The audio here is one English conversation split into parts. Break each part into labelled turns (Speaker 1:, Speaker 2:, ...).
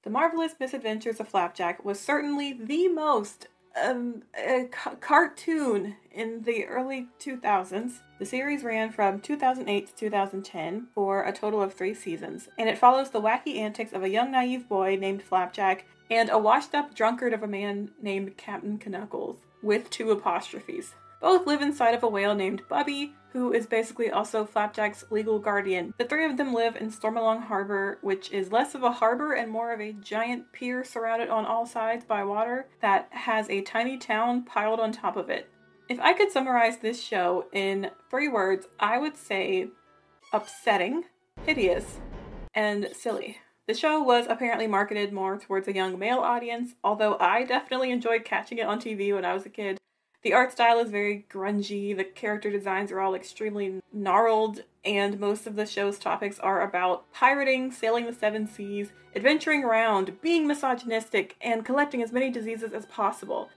Speaker 1: The Marvelous Misadventures of Flapjack was certainly the most cartoon in the early 2000s. The series ran from 2008 to 2010 for a total of 3 seasons, and it follows the wacky antics of a young naive boy named Flapjack and a washed-up drunkard of a man named Captain Knuckles, with 2 apostrophes. Both live inside of a whale named Bubby, who is basically also Flapjack's legal guardian. The 3 of them live in Stormalong Harbor, which is less of a harbor and more of a giant pier surrounded on all sides by water that has a tiny town piled on top of it. If I could summarize this show in 3 words, I would say upsetting, hideous, and silly. The show was apparently marketed more towards a young male audience, although I definitely enjoyed catching it on TV when I was a kid. The art style is very grungy, the character designs are all extremely gnarled, and most of the show's topics are about pirating, sailing the 7 seas, adventuring around, being misogynistic, and collecting as many diseases as possible.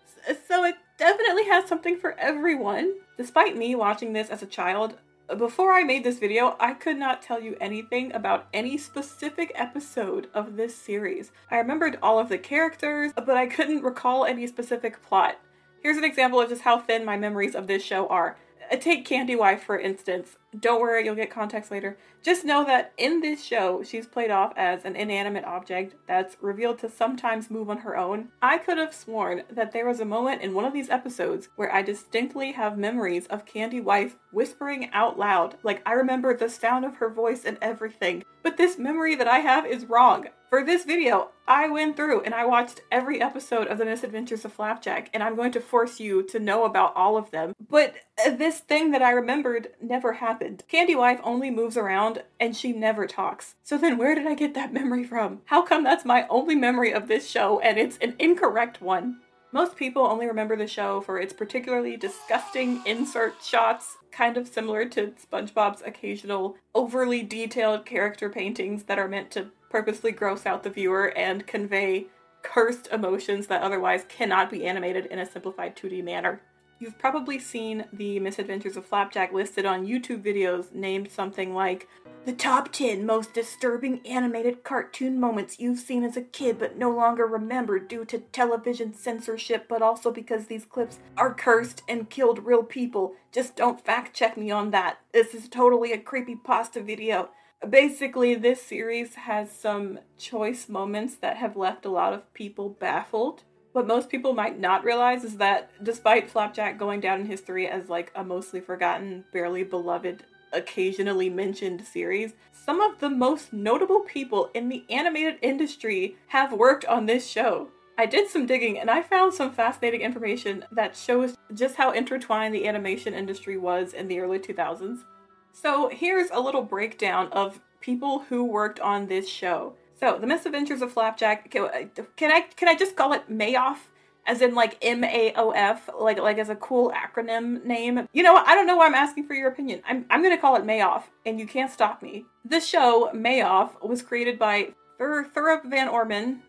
Speaker 1: So it definitely has something for everyone. Despite me watching this as a child, before I made this video, I could not tell you anything about any specific episode of this series. I remembered all of the characters, but I couldn't recall any specific plot. Here's an example of just how thin my memories of this show are. Take Candy Wife, for instance. Don't worry, you'll get context later. Just know that in this show, she's played off as an inanimate object that's revealed to sometimes move on her own. I could have sworn that there was a moment in one of these episodes where I distinctly have memories of Candy Wife whispering out loud. Like, I remember the sound of her voice and everything. But this memory that I have is wrong. For this video, I went through and I watched every episode of The Misadventures of Flapjack, and I'm going to force you to know about all of them. But this thing that I remembered never happened. Candy Wife only moves around and she never talks. So then where did I get that memory from? How come that's my only memory of this show and it's an incorrect one? Most people only remember the show for its particularly disgusting insert shots, kind of similar to SpongeBob's occasional overly detailed character paintings that are meant to purposely gross out the viewer and convey cursed emotions that otherwise cannot be animated in a simplified 2D manner. You've probably seen The Misadventures of Flapjack listed on YouTube videos named something like the top 10 most disturbing animated cartoon moments you've seen as a kid but no longer remember due to television censorship, but also because these clips are cursed and killed real people. Just don't fact check me on that. This is totally a creepypasta video. Basically, this series has some choice moments that have left a lot of people baffled. What most people might not realize is that despite Flapjack going down in history as like a mostly forgotten, barely beloved, occasionally mentioned series, some of the most notable people in the animated industry have worked on this show. I did some digging and I found some fascinating information that shows just how intertwined the animation industry was in the early 2000s. So here's a little breakdown of people who worked on this show. So, The Misadventures of Flapjack, can I just call it Mayoff? As in like M-A-O-F, like as a cool acronym name? You know what, I don't know why I'm asking for your opinion. I'm gonna call it Mayoff, and you can't stop me. This show, Mayoff, was created by Thurop Van Orman,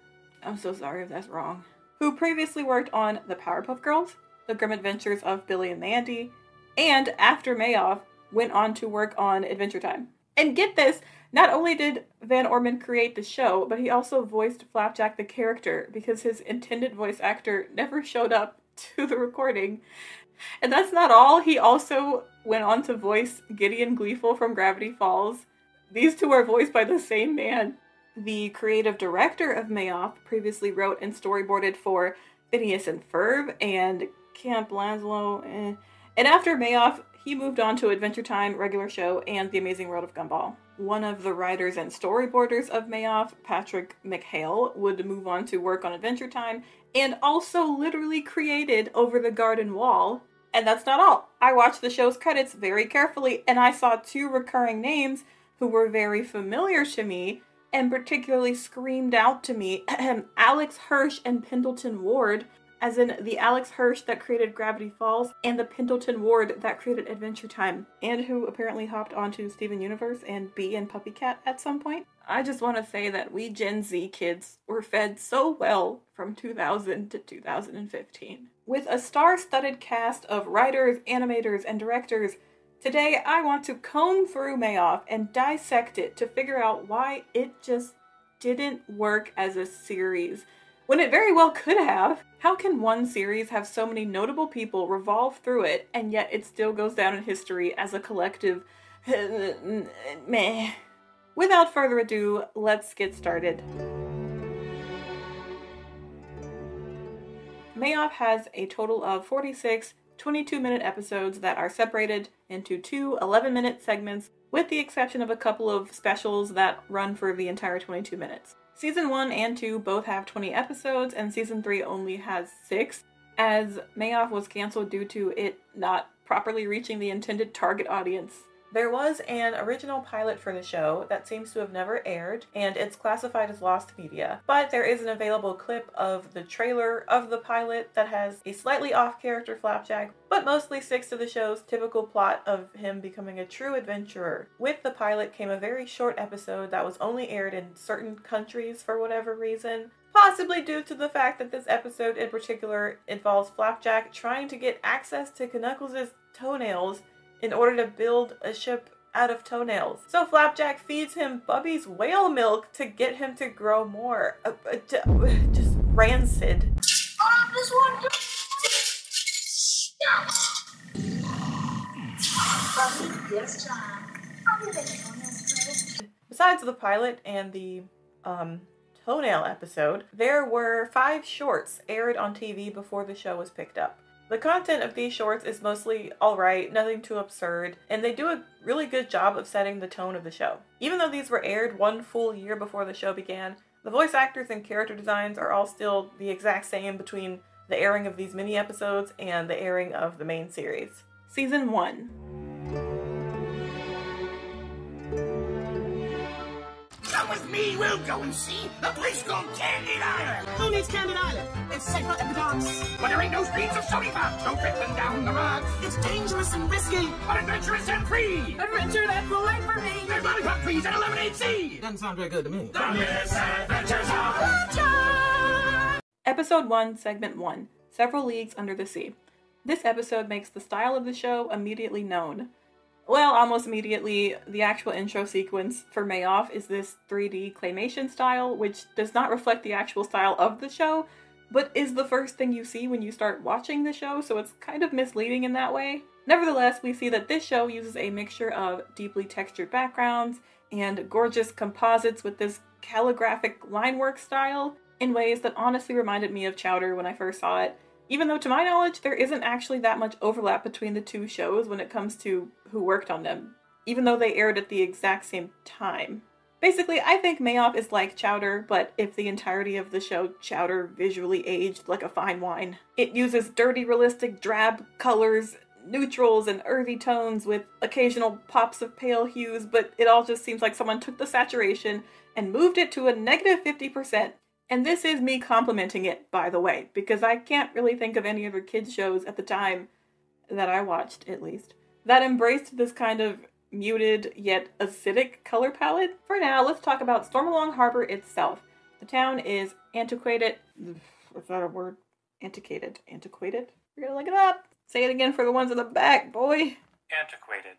Speaker 1: I'm so sorry if that's wrong, who previously worked on The Powerpuff Girls, The Grim Adventures of Billy and Mandy, and after Mayoff, went on to work on Adventure Time. And get this, not only did Van Orman create the show, but he also voiced Flapjack the character because his intended voice actor never showed up to the recording. And that's not all, he also went on to voice Gideon Gleeful from Gravity Falls. These two are voiced by the same man. The creative director of Mayoff previously wrote and storyboarded for Phineas and Ferb and Camp Lazlo. And after Mayoff, he moved on to Adventure Time, regular show, and The Amazing World of Gumball. One of the writers and storyboarders of Mayoff, Patrick McHale, would move on to work on Adventure Time, and also literally created Over the Garden Wall. And that's not all. I watched the show's credits very carefully, and I saw 2 recurring names who were very familiar to me, and particularly screamed out to me, Alex Hirsch and Pendleton Ward, as in the Alex Hirsch that created Gravity Falls and the Pendleton Ward that created Adventure Time, and who apparently hopped onto Steven Universe and Bee and Puppy Cat at some point. I just want to say that we Gen Z kids were fed so well from 2000 to 2015. With a star-studded cast of writers, animators, and directors, today I want to comb through Mayoff and dissect it to figure out why it just didn't work as a series, when it very well could have. How can one series have so many notable people revolve through it, and yet it still goes down in history as a collective meh? Without further ado, let's get started. Mayoff has a total of 46 22-minute episodes that are separated into two 11-minute segments, with the exception of a couple of specials that run for the entire 22 minutes. Season 1 and 2 both have 20 episodes, and Season 3 only has 6, as Mayoff was cancelled due to it not properly reaching the intended target audience. There was an original pilot for the show that seems to have never aired, and it's classified as lost media. But there is an available clip of the trailer of the pilot that has a slightly off-character Flapjack, but mostly sticks to the show's typical plot of him becoming a true adventurer. With the pilot came a very short episode that was only aired in certain countries for whatever reason, possibly due to the fact that this episode in particular involves Flapjack trying to get access to Knuckles' toenails in order to build a ship out of toenails. So Flapjack feeds him Bubby's whale milk to get him to grow more. Just rancid.
Speaker 2: This one. Bubby, this time.
Speaker 1: Besides the pilot and the toenail episode, there were 5 shorts aired on TV before the show was picked up. The content of these shorts is mostly alright, nothing too absurd, and they do a really good job of setting the tone of the show. Even though these were aired 1 full year before the show began, the voice actors and character designs are all still the exact same between the airing of these mini episodes and the airing of the main series. Season 1.
Speaker 3: Come with me, we'll go and see a place called Candid Island.
Speaker 4: Who needs Candid Island? It's safer at the docks.
Speaker 3: But there ain't no streams of soda pop, no tripping down the rocks.
Speaker 4: It's dangerous and risky.
Speaker 3: But adventurous and free.
Speaker 4: Adventure that's the life for me.
Speaker 3: There's lollipop trees and a lemonade sea.
Speaker 4: Doesn't sound very good to me.
Speaker 3: The misadventures of Flapjack.
Speaker 1: Episode 1, Segment 1, Several Leagues Under the Sea. This episode makes the style of the show immediately known. Well, almost immediately. The actual intro sequence for Mayoff is this 3D claymation style, which does not reflect the actual style of the show, but is the first thing you see when you start watching the show, so it's kind of misleading in that way. Nevertheless, we see that this show uses a mixture of deeply textured backgrounds and gorgeous composites with this calligraphic linework style in ways that honestly reminded me of Chowder when I first saw it. Even though, to my knowledge, there isn't actually that much overlap between the two shows when it comes to who worked on them, even though they aired at the exact same time. Basically, I think Mayoff is like Chowder, but if the entirety of the show Chowder visually aged like a fine wine. It uses dirty, realistic, drab colors, neutrals, and earthy tones with occasional pops of pale hues, but it all just seems like someone took the saturation and moved it to a negative 50%. And this is me complimenting it, by the way, because I can't really think of any other kids shows at the time, that I watched at least, that embraced this kind of muted yet acidic color palette. For now, let's talk about Stormalong Harbor itself. The town is antiquated. Is that a word? Antiquated. Antiquated? We're gonna look it up. Say it again for the ones in the back, boy.
Speaker 5: Antiquated.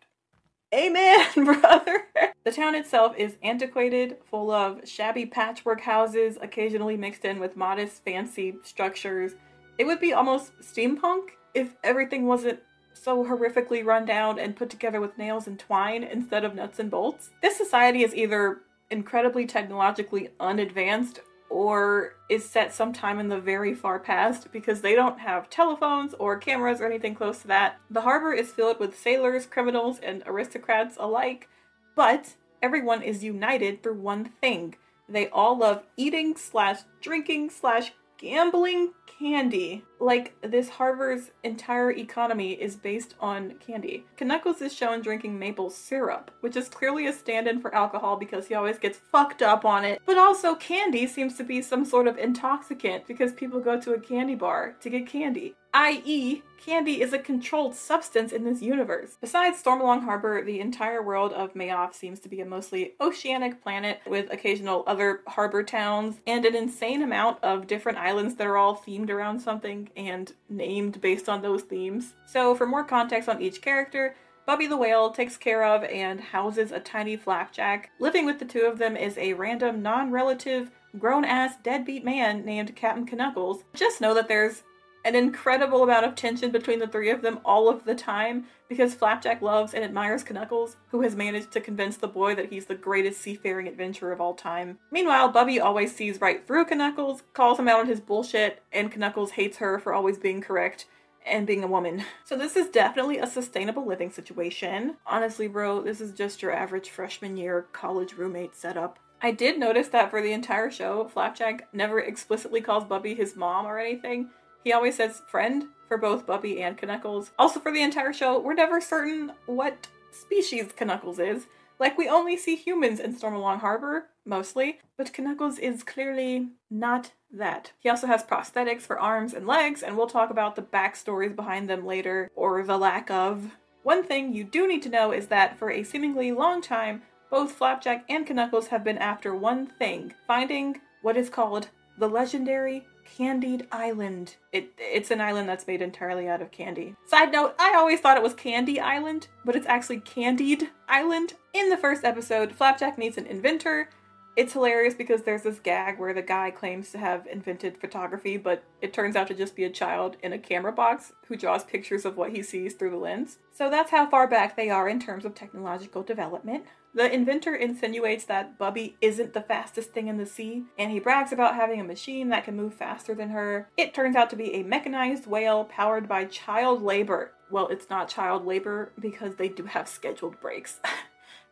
Speaker 1: Amen, brother! The town itself is antiquated, full of shabby patchwork houses, occasionally mixed in with modest, fancy structures. It would be almost steampunk if everything wasn't so horrifically run down and put together with nails and twine instead of nuts and bolts. This society is either incredibly technologically unadvanced or is set sometime in the very far past because they don't have telephones or cameras or anything close to that. The harbor is filled with sailors, criminals, and aristocrats alike, but everyone is united through one thing. They all love eating / drinking / gambling candy. Like, this harbor's entire economy is based on candy. Knuckles is shown drinking maple syrup, which is clearly a stand-in for alcohol because he always gets fucked up on it. But also, candy seems to be some sort of intoxicant because people go to a candy bar to get candy. i.e., candy is a controlled substance in this universe. Besides Stormalong Harbor, the entire world of Mayoff seems to be a mostly oceanic planet with occasional other harbor towns and an insane amount of different islands that are all themed around something and named based on those themes. So for more context on each character, Bubby the whale takes care of and houses a tiny Flapjack. Living with the two of them is a random, non-relative, grown-ass deadbeat man named Captain Knuckles. Just know that there's an incredible amount of tension between the three of them all of the time because Flapjack loves and admires Knuckles, who has managed to convince the boy that he's the greatest seafaring adventurer of all time. Meanwhile, Bubby always sees right through Knuckles, calls him out on his bullshit, and Knuckles hates her for always being correct and being a woman. So this is definitely a sustainable living situation. Honestly, bro, this is just your average freshman year college roommate setup. I did notice that for the entire show, Flapjack never explicitly calls Bubby his mom or anything. He always says friend for both Bubby and Knuckles. Also, for the entire show, we're never certain what species Knuckles is. Like, we only see humans in Stormalong Harbor, mostly, but Knuckles is clearly not that. He also has prosthetics for arms and legs, and we'll talk about the backstories behind them later, or the lack of. One thing you do need to know is that for a seemingly long time, both Flapjack and Knuckles have been after one thing: finding what is called the legendary Candied Island. It's an island that's made entirely out of candy. Side note, I always thought it was Candy Island, but it's actually Candied Island. In the first episode, Flapjack meets an inventor. It's hilarious because there's this gag where the guy claims to have invented photography, but it turns out to just be a child in a camera box who draws pictures of what he sees through the lens. So that's how far back they are in terms of technological development. The inventor insinuates that Bubby isn't the fastest thing in the sea, and he brags about having a machine that can move faster than her. It turns out to be a mechanized whale powered by child labor. Well, it's not child labor because they do have scheduled breaks.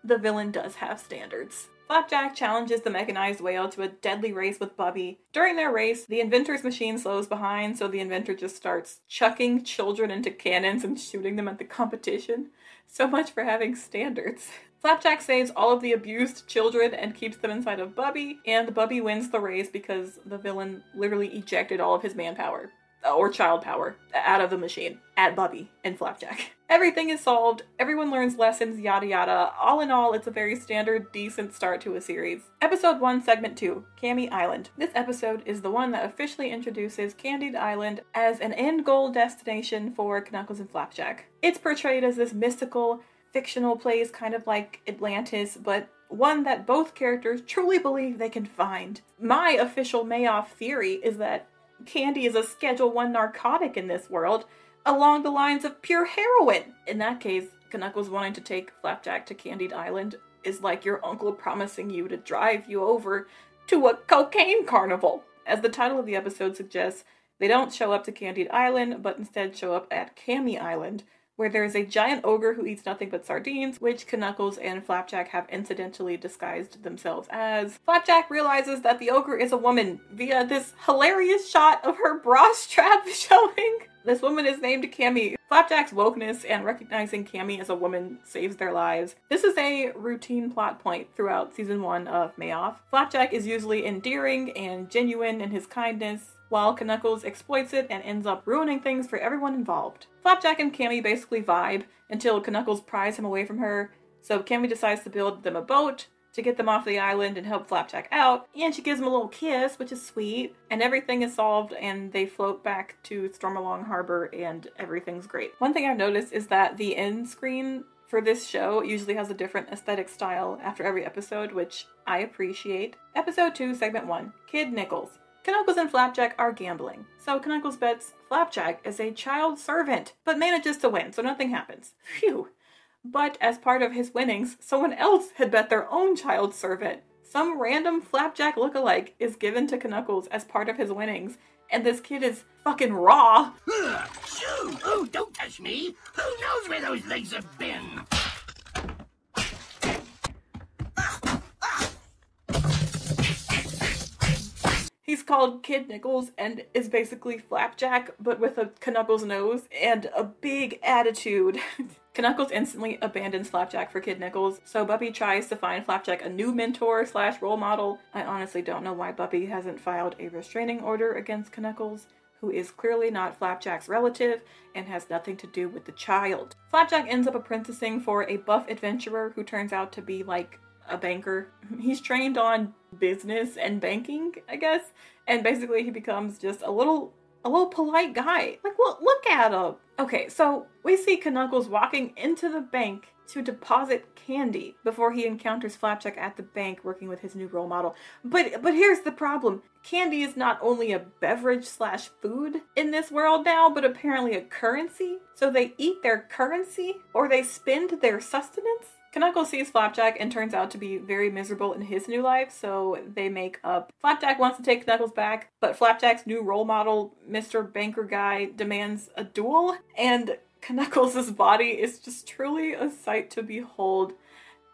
Speaker 1: The villain does have standards. Flapjack challenges the mechanized whale to a deadly race with Bubby. During their race, the inventor's machine slows behind, so the inventor just starts chucking children into cannons and shooting them at the competition. So much for having standards. Flapjack saves all of the abused children and keeps them inside of Bubby, and Bubby wins the race because the villain literally ejected all of his manpower, or child power, out of the machine, at Bubby and Flapjack. Everything is solved, everyone learns lessons, yada yada. All in all, it's a very standard, decent start to a series. Episode 1, Segment 2, Cammy Island. This episode is the one that officially introduces Candied Island as an end goal destination for Knuckles and Flapjack. It's portrayed as this mystical, fictional place, kind of like Atlantis, but one that both characters truly believe they can find. My official Mayoff theory is that candy is a Schedule 1 narcotic in this world, along the lines of pure heroin. In that case, Knuckles wanting to take Flapjack to Candied Island is like your uncle promising you to drive you over to a cocaine carnival. As the title of the episode suggests, they don't show up to Candied Island, but instead show up at Cammy Island, where there is a giant ogre who eats nothing but sardines, which Knuckles and Flapjack have incidentally disguised themselves as. Flapjack realizes that the ogre is a woman via this hilarious shot of her bra strap showing. This woman is named Cammy. Flapjack's wokeness and recognizing Cammy as a woman saves their lives. This is a routine plot point throughout Season 1 of Mayoff. Flapjack is usually endearing and genuine in his kindness, while Knuckles exploits it and ends up ruining things for everyone involved. Flapjack and Cammy basically vibe until Knuckles pries him away from her, so Cammy decides to build them a boat to get them off the island and help Flapjack out, and she gives him a little kiss, which is sweet, and everything is solved and they float back to Stormalong Harbor and everything's great. One thing I've noticed is that the end screen for this show usually has a different aesthetic style after every episode, which I appreciate. Episode 2, Segment 1, Kid Nickels. Knuckles and Flapjack are gambling, so Knuckles bets Flapjack is a child servant, but manages to win, so nothing happens. Phew. But as part of his winnings, someone else had bet their own child servant. Some random Flapjack lookalike is given to Knuckles as part of his winnings, and this kid is fucking raw.
Speaker 3: Shoo! Oh, don't touch me! Who knows where those legs have been?
Speaker 1: He's called Kid Nickels and is basically Flapjack, but with a Knuckles nose and a big attitude. Knuckles instantly abandons Flapjack for Kid Nickels, so Bubby tries to find Flapjack a new mentor / role model. I honestly don't know why Bubby hasn't filed a restraining order against Knuckles, who is clearly not Flapjack's relative and has nothing to do with the child. Flapjack ends up apprenticing for a buff adventurer who turns out to be like a banker. He's trained on business and banking, I guess, and basically he becomes just a little a little polite guy. Like, look at him. Okay, so we see Knuckles walking into the bank to deposit candy before he encounters Flapjack at the bank working with his new role model. But here's the problem. Candy is not only a beverage slash food in this world now, but apparently a currency. So they eat their currency or they spend their sustenance. Knuckles sees Flapjack and turns out to be very miserable in his new life, so they make up. Flapjack wants to take Knuckles back, but Flapjack's new role model, Mr. Banker Guy, demands a duel, and Knuckles' body is just truly a sight to behold.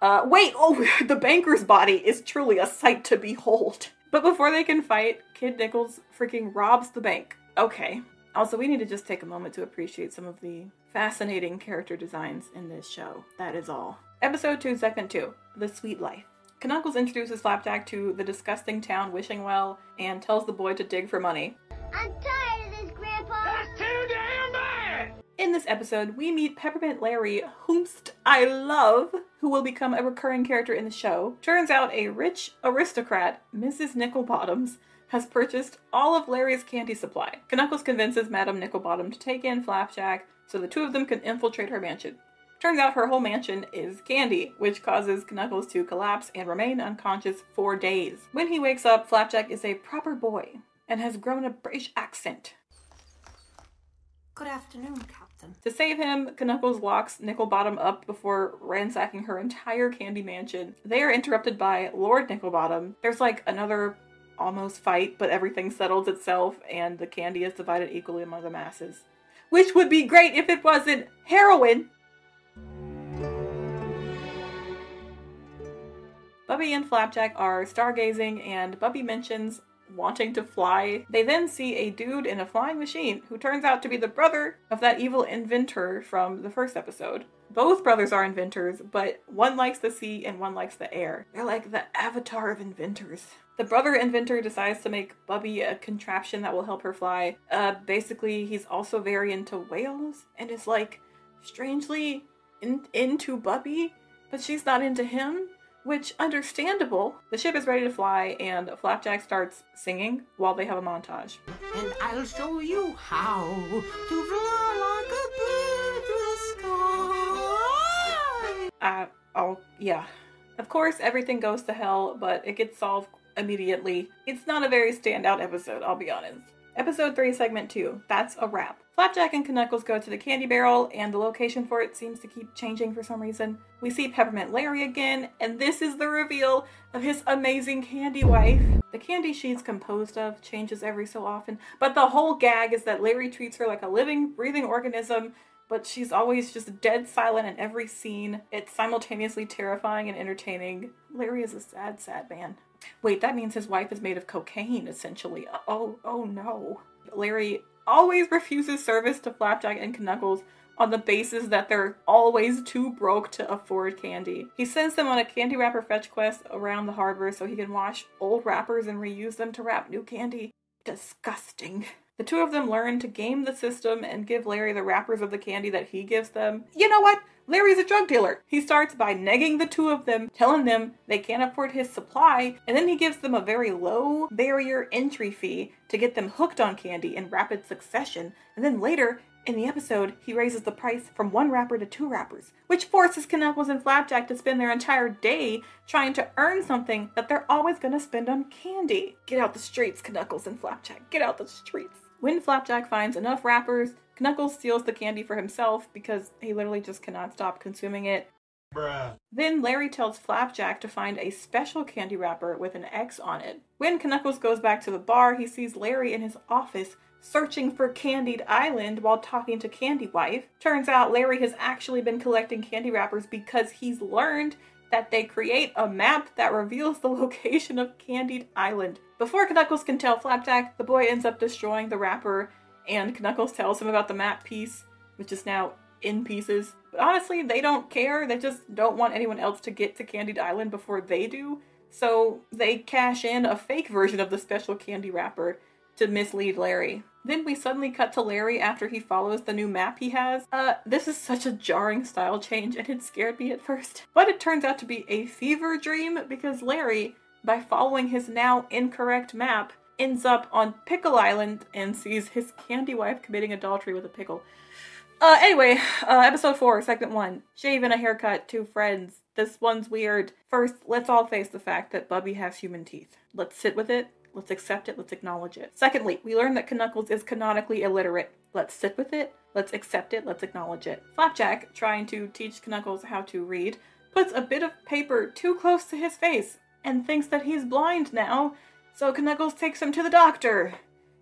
Speaker 1: The banker's body is truly a sight to behold. But before they can fight, Kid Nickels freaking robs the bank. Okay. Also, we need to just take a moment to appreciate some of the fascinating character designs in this show. That is all. Episode 2, Segment 2, The Sweet Life. Knuckles introduces Flapjack to the disgusting town Wishing Well and tells the boy to dig for money.
Speaker 2: I'm tired of this, Grandpa.
Speaker 3: That's too damn bad!
Speaker 1: In this episode, we meet Peppermint Larry, whomst I love, who will become a recurring character in the show. Turns out a rich aristocrat, Mrs. Nicklebottoms, has purchased all of Larry's candy supply. Knuckles convinces Madame Nicklebottom to take in Flapjack so the two of them can infiltrate her mansion. Turns out her whole mansion is candy, which causes Knuckles to collapse and remain unconscious for days. When he wakes up, Flapjack is a proper boy and has grown a British accent.
Speaker 4: Good afternoon, Captain.
Speaker 1: To save him, Knuckles locks Nicklebottom up before ransacking her entire candy mansion. They are interrupted by Lord Nicklebottom. There's like another almost fight, but everything settles itself and the candy is divided equally among the masses. Which would be great if it wasn't heroin! Bubby and Flapjack are stargazing and Bubby mentions wanting to fly. They then see a dude in a flying machine who turns out to be the brother of that evil inventor from the first episode. Both brothers are inventors, but one likes the sea and one likes the air. They're like the avatar of inventors. The brother inventor decides to make Bubby a contraption that will help her fly. Basically, he's also very into whales and is like strangely into Bubby, but she's not into him. Which, understandable. The ship is ready to fly, and Flapjack starts singing while they have a montage.
Speaker 4: And I'll show you how to fly like a bird through the sky.
Speaker 1: Yeah. Of course, everything goes to hell, but it gets solved immediately. It's not a very standout episode, I'll be honest. Episode 3, Segment 2. That's a wrap. Flapjack and Knuckles go to the candy barrel, and the location for it seems to keep changing for some reason. We see Peppermint Larry again, and this is the reveal of his amazing candy wife. The candy she's composed of changes every so often, but the whole gag is that Larry treats her like a living, breathing organism, but she's always just dead silent in every scene. It's simultaneously terrifying and entertaining. Larry is a sad, sad man. Wait, that means his wife is made of cocaine, essentially. Oh no. Larry always refuses service to Flapjack and Knuckles on the basis that they're always too broke to afford candy. He sends them on a candy wrapper fetch quest around the harbor so he can wash old wrappers and reuse them to wrap new candy. Disgusting. The two of them learn to game the system and give Larry the wrappers of the candy that he gives them. You know what? Larry's a drug dealer. He starts by negging the two of them, telling them they can't afford his supply, and then he gives them a very low barrier entry fee to get them hooked on candy in rapid succession, and then later in the episode, he raises the price from 1 wrapper to 2 wrappers, which forces Knuckles and Flapjack to spend their entire day trying to earn something that they're always going to spend on candy. Get out the streets, Knuckles and Flapjack. Get out the streets. When Flapjack finds enough wrappers, Knuckles steals the candy for himself because he literally just cannot stop consuming it.
Speaker 3: Bruh.
Speaker 1: Then Larry tells Flapjack to find a special candy wrapper with an X on it. When Knuckles goes back to the bar, he sees Larry in his office searching for Candied Island while talking to Candy Wife. Turns out Larry has actually been collecting candy wrappers because he's learned that they create a map that reveals the location of Candied Island. Before Knuckles can tell Flapjack, the boy ends up destroying the wrapper, and Knuckles tells him about the map piece, which is now in pieces. But honestly, they don't care. They just don't want anyone else to get to Candied Island before they do. So they cash in a fake version of the special candy wrapper to mislead Larry. Then we suddenly cut to Larry after he follows the new map he has. This is such a jarring style change and it scared me at first. But it turns out to be a fever dream because Larry, by following his now incorrect map, ends up on Pickle Island and sees his candy wife committing adultery with a pickle. Anyway, episode 4, segment 1. Shave and a haircut, 2 friends. This one's weird. First, let's all face the fact that Bubby has human teeth. Let's sit with it. Let's accept it. Let's acknowledge it. Secondly, we learn that Knuckles is canonically illiterate. Let's sit with it. Let's accept it. Let's acknowledge it. Flapjack, trying to teach Knuckles how to read, puts a bit of paper too close to his face and thinks that he's blind now, so Knuckles takes him to the doctor.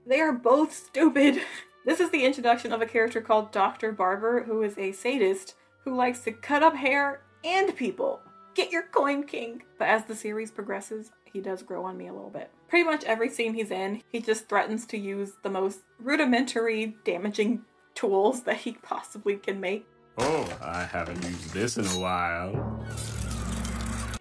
Speaker 1: They are both stupid. This is the introduction of a character called Dr. Barber, who is a sadist who likes to cut up hair and people. Get your coin, king. But as the series progresses, he does grow on me a little bit. Pretty much every scene he's in, he just threatens to use the most rudimentary, damaging tools that he possibly can make.
Speaker 5: Oh, I haven't used this in a while.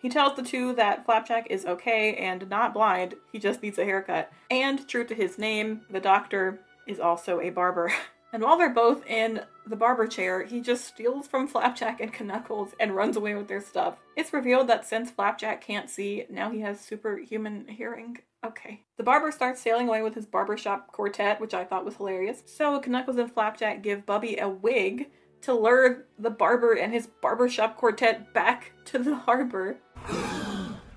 Speaker 1: He tells the two that Flapjack is okay and not blind, he just needs a haircut. And true to his name, the doctor is also a barber. And while they're both in the barber chair, he just steals from Flapjack and Knuckles and runs away with their stuff. It's revealed that since Flapjack can't see, now he has superhuman hearing. Okay. The barber starts sailing away with his barbershop quartet, which I thought was hilarious. So Knuckles and Flapjack give Bubby a wig to lure the barber and his barbershop quartet back to the harbor.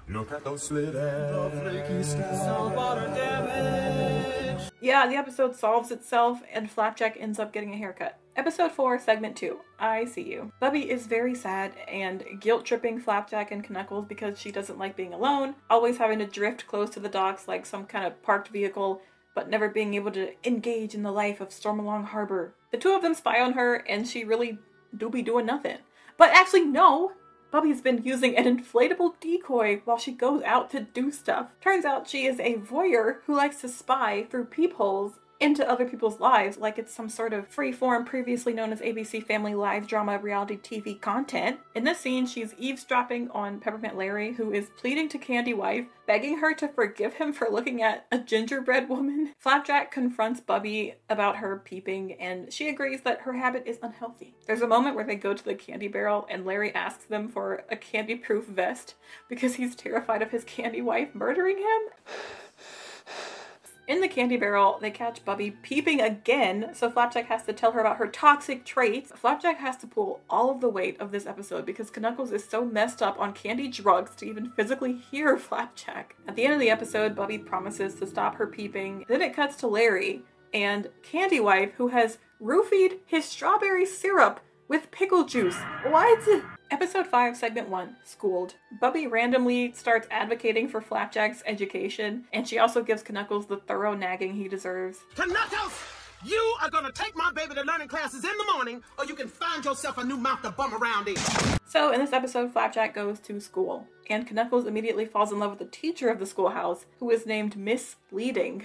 Speaker 5: Look at those slit saltwater damage.
Speaker 1: Yeah, the episode solves itself and Flapjack ends up getting a haircut. Episode 4, segment 2. I See You. Bubby is very sad and guilt-tripping Flapjack and Knuckles because she doesn't like being alone, always having to drift close to the docks like some kind of parked vehicle, but never being able to engage in the life of Stormalong Harbor. The two of them spy on her and she really do be doing nothing. But actually, no! Bubby's been using an inflatable decoy while she goes out to do stuff. Turns out she is a voyeur who likes to spy through peepholes into other people's lives like it's some sort of free-form, previously known as ABC Family live drama reality TV content. In this scene, she's eavesdropping on Peppermint Larry, who is pleading to Candy Wife, begging her to forgive him for looking at a gingerbread woman. Flapjack confronts Bubby about her peeping, and she agrees that her habit is unhealthy. There's a moment where they go to the candy barrel, and Larry asks them for a candy-proof vest because he's terrified of his Candy Wife murdering him. In the candy barrel, they catch Bubby peeping again, so Flapjack has to tell her about her toxic traits. Flapjack has to pull all of the weight of this episode because Knuckles is so messed up on candy drugs to even physically hear Flapjack. At the end of the episode, Bubby promises to stop her peeping. Then it cuts to Larry and Candy Wife, who has roofied his strawberry syrup with pickle juice. What? Episode 5, segment 1, Schooled. Bubby randomly starts advocating for Flapjack's education, and she also gives Knuckles the thorough nagging he deserves.
Speaker 3: Knuckles, you are gonna take my baby to learning classes in the morning, or you can find yourself a new mouth to bum around in.
Speaker 1: So in this episode, Flapjack goes to school, and Knuckles immediately falls in love with the teacher of the schoolhouse, who is named Miss Leading.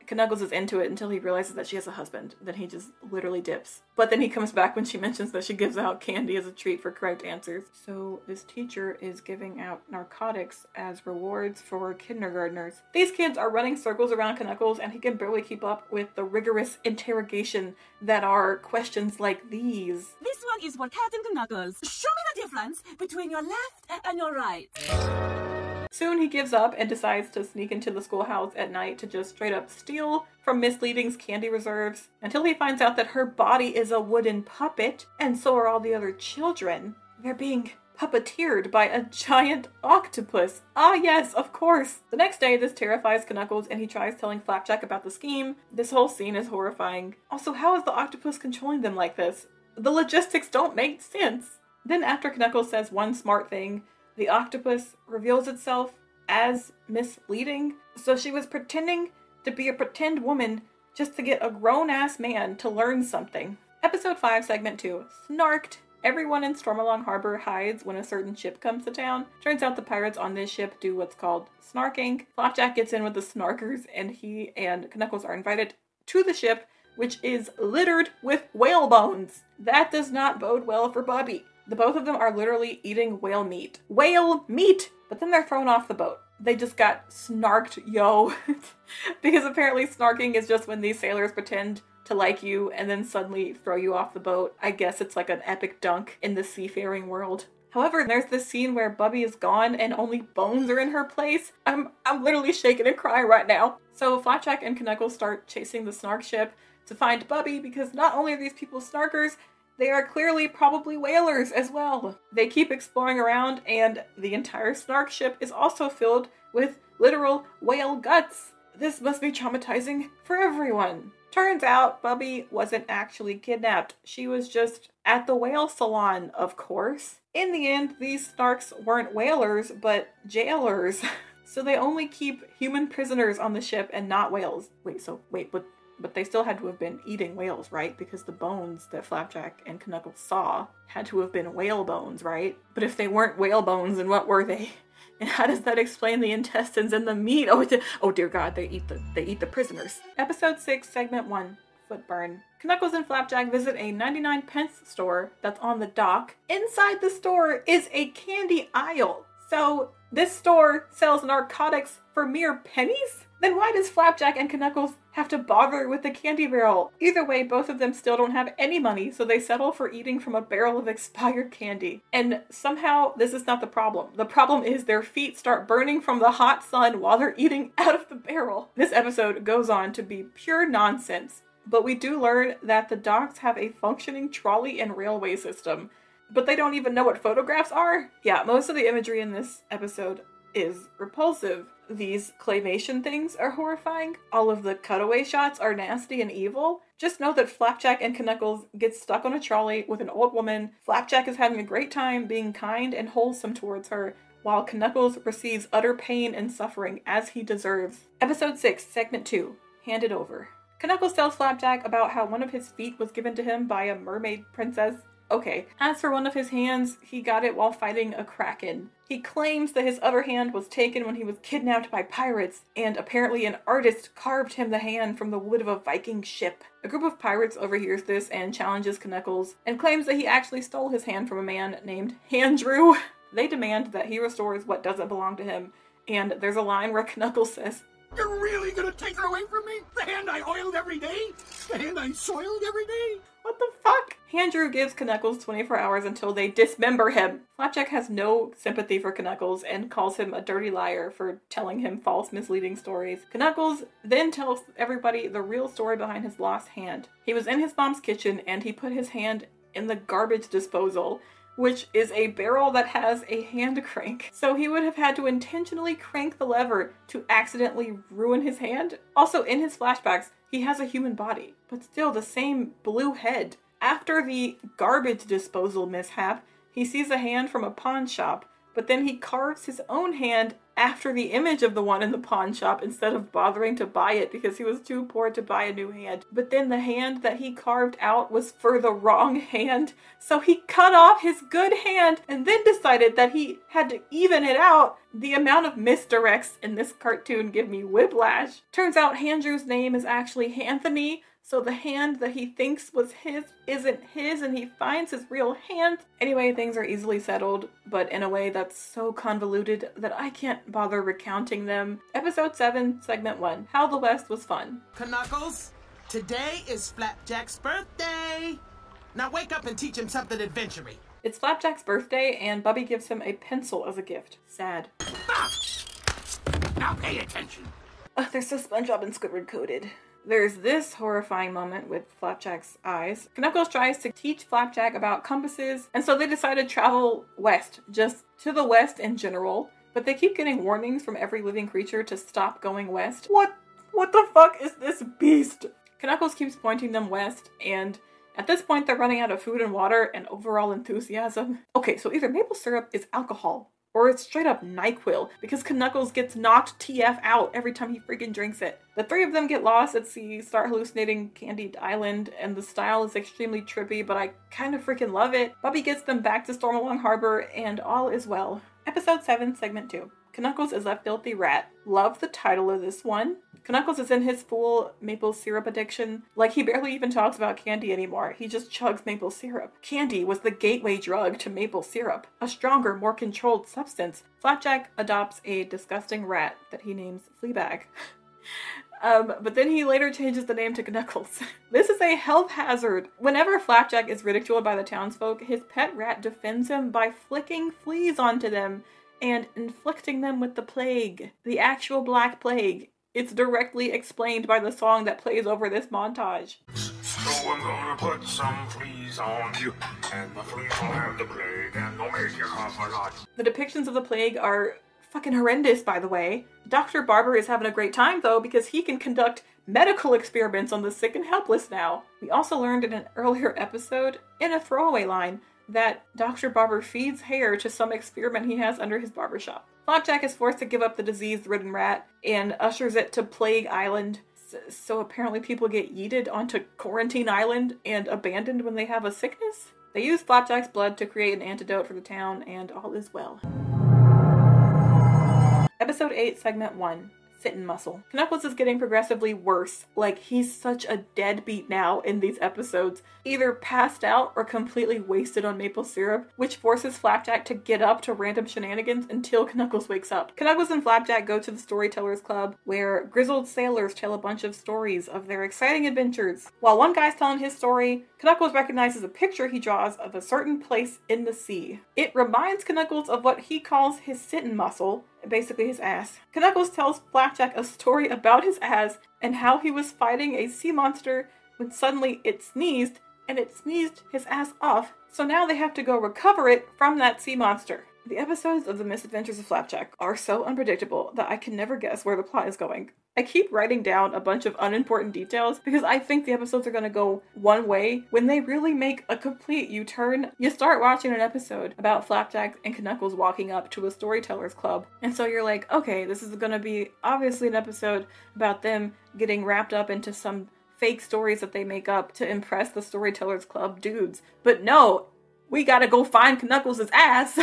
Speaker 1: Knuckles is into it until he realizes that she has a husband. Then he just literally dips. But then he comes back when she mentions that she gives out candy as a treat for correct answers. So this teacher is giving out narcotics as rewards for kindergartners. These kids are running circles around Knuckles and he can barely keep up with the rigorous interrogation that are questions like these.
Speaker 6: This one is for Captain Knuckles. Show me the difference between your left and your right.
Speaker 1: Soon he gives up and decides to sneak into the schoolhouse at night to just straight up steal from Miss Leading's candy reserves until he finds out that her body is a wooden puppet, and so are all the other children. They're being puppeteered by a giant octopus. Ah yes, of course! The next day this terrifies Knuckles and he tries telling Flapjack about the scheme. This whole scene is horrifying. Also, how is the octopus controlling them like this? The logistics don't make sense! Then after Knuckles says one smart thing, the octopus reveals itself as Miss Leading, so she was pretending to be a pretend woman just to get a grown-ass man to learn something. Episode 5, segment 2, Snarked. Everyone in Stormalong Harbor hides when a certain ship comes to town. Turns out the pirates on this ship do what's called snarking. Flapjack gets in with the snarkers and he and Knuckles are invited to the ship, which is littered with whale bones. That does not bode well for Bubby. The both of them are literally eating whale meat. Whale meat! But then they're thrown off the boat. They just got snarked, yo. Because apparently snarking is just when these sailors pretend to like you and then suddenly throw you off the boat. I guess it's like an epic dunk in the seafaring world. However, there's this scene where Bubby is gone and only bones are in her place. I'm literally shaking and crying right now. So Flapjack and Knuckles start chasing the Snark ship to find Bubby, because not only are these people Snarkers, they are clearly probably whalers as well. They keep exploring around, and the entire Snark ship is also filled with literal whale guts. This must be traumatizing for everyone. Turns out Bubby wasn't actually kidnapped. She was just at the whale salon, of course. In the end, these Snarks weren't whalers, but jailers. So they only keep human prisoners on the ship and not whales. But they still had to have been eating whales, right? Because the bones that Flapjack and Knuckles saw had to have been whale bones, right? But if they weren't whale bones, then what were they? And how does that explain the intestines and the meat? Oh dear God, they eat the prisoners. Episode 6, Segment 1, Footburn. Knuckles and Flapjack visit a 99-pence store that's on the dock. Inside the store is a candy aisle. So this store sells narcotics for mere pennies? Then why does Flapjack and Knuckles have to bother with the candy barrel? Either way, both of them still don't have any money, so they settle for eating from a barrel of expired candy. And somehow, this is not the problem. The problem is their feet start burning from the hot sun while they're eating out of the barrel. This episode goes on to be pure nonsense, but we do learn that the docks have a functioning trolley and railway system, but they don't even know what photographs are? Yeah, most of the imagery in this episode is repulsive. These claymation things are horrifying. All of the cutaway shots are nasty and evil. Just know that Flapjack and Knuckles get stuck on a trolley with an old woman. Flapjack is having a great time being kind and wholesome towards her, while Knuckles receives utter pain and suffering as he deserves. Episode 6, Segment 2, Handed Over. Knuckles tells Flapjack about how one of his feet was given to him by a mermaid princess. Okay, as for one of his hands, he got it while fighting a kraken. He claims that his other hand was taken when he was kidnapped by pirates, and apparently an artist carved him the hand from the wood of a Viking ship. A group of pirates overhears this and challenges Knuckles, and claims that he actually stole his hand from a man named Andrew. They demand that he restores what doesn't belong to him, and there's a line where Knuckles says,
Speaker 3: You're really gonna take her away from me? The hand I oiled every day? The hand I soiled every day?
Speaker 1: What the fuck? Andrew gives Knuckles 24 hours until they dismember him. Flapjack has no sympathy for Knuckles and calls him a dirty liar for telling him false, misleading stories. Knuckles then tells everybody the real story behind his lost hand. He was in his mom's kitchen and he put his hand in the garbage disposal, which is a barrel that has a hand crank. So he would have had to intentionally crank the lever to accidentally ruin his hand. Also, in his flashbacks, he has a human body, but still the same blue head. After the garbage disposal mishap, he sees a hand from a pawn shop, but then he carves his own hand after the image of the one in the pawn shop instead of bothering to buy it because he was too poor to buy a new hand. But then the hand that he carved out was for the wrong hand, so he cut off his good hand and then decided that he had to even it out. The amount of misdirects in this cartoon give me whiplash. Turns out Andrew's name is actually Anthony, so the hand that he thinks was his isn't his, and he finds his real hand. Anyway, things are easily settled, but in a way that's so convoluted that I can't bother recounting them. Episode 7, Segment 1, How the West Was Fun.
Speaker 3: Knuckles, today is Flapjack's birthday. Now wake up and teach him something adventure-y.
Speaker 1: It's Flapjack's birthday, and Bubby gives him a pencil as a gift. Sad.
Speaker 3: Stop! Now pay attention.
Speaker 1: They're so SpongeBob and Squidward coded. There's this horrifying moment with Flapjack's eyes. Knuckles tries to teach Flapjack about compasses, and so they decide to travel west, just to the west in general. But they keep getting warnings from every living creature to stop going west. What the fuck is this beast? Knuckles keeps pointing them west, and at this point they're running out of food and water and overall enthusiasm. Okay, so either maple syrup is alcohol, or it's straight up NyQuil, because Knuckles gets knocked TF out every time he freaking drinks it. The three of them get lost at sea, start hallucinating Candied Island, and the style is extremely trippy, but I kind of freaking love it. Bubby gets them back to Stormalong Harbor, and all is well. Episode 7, Segment 2. Knuckles is a filthy rat. Love the title of this one. Knuckles is in his full maple syrup addiction. Like, he barely even talks about candy anymore. He just chugs maple syrup. Candy was the gateway drug to maple syrup, a stronger, more controlled substance. Flapjack adopts a disgusting rat that he names Fleabag. But then he later changes the name to Knuckles. This is a health hazard. Whenever Flapjack is ridiculed by the townsfolk, his pet rat defends him by flicking fleas onto them and inflicting them with the plague. The actual Black Plague. It's directly explained by the song that plays over this montage.
Speaker 7: So I'm gonna put some fleas on you, and the fleas will have the plague, and they'll make you cough a lot.
Speaker 1: The depictions of the plague are fucking horrendous, by the way. Dr. Barber is having a great time, though, because he can conduct medical experiments on the sick and helpless now. We also learned in an earlier episode, in a throwaway line, that Dr. Barber feeds hair to some experiment he has under his barbershop. Flapjack is forced to give up the disease-ridden rat and ushers it to Plague Island. So apparently people get yeeted onto Quarantine Island and abandoned when they have a sickness? They use Flapjack's blood to create an antidote for the town, and all is well. Episode 8, Segment 1. Sitting Muscle. Knuckles is getting progressively worse. Like, he's such a deadbeat now in these episodes. Either passed out or completely wasted on maple syrup, which forces Flapjack to get up to random shenanigans until Knuckles wakes up. Knuckles and Flapjack go to the Storytellers Club, where grizzled sailors tell a bunch of stories of their exciting adventures. While one guy's telling his story, Knuckles recognizes a picture he draws of a certain place in the sea. It reminds Knuckles of what he calls his sitting muscle, basically his ass. Knuckles tells Flapjack a story about his ass and how he was fighting a sea monster when suddenly it sneezed, and it sneezed his ass off, so now they have to go recover it from that sea monster. The episodes of The Misadventures of Flapjack are so unpredictable that I can never guess where the plot is going. I keep writing down a bunch of unimportant details because I think the episodes are going to go one way when they really make a complete U-turn. You start watching an episode about Flapjack and Knuckles walking up to a storyteller's club, and so you're like, okay, this is going to be obviously an episode about them getting wrapped up into some fake stories that they make up to impress the storyteller's club dudes. But no, we gotta go find Knuckles' ass!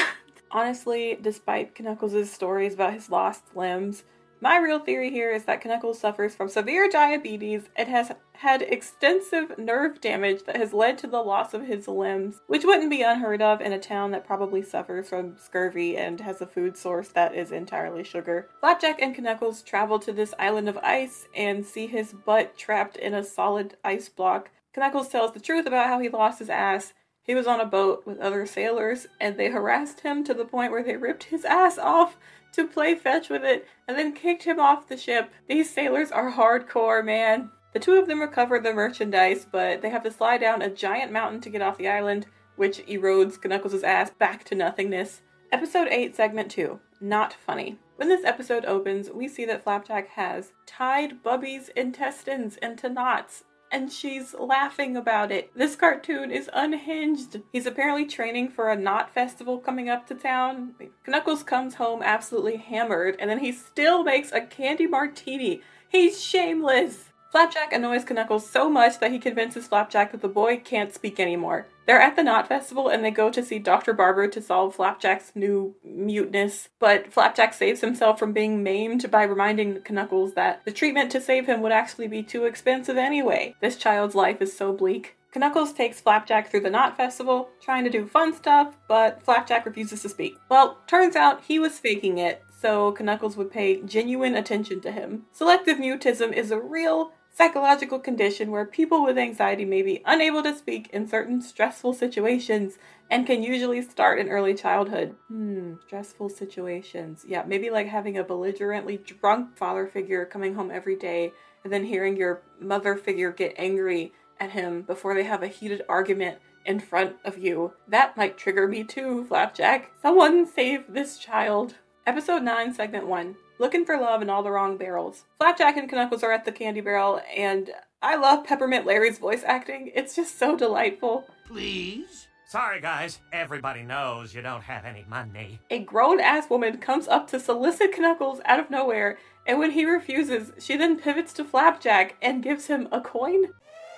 Speaker 1: Honestly, despite Knuckles' stories about his lost limbs, my real theory here is that Knuckles suffers from severe diabetes and has had extensive nerve damage that has led to the loss of his limbs, which wouldn't be unheard of in a town that probably suffers from scurvy and has a food source that is entirely sugar. Flapjack and Knuckles travel to this island of ice and see his butt trapped in a solid ice block. Knuckles tells the truth about how he lost his ass. He was on a boat with other sailors, and they harassed him to the point where they ripped his ass off to play fetch with it, and then kicked him off the ship. These sailors are hardcore, man. The two of them recover the merchandise, but they have to slide down a giant mountain to get off the island, which erodes Knuckles' ass back to nothingness. Episode 8, Segment 2. Not funny. When this episode opens, we see that Flapjack has tied Bubby's intestines into knots, and she's laughing about it. This cartoon is unhinged. He's apparently training for a knot festival coming up to town. Knuckles comes home absolutely hammered, and then he still makes a candy martini. He's shameless. Flapjack annoys Knuckles so much that he convinces Flapjack that the boy can't speak anymore. They're at the Knot Festival and they go to see Dr. Barber to solve Flapjack's new muteness, but Flapjack saves himself from being maimed by reminding Knuckles that the treatment to save him would actually be too expensive anyway. This child's life is so bleak. Knuckles takes Flapjack through the Knot Festival, trying to do fun stuff, but Flapjack refuses to speak. Well, turns out he was faking it, so Knuckles would pay genuine attention to him. Selective mutism is a real psychological condition where people with anxiety may be unable to speak in certain stressful situations and can usually start in early childhood. Stressful situations. Yeah, maybe like having a belligerently drunk father figure coming home every day and then hearing your mother figure get angry at him before they have a heated argument in front of you. That might trigger me too, Flapjack. Someone save this child. Episode 9, Segment 1. Looking for love in all the wrong barrels. Flapjack and Knuckles are at the candy barrel, and I love Peppermint Larry's voice acting. It's just so delightful.
Speaker 4: Please?
Speaker 8: Sorry, guys. Everybody knows you don't have any money.
Speaker 1: A grown-ass woman comes up to solicit Knuckles out of nowhere, and when he refuses, she then pivots to Flapjack and gives him a coin.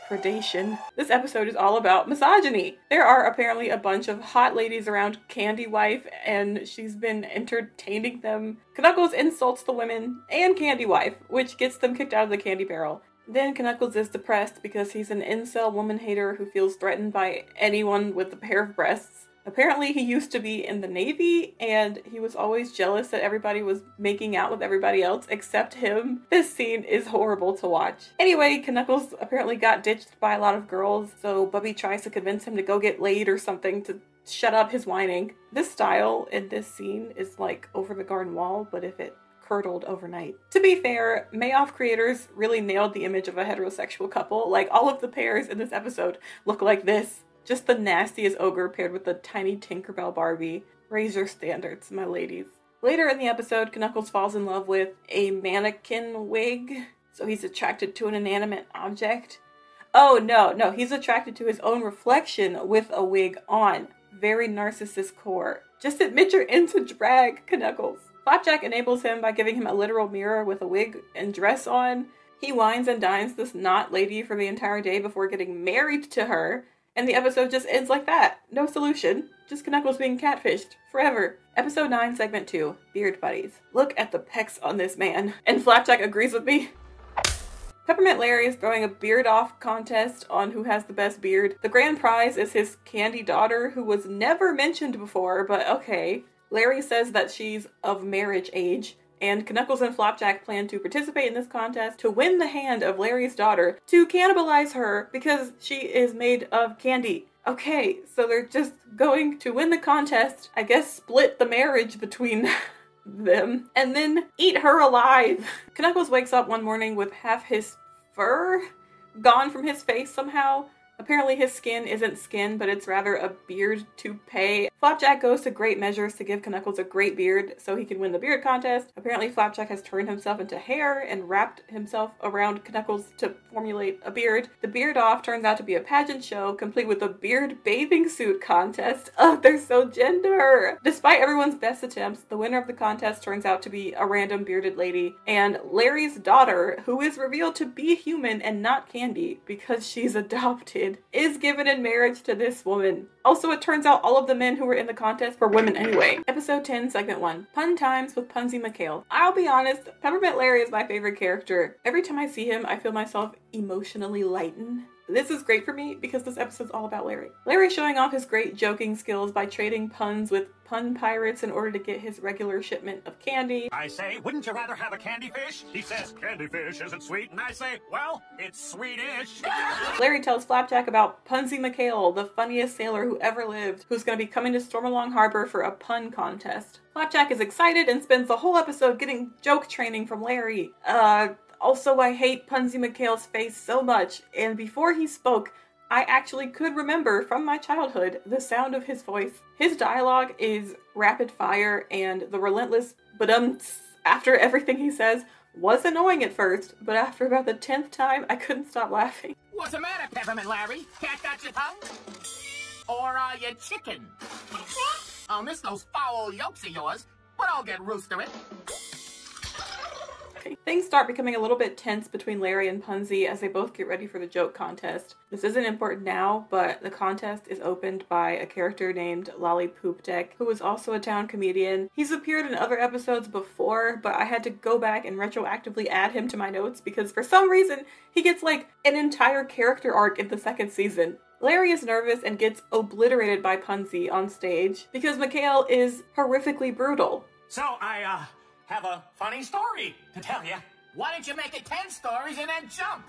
Speaker 1: Predation. This episode is all about misogyny. There are apparently a bunch of hot ladies around Candy Wife, and she's been entertaining them. Knuckles insults the women and Candy Wife, which gets them kicked out of the candy barrel. Then Knuckles is depressed because he's an incel woman hater who feels threatened by anyone with a pair of breasts. Apparently he used to be in the Navy and he was always jealous that everybody was making out with everybody else except him. This scene is horrible to watch. Anyway, Knuckles apparently got ditched by a lot of girls, so Bubby tries to convince him to go get laid or something to shut up his whining. This style in this scene is like Over the Garden Wall, but if it curdled overnight. To be fair, Mayoff creators really nailed the image of a heterosexual couple. Like, all of the pairs in this episode look like this. Just the nastiest ogre paired with the tiny Tinkerbell Barbie. Raise your standards, my ladies. Later in the episode, Knuckles falls in love with a mannequin wig, so he's attracted to an inanimate object. Oh, no, he's attracted to his own reflection with a wig on. Very narcissist core. Just admit you're into drag, Knuckles. Flapjack enables him by giving him a literal mirror with a wig and dress on. He wines and dines this not lady for the entire day before getting married to her, and the episode just ends like that. No solution. Just Knuckles being catfished. Forever. Episode 9, Segment 2. Beard Buddies. Look at the pecs on this man. And Flapjack agrees with me. Peppermint Larry is throwing a beard-off contest on who has the best beard. The grand prize is his candy daughter, who was never mentioned before, but okay. Larry says that she's of marriage age, and Knuckles and Flapjack plan to participate in this contest to win the hand of Larry's daughter to cannibalize her because she is made of candy. Okay, so they're just going to win the contest, I guess split the marriage between them, and then eat her alive. Knuckles wakes up one morning with half his fur gone from his face somehow. Apparently his skin isn't skin, but it's rather a beard toupee. Flapjack goes to great measures to give Knuckles a great beard so he can win the beard contest. Apparently Flapjack has turned himself into hair and wrapped himself around Knuckles to formulate a beard. The beard off turns out to be a pageant show, complete with a beard bathing suit contest. Oh, they're so gender! Despite everyone's best attempts, the winner of the contest turns out to be a random bearded lady, and Larry's daughter, who is revealed to be human and not candy because she's adopted, is given in marriage to this woman. Also, it turns out all of the men who were in the contest were women anyway. Episode 10, Segment 1. Pun Times with Punzy McHale. I'll be honest, Peppermint Larry is my favorite character. Every time I see him, I feel myself emotionally lighten. This is great for me because this episode's all about Larry. Larry showing off his great joking skills by trading puns with pun pirates in order to get his regular shipment of candy.
Speaker 8: I say, wouldn't you rather have a candy fish? He says, candy fish isn't sweet. And I say, well, it's sweetish.
Speaker 1: Larry tells Flapjack about Punzy McHale, the funniest sailor who ever lived, who's going to be coming to Stormalong Harbor for a pun contest. Flapjack is excited and spends the whole episode getting joke training from Larry. Also, I hate Punzy McHale's face so much, and before he spoke, I actually could remember from my childhood the sound of his voice. His dialogue is rapid fire, and the relentless but-ums after everything he says was annoying at first, but after about the 10th time, I couldn't stop laughing.
Speaker 3: What's the matter, Peppermint Larry? Cat got your tongue? Or are you chicken? I'll miss those foul yolks of yours, but I'll get roostering.
Speaker 1: Things start becoming a little bit tense between Larry and Punzy as they both get ready for the joke contest. This isn't important now, but the contest is opened by a character named Lollypoopdeck, who is also a town comedian. He's appeared in other episodes before, but I had to go back and retroactively add him to my notes because for some reason he gets like an entire character arc in the second season. Larry is nervous and gets obliterated by Punzy on stage because McHale is horrifically brutal.
Speaker 8: So I have a funny story to tell you.
Speaker 3: Why didn't you make it 10 stories and then jump?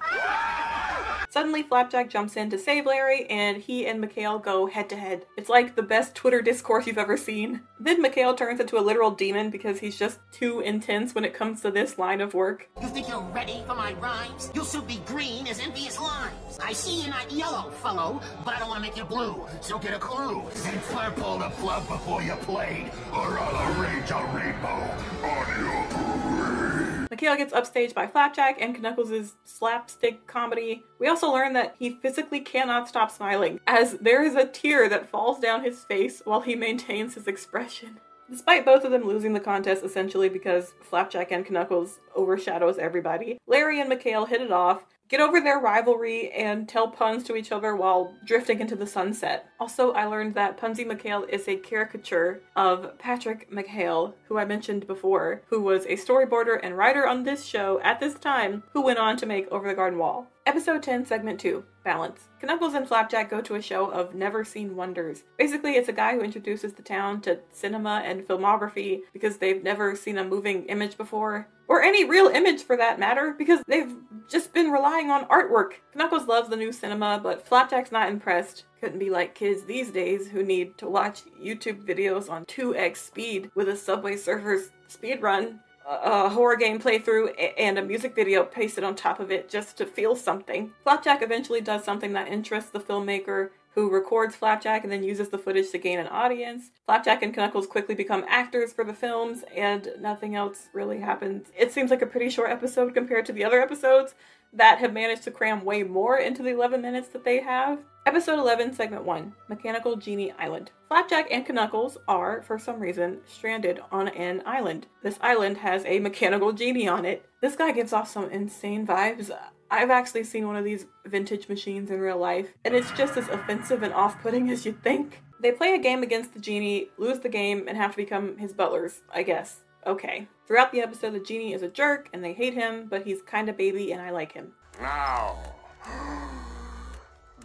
Speaker 1: Suddenly, Flapjack jumps in to save Larry, and he and McHale go head-to-head. It's like the best Twitter discourse you've ever seen. Then McHale turns into a literal demon because he's just too intense when it comes to this line of work.
Speaker 3: You think you're ready for my rhymes? You'll soon be green as envious limes. I see you're not yellow, fellow, but I don't want to make you blue, so get a clue.
Speaker 7: And purple the flood before you played, or I'll arrange a rainbow on your parade.
Speaker 1: McHale gets upstaged by Flapjack and Knuckles' slapstick comedy. We also learn that he physically cannot stop smiling, as there is a tear that falls down his face while he maintains his expression. Despite both of them losing the contest essentially because Flapjack and Knuckles overshadows everybody, Larry and McHale hit it off. get over their rivalry and tell puns to each other while drifting into the sunset. Also, I learned that Punzi McHale is a caricature of Patrick McHale, who I mentioned before, who was a storyboarder and writer on this show at this time, who went on to make Over the Garden Wall. Episode 10, Segment 2, Balance. Knuckles and Flapjack go to a show of never-seen wonders. Basically, it's a guy who introduces the town to cinema and filmography because they've never seen a moving image before. Or any real image for that matter, because they've just been relying on artwork. Knuckles loves the new cinema, but Flapjack's not impressed. Couldn't be like kids these days who need to watch YouTube videos on 2x speed with a Subway Surfers speedrun, a horror game playthrough, and a music video pasted on top of it just to feel something. Flapjack eventually does something that interests the filmmaker, who records Flapjack and then uses the footage to gain an audience. Flapjack and Knuckles quickly become actors for the films, and nothing else really happens. It seems like a pretty short episode compared to the other episodes that have managed to cram way more into the 11 minutes that they have. Episode 11, Segment 1, Mechanical Genie Island. Flapjack and Knuckles are, for some reason, stranded on an island. This island has a mechanical genie on it. This guy gives off some insane vibes. I've actually seen one of these vintage machines in real life, and it's just as offensive and off-putting as you'd think. They play a game against the genie, lose the game, and have to become his butlers, I guess. Okay. Throughout the episode, the genie is a jerk, and they hate him, but he's kinda baby, and I like him.
Speaker 7: Now,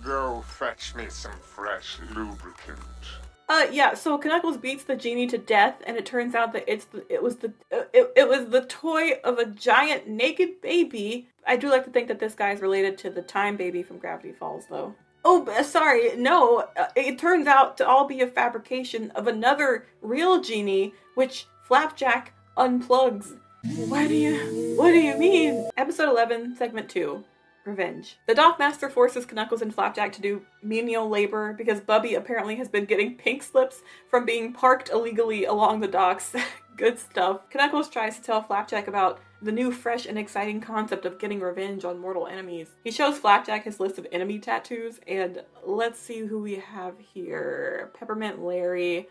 Speaker 7: go fetch me some fresh lubricant.
Speaker 1: Yeah, so Knuckles beats the genie to death, and it turns out that it was the toy of a giant naked baby. I do like to think that this guy is related to the Time Baby from Gravity Falls, though. Oh, sorry, no, it turns out to all be a fabrication of another real genie, which Flapjack unplugs. What do you mean? Episode 11, Segment 2. Revenge. The Dockmaster forces Knuckles and Flapjack to do menial labor because Bubby apparently has been getting pink slips from being parked illegally along the docks. Good stuff. Knuckles tries to tell Flapjack about the new, fresh, and exciting concept of getting revenge on mortal enemies. He shows Flapjack his list of enemy tattoos, and let's see who we have here. Peppermint Larry,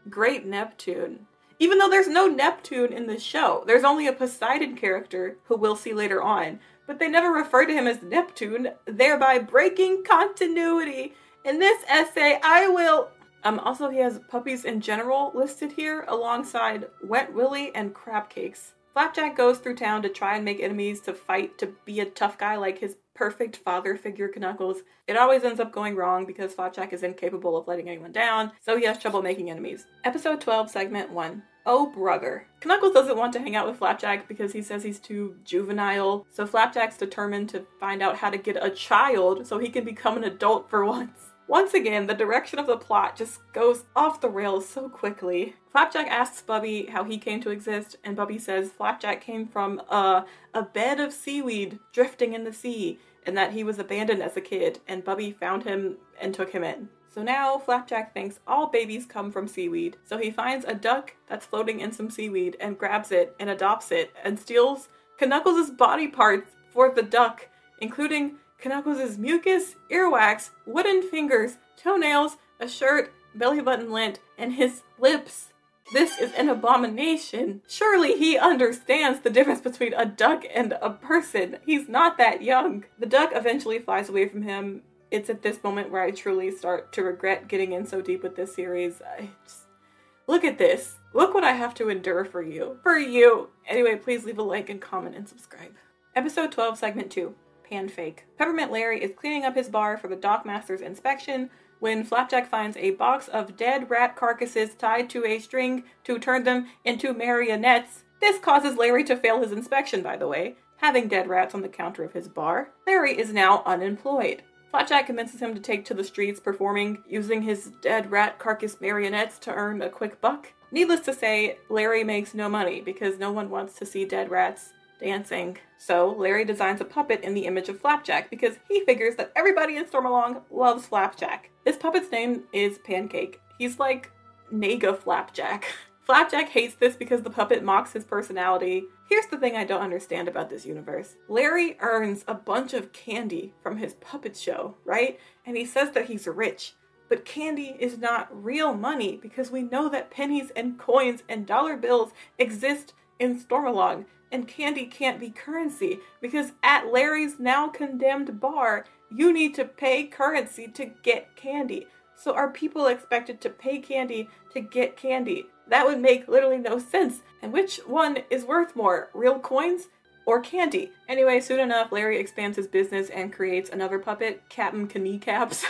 Speaker 1: Great Neptune. Even though there's no Neptune in the show, there's only a Poseidon character who we'll see later on. But they never refer to him as Neptune, thereby breaking continuity. In this essay, I will... Also, he has puppies in general listed here, alongside Wet Willy and Crab Cakes. Flapjack goes through town to try and make enemies to fight to be a tough guy like his perfect father figure Knuckles. It always ends up going wrong because Flapjack is incapable of letting anyone down, so he has trouble making enemies. Episode 12, Segment 1. Oh brother. Knuckles doesn't want to hang out with Flapjack because he says he's too juvenile, so Flapjack's determined to find out how to get a child so he can become an adult for once. Once again, the direction of the plot just goes off the rails so quickly. Flapjack asks Bubby how he came to exist, and Bubby says Flapjack came from a bed of seaweed drifting in the sea, and that he was abandoned as a kid, and Bubby found him and took him in. So now Flapjack thinks all babies come from seaweed, so he finds a duck that's floating in some seaweed and grabs it and adopts it and steals Knuckles' body parts for the duck, including Knuckles' mucus, earwax, wooden fingers, toenails, a shirt, belly button lint, and his lips. This is an abomination. Surely he understands the difference between a duck and a person. He's not that young. The duck eventually flies away from him. It's at this moment where I truly start to regret getting in so deep with this series. Look at this. Look what I have to endure for you. For you. Anyway, please leave a like and comment and subscribe. Episode 12, Segment 2. Pan Fake. Peppermint Larry is cleaning up his bar for the Dockmaster's inspection when Flapjack finds a box of dead rat carcasses tied to a string to turn them into marionettes. This causes Larry to fail his inspection, by the way, having dead rats on the counter of his bar. Larry is now unemployed. Flapjack convinces him to take to the streets performing using his dead rat carcass marionettes to earn a quick buck. Needless to say, Larry makes no money because no one wants to see dead rats dancing. So Larry designs a puppet in the image of Flapjack because he figures that everybody in Stormalong loves Flapjack. This puppet's name is Pancake. He's like Nega Flapjack. Flapjack hates this because the puppet mocks his personality. Here's the thing I don't understand about this universe. Larry earns a bunch of candy from his puppet show, right? And he says that he's rich. But candy is not real money because we know that pennies and coins and dollar bills exist in Stormalong, and candy can't be currency because at Larry's now condemned bar, you need to pay currency to get candy. So are people expected to pay candy to get candy? That would make literally no sense. And which one is worth more, real coins or candy? Anyway, soon enough, Larry expands his business and creates another puppet, Captain Kneecaps,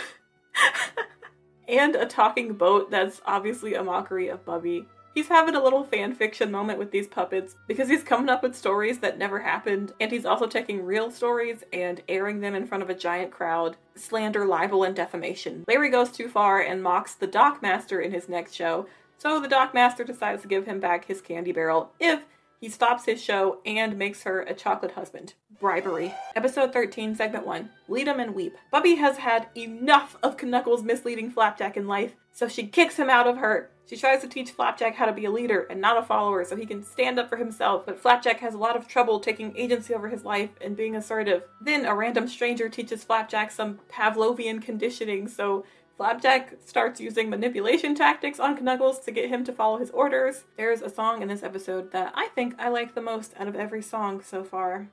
Speaker 1: and a talking boat that's obviously a mockery of Bubby. He's having a little fan fiction moment with these puppets because he's coming up with stories that never happened, and he's also taking real stories and airing them in front of a giant crowd. Slander, libel, and defamation. Larry goes too far and mocks the Dockmaster in his next show, so the Dockmaster decides to give him back his candy barrel if he stops his show and makes her a chocolate husband. Bribery. Episode 13, Segment 1. Lead 'em and Weep. Bubby has had enough of Knuckles misleading Flapjack in life, so she kicks him out of her. She tries to teach Flapjack how to be a leader and not a follower so he can stand up for himself, but Flapjack has a lot of trouble taking agency over his life and being assertive. Then a random stranger teaches Flapjack some Pavlovian conditioning, so Flapjack starts using manipulation tactics on Knuckles to get him to follow his orders. There's a song in this episode that I think I like the most out of every song so far.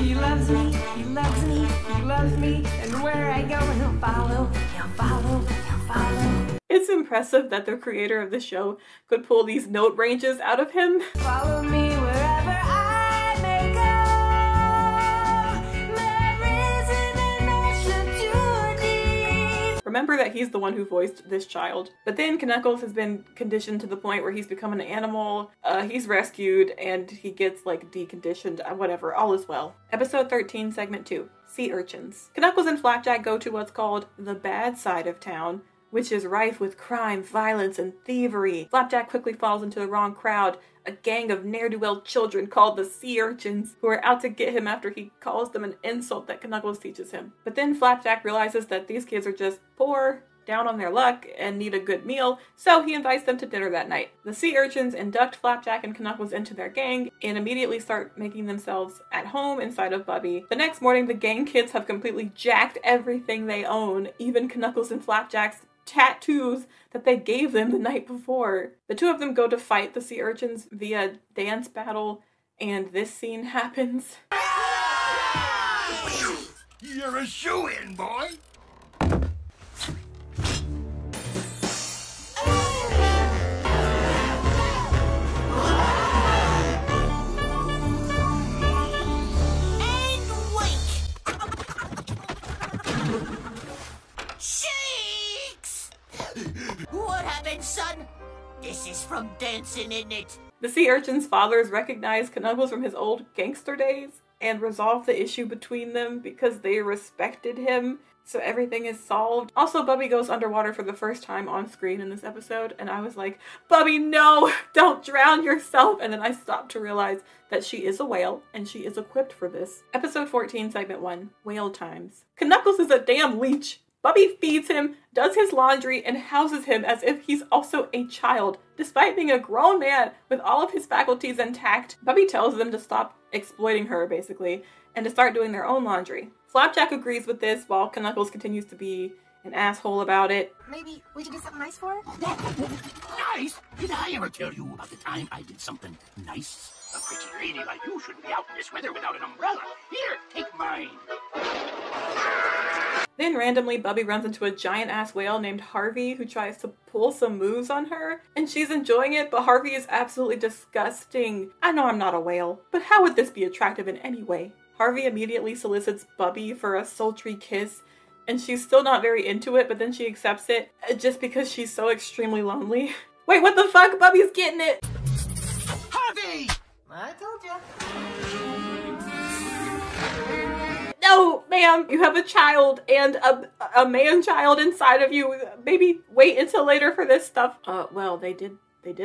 Speaker 4: He loves me, he loves me, he loves me, and where I go he'll follow, he'll follow, he'll follow.
Speaker 1: It's impressive that the creator of the show could pull these note ranges out of him.
Speaker 4: Follow me wherever I may go. There isn't an ocean too deep.
Speaker 1: Remember that he's the one who voiced this child. But then Knuckles has been conditioned to the point where he's become an animal, he's rescued, and he gets like deconditioned, whatever, all is well. Episode 13, Segment 2, Sea Urchins. Knuckles and Flapjack go to what's called the bad side of town, which is rife with crime, violence, and thievery. Flapjack quickly falls into the wrong crowd, a gang of ne'er-do-well children called the Sea Urchins, who are out to get him after he calls them an insult that Knuckles teaches him. But then Flapjack realizes that these kids are just poor, down on their luck, and need a good meal, so he invites them to dinner that night. The Sea Urchins induct Flapjack and Knuckles into their gang, and immediately start making themselves at home inside of Bubby. The next morning, the gang kids have completely jacked everything they own, even Knuckles and Flapjack's tattoos that they gave them the night before. The two of them go to fight the Sea Urchins via dance battle, and this scene happens.
Speaker 7: You're a shoo-in, boy.
Speaker 3: What happened, son? This is from dancing, isn't it?
Speaker 1: The Sea Urchins' fathers recognize Knuckles from his old gangster days and resolve the issue between them because they respected him, so everything is solved. Also, Bubby goes underwater for the first time on screen in this episode, and I was like, Bubby, no! Don't drown yourself! And then I stopped to realize that she is a whale, and she is equipped for this. Episode 14, Segment 1, Whale Times. Knuckles is a damn leech! Bubby feeds him, does his laundry, and houses him as if he's also a child. Despite being a grown man with all of his faculties intact, Bubby tells them to stop exploiting her, basically, and to start doing their own laundry. Flapjack agrees with this, while Knuckles continues to be an asshole about it.
Speaker 3: Maybe we should do something nice for her?
Speaker 8: Nice? Did I ever tell you about the time I did something nice? A pretty lady like you shouldn't be out in this weather without an umbrella. Here, take mine.
Speaker 1: Then randomly, Bubby runs into a giant-ass whale named Harvey who tries to pull some moves on her, and she's enjoying it, but Harvey is absolutely disgusting. I know I'm not a whale, but how would this be attractive in any way? Harvey immediately solicits Bubby for a sultry kiss, and she's still not very into it, but then she accepts it just because she's so extremely lonely. Wait, what the fuck? Bubby's getting it!
Speaker 8: Harvey!
Speaker 3: I told you.
Speaker 1: No, ma'am, you have a child and a man-child inside of you. Maybe wait until later for this stuff. Well, they did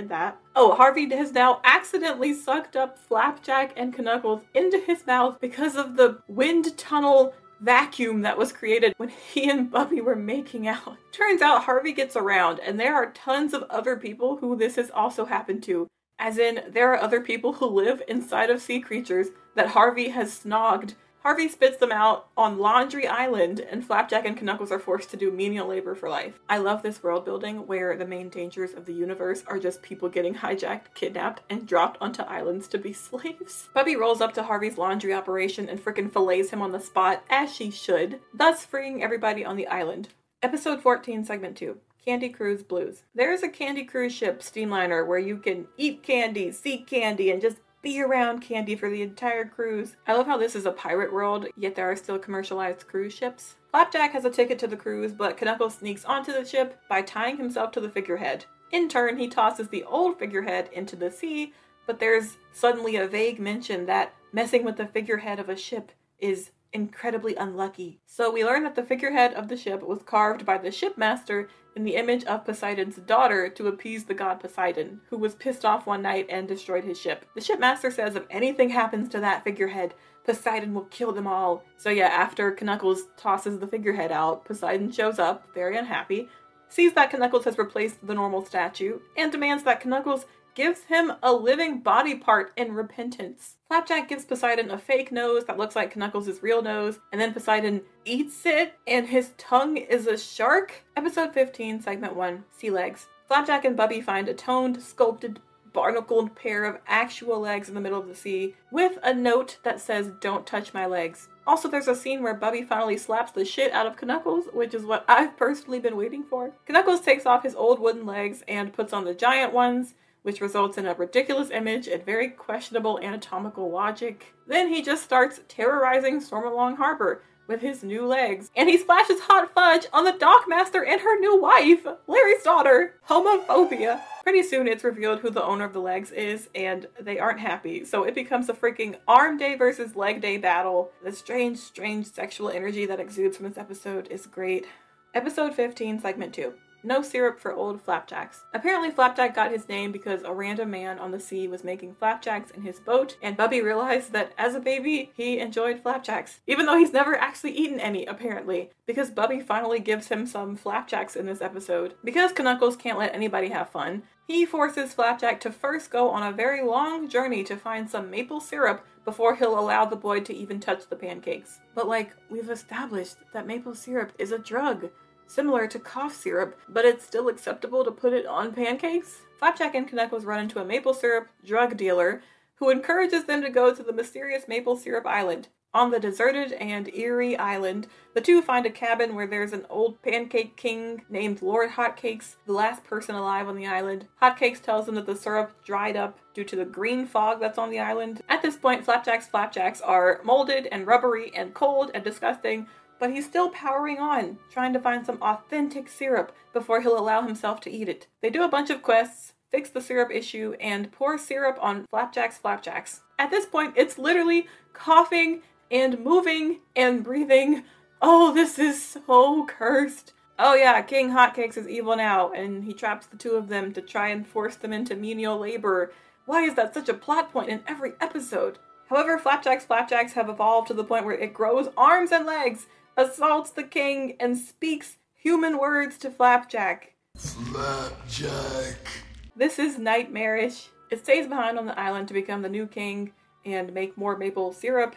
Speaker 1: that. Oh, Harvey has now accidentally sucked up Flapjack and Knuckles into his mouth because of the wind tunnel vacuum that was created when he and Bubby were making out. Turns out Harvey gets around, and there are tons of other people who this has also happened to. As in, there are other people who live inside of sea creatures that Harvey has snogged Harvey spits them out on Laundry Island, and Flapjack and Knuckles are forced to do menial labor for life. I love this world building where the main dangers of the universe are just people getting hijacked, kidnapped, and dropped onto islands to be slaves. Bubby rolls up to Harvey's laundry operation and frickin' fillets him on the spot, as she should, thus freeing everybody on the island. Episode 14, Segment 2. Candy Cruise Blues. There is a Candy Cruise ship, Steamliner, where you can eat candy, see candy, and just be around candy for the entire cruise. I love how this is a pirate world, yet there are still commercialized cruise ships. Flapjack has a ticket to the cruise, but Knuckles sneaks onto the ship by tying himself to the figurehead. In turn, he tosses the old figurehead into the sea, but there's suddenly a vague mention that messing with the figurehead of a ship is incredibly unlucky. So we learn that the figurehead of the ship was carved by the shipmaster in the image of Poseidon's daughter to appease the god Poseidon, who was pissed off one night and destroyed his ship. The shipmaster says if anything happens to that figurehead, Poseidon will kill them all. So yeah, after Knuckles tosses the figurehead out, Poseidon shows up, very unhappy, sees that Knuckles has replaced the normal statue, and demands that Knuckles gives him a living body part in repentance. Flapjack gives Poseidon a fake nose that looks like Knuckles' real nose, and then Poseidon eats it, and his tongue is a shark. Episode 15, Segment 1, Sea Legs. Flapjack and Bubby find a toned, sculpted, barnacled pair of actual legs in the middle of the sea, with a note that says, "Don't touch my legs." Also, there's a scene where Bubby finally slaps the shit out of Knuckles, which is what I've personally been waiting for. Knuckles takes off his old wooden legs and puts on the giant ones, which results in a ridiculous image and very questionable anatomical logic. Then he just starts terrorizing Stormalong Harbor with his new legs, and he splashes hot fudge on the Dockmaster and her new wife, Larry's daughter. Homophobia. Pretty soon it's revealed who the owner of the legs is, and they aren't happy, so it becomes a freaking arm day versus leg day battle. The strange sexual energy that exudes from this episode is great. Episode 15, Segment 2. No syrup for old flapjacks. Apparently Flapjack got his name because a random man on the sea was making flapjacks in his boat, and Bubby realized that as a baby, he enjoyed flapjacks. Even though he's never actually eaten any, apparently, because Bubby finally gives him some flapjacks in this episode. Because Knuckles can't let anybody have fun, he forces Flapjack to first go on a very long journey to find some maple syrup before he'll allow the boy to even touch the pancakes. But like, we've established that maple syrup is a drug, similar to cough syrup, but it's still acceptable to put it on pancakes? Flapjack and Knuckles run into a maple syrup drug dealer who encourages them to go to the mysterious Maple Syrup Island. On the deserted and eerie island, the two find a cabin where there's an old pancake king named Lord Hotcakes, the last person alive on the island. Hotcakes tells them that the syrup dried up due to the green fog that's on the island. At this point, Flapjack's flapjacks are molded and rubbery and cold and disgusting, but he's still powering on, trying to find some authentic syrup before he'll allow himself to eat it. They do a bunch of quests, fix the syrup issue, and pour syrup on Flapjack's flapjacks. At this point, it's literally coughing and moving and breathing. Oh, this is so cursed. Oh yeah, King Hotcakes is evil now, and he traps the two of them to try and force them into menial labor. Why is that such a plot point in every episode? However, Flapjack's flapjacks have evolved to the point where it grows arms and legs, assaults the king, and speaks human words to Flapjack.
Speaker 9: Flapjack.
Speaker 1: This is nightmarish. It stays behind on the island to become the new king and make more maple syrup.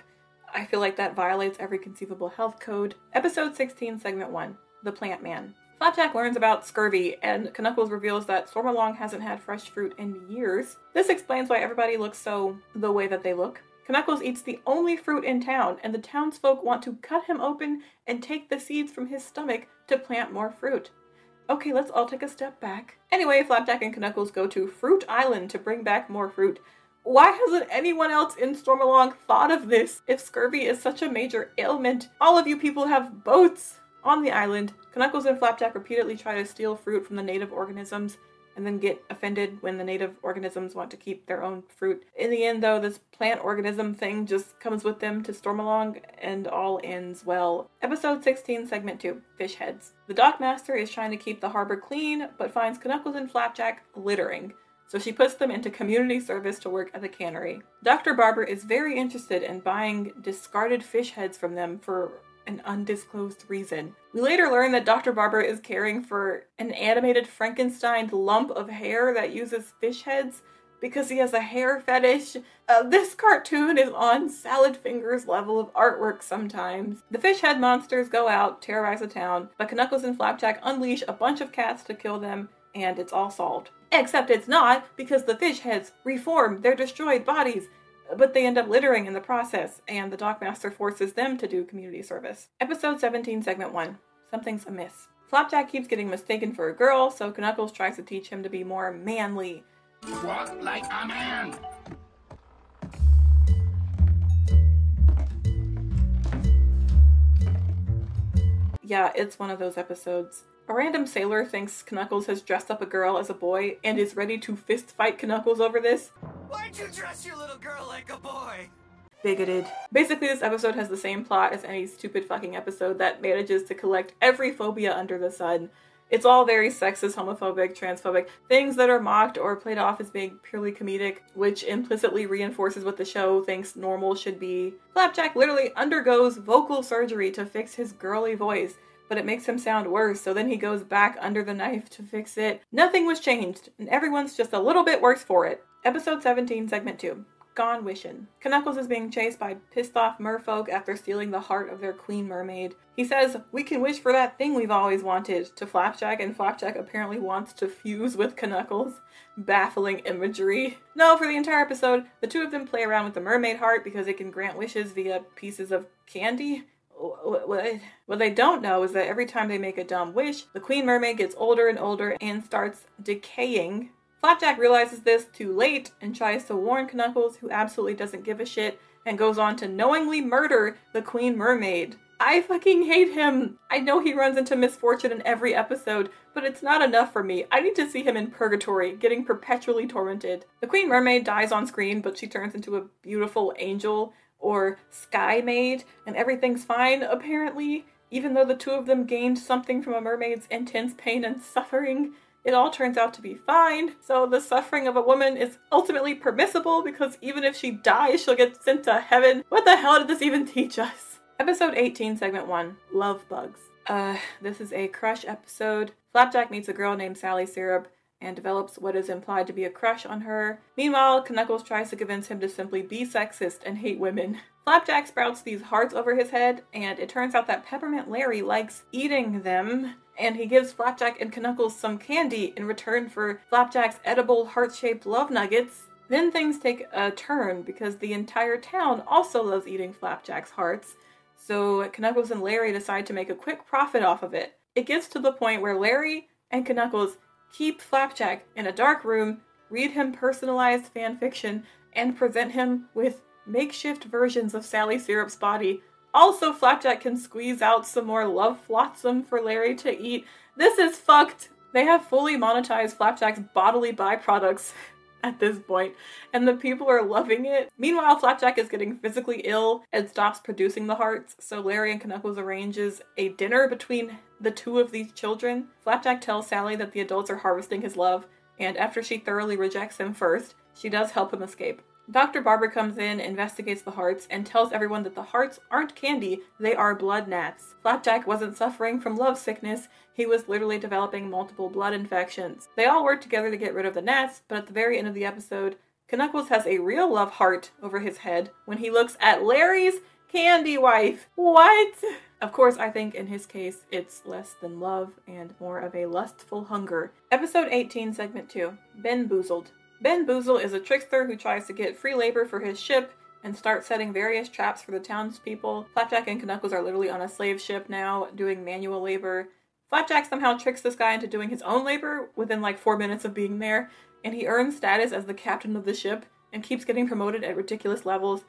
Speaker 1: I feel like that violates every conceivable health code. Episode 16, Segment 1, The Plant Man. Flapjack learns about scurvy, and Knuckles reveals that Stormalong hasn't had fresh fruit in years. This explains why everybody looks so the way that they look. Knuckles eats the only fruit in town, and the townsfolk want to cut him open and take the seeds from his stomach to plant more fruit. Okay, let's all take a step back. Anyway, Flapjack and Knuckles go to Fruit Island to bring back more fruit. Why hasn't anyone else in Stormalong thought of this? If scurvy is such a major ailment, all of you people have boats on the island. Knuckles and Flapjack repeatedly try to steal fruit from the native organisms, and then get offended when the native organisms want to keep their own fruit. In the end, though, this plant organism thing just comes with them to Stormalong, and all ends well. Episode 16, Segment 2, Fish Heads. The Dockmaster is trying to keep the harbor clean, but finds Knuckles and Flapjack littering, so she puts them into community service to work at the cannery. Dr. Barber is very interested in buying discarded fish heads from them for an undisclosed reason. We later learn that Dr. Barber is caring for an animated Frankenstein lump of hair that uses fish heads because he has a hair fetish. This cartoon is on Salad Fingers level of artwork sometimes. The fish head monsters go out, terrorize the town, but Knuckles and Flapjack unleash a bunch of cats to kill them, and it's all solved. Except it's not, because the fish heads reform their destroyed bodies, but they end up littering in the process, and the Dockmaster forces them to do community service. Episode 17, Segment 1. Something's amiss. Flapjack keeps getting mistaken for a girl, so Knuckles tries to teach him to be more manly.
Speaker 8: Walk like a man.
Speaker 1: Yeah, it's one of those episodes. A random sailor thinks Knuckles has dressed up a girl as a boy and is ready to fist fight Knuckles over this.
Speaker 10: Why'd you dress your little girl like a boy?
Speaker 1: Bigoted. Basically, this episode has the same plot as any stupid fucking episode that manages to collect every phobia under the sun. It's all very sexist, homophobic, transphobic, things that are mocked or played off as being purely comedic, which implicitly reinforces what the show thinks normal should be. Flapjack literally undergoes vocal surgery to fix his girly voice, but it makes him sound worse, so then he goes back under the knife to fix it. Nothing was changed, and everyone's just a little bit worse for it. Episode 17, Segment 2. Gone Wishin'. Knuckles is being chased by pissed off merfolk after stealing the heart of their queen mermaid. He says, "We can wish for that thing we've always wanted," to Flapjack, and Flapjack apparently wants to fuse with Knuckles. Baffling imagery. No, for the entire episode, the two of them play around with the mermaid heart because it can grant wishes via pieces of candy. What they don't know is that every time they make a dumb wish, the queen mermaid gets older and older and starts decaying. Flapjack realizes this too late and tries to warn Knuckles, who absolutely doesn't give a shit, and goes on to knowingly murder the Queen Mermaid. I fucking hate him! I know he runs into misfortune in every episode, but it's not enough for me. I need to see him in purgatory, getting perpetually tormented. The Queen Mermaid dies on screen, but she turns into a beautiful angel, or sky maid, and everything's fine, apparently. Even though the two of them gained something from a mermaid's intense pain and suffering, it all turns out to be fine. So the suffering of a woman is ultimately permissible because even if she dies, she'll get sent to heaven. What the hell did this even teach us? Episode 18, Segment 1. Love Bugs. This is a crush episode. Flapjack meets a girl named Sally Syrup and develops what is implied to be a crush on her. Meanwhile, Knuckles tries to convince him to simply be sexist and hate women. Flapjack sprouts these hearts over his head, and it turns out that Peppermint Larry likes eating them, and he gives Flapjack and Knuckles some candy in return for Flapjack's edible heart-shaped love nuggets. Then things take a turn because the entire town also loves eating Flapjack's hearts, so Knuckles and Larry decide to make a quick profit off of it. It gets to the point where Larry and Knuckles keep Flapjack in a dark room, read him personalized fanfiction, and present him with makeshift versions of Sally Syrup's body. Also, Flapjack can squeeze out some more love flotsam for Larry to eat. This is fucked! They have fully monetized Flapjack's bodily byproducts at this point, and the people are loving it. Meanwhile, Flapjack is getting physically ill and stops producing the hearts, so Larry and Knuckles arranges a dinner between the two of these children. Flapjack tells Sally that the adults are harvesting his love, and after she thoroughly rejects him first, she does help him escape. Dr. Barber comes in, investigates the hearts, and tells everyone that the hearts aren't candy, they are blood gnats. Flapjack wasn't suffering from love sickness, he was literally developing multiple blood infections. They all work together to get rid of the gnats, but at the very end of the episode, Knuckles has a real love heart over his head when he looks at Larry's candy wife. What? Of course, I think in his case, it's less than love and more of a lustful hunger. Episode 18, Segment 2. Ben Boozled. Ben Boozle is a trickster who tries to get free labor for his ship and starts setting various traps for the townspeople. Flapjack and Knuckles are literally on a slave ship now, doing manual labor. Flapjack somehow tricks this guy into doing his own labor within like 4 minutes of being there, and he earns status as the captain of the ship and keeps getting promoted at ridiculous levels.